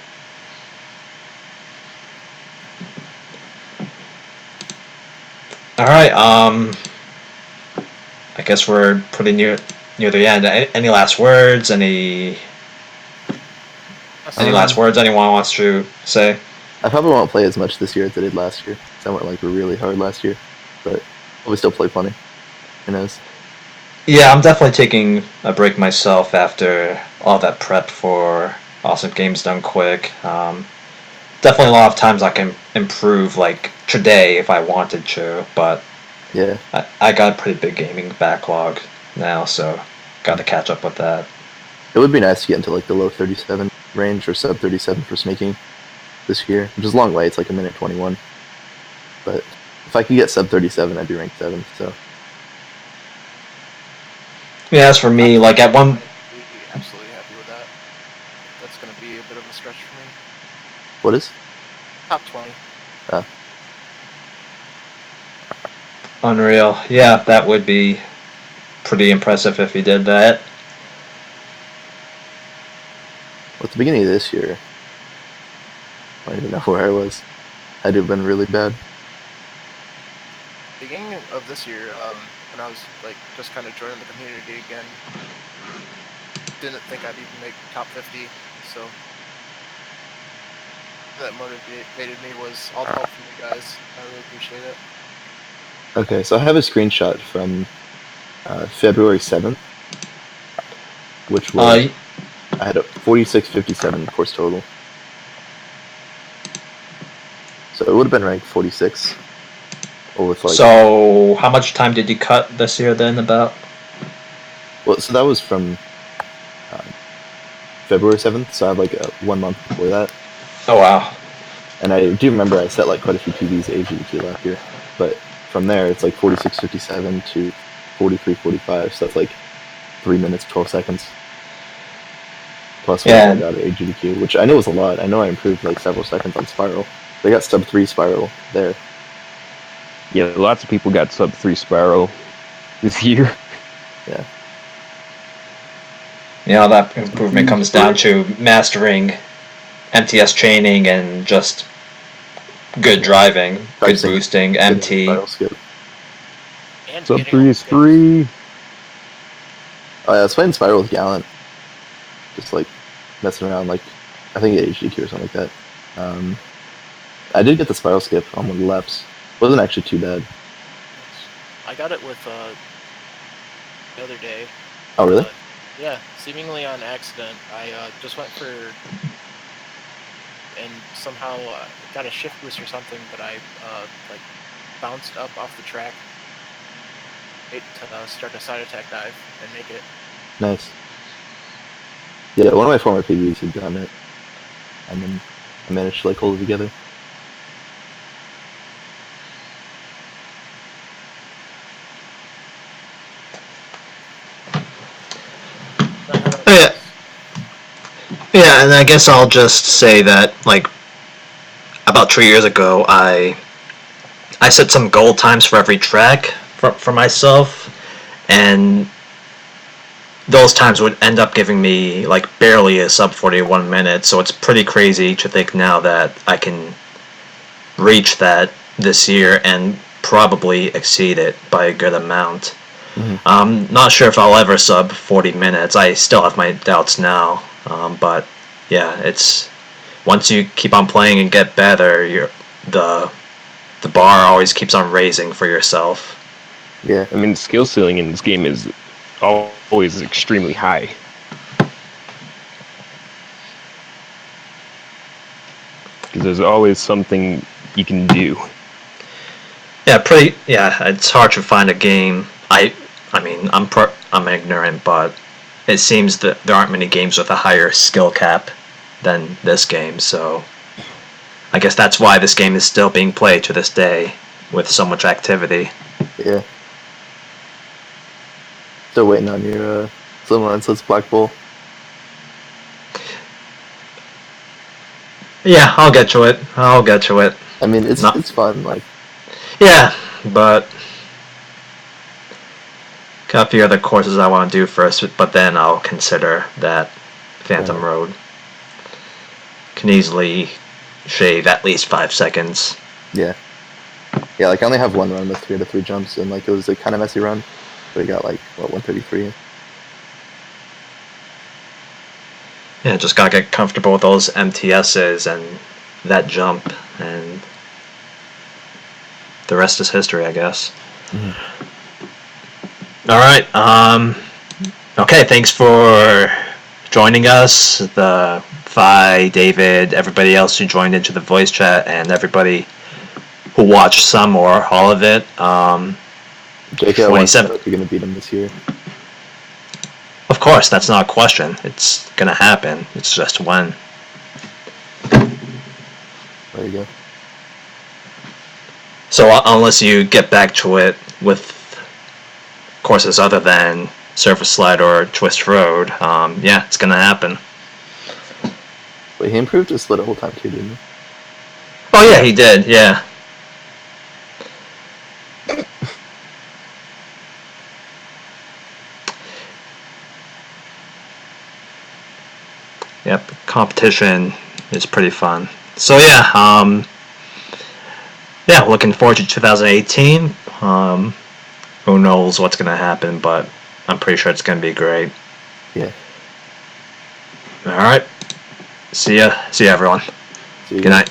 Alright, I guess we're pretty near the end. Any last words? Any last words anyone wants to say? I probably won't play as much this year as I did last year. So I went like really hard last year, but we still play plenty. Who knows? Yeah, I'm definitely taking a break myself after all that prep for Awesome Games Done Quick. Definitely a lot of times I can improve like today if I wanted to, but yeah, I got a pretty big gaming backlog now, so got to catch up with that. It would be nice to get into like the low 37 range or sub 37 for snaking this year, which is a long way. It's like 1:21. But if I could get sub 37, I'd be ranked 7. So yeah, as for me, like at one. Absolutely happy with that. That's going to be a bit of a stretch for me. What is? Top 20. Unreal. Yeah, that would be pretty impressive if he did that. Well, at the beginning of this year, I don't even know where I was. Had to have been really bad. Beginning of this year, when I was like just kind of joining the community again, didn't think I'd even make top 50, so that motivated me was all the help from you guys. I really appreciate it. Okay, so I have a screenshot from February 7th, which was I had a 46.57 course total. So it would have been ranked 46. Or with like, so how much time did you cut this year then about? Well, so that was from February 7th, so I have like 1 month before that. Oh wow. And I do remember I set like quite a few PBs AGDQ last year, but from there it's like 46.57 to 43.45, so that's like 3 minutes 12 seconds. Plus what I got at AGDQ, which I know was a lot. I know I improved like several seconds on Spiral. They got sub 3 Spiral there. Yeah, lots of people got sub 3 Spiral this year. Yeah. Yeah, that improvement comes down to mastering MTS chaining and just good driving, good boosting, MT. Sub 3 is free. Oh yeah, I was playing Spiral with Gallant. Just like messing around, like I think at HDQ or something like that. I did get the Spiral skip on one of the laps. Wasn't actually too bad. I got it with the other day. Oh really? Yeah, seemingly on accident. I just went for, and somehow got a shift boost or something, but I like bounced up off the track to start a side attack dive and make it. Nice. Yeah, one of my former PBs had done it, and then I managed to like hold it together. Yeah. Yeah, and I guess I'll just say that, like, about 2 years ago, I set some goal times for every track for myself, and those times would end up giving me, like, barely a sub 41 minutes, so it's pretty crazy to think now that I can reach that this year and probably exceed it by a good amount. Mhm. Not sure if I'll ever sub 40 minutes. I still have my doubts now, but yeah, it's once you keep on playing and get better, the bar always keeps on raising for yourself. Yeah. I mean, the skill ceiling in this game is always extremely high. Because there's always something you can do. Yeah, it's hard to find a game. I mean, I'm ignorant, but it seems that there aren't many games with a higher skill cap than this game. So I guess that's why this game is still being played to this day with so much activity. Yeah. Still waiting on your Slimline Black Bull. Yeah, I'll get to it. I mean, it's fun. Like, yeah, but got a few other courses I want to do first, but then I'll consider that Phantom Road. Can easily shave at least 5 seconds. Yeah. Yeah, like I only have one run with 3 out of 3 jumps, and like it was a kind of messy run, but we got like 133. Yeah, just gotta get comfortable with those MTSs and that jump, and the rest is history, I guess. Mm-hmm. All right. Okay, thanks for joining us, the Phi, David, everybody else who joined into the voice chat, and everybody who watched some or all of it. JK, 27. You're going to beat him this year. Of course, that's not a question. It's going to happen. It's just when. There you go. So unless you get back to it with courses other than Surface Slide or Twist Road, yeah, it's going to happen. Wait, he improved his split the whole time too, didn't he? Oh yeah, he did, yeah. Yep, competition is pretty fun. So yeah, looking forward to 2018. Who knows what's going to happen, but I'm pretty sure it's going to be great. Yeah. All right. See ya everyone. See you Good night.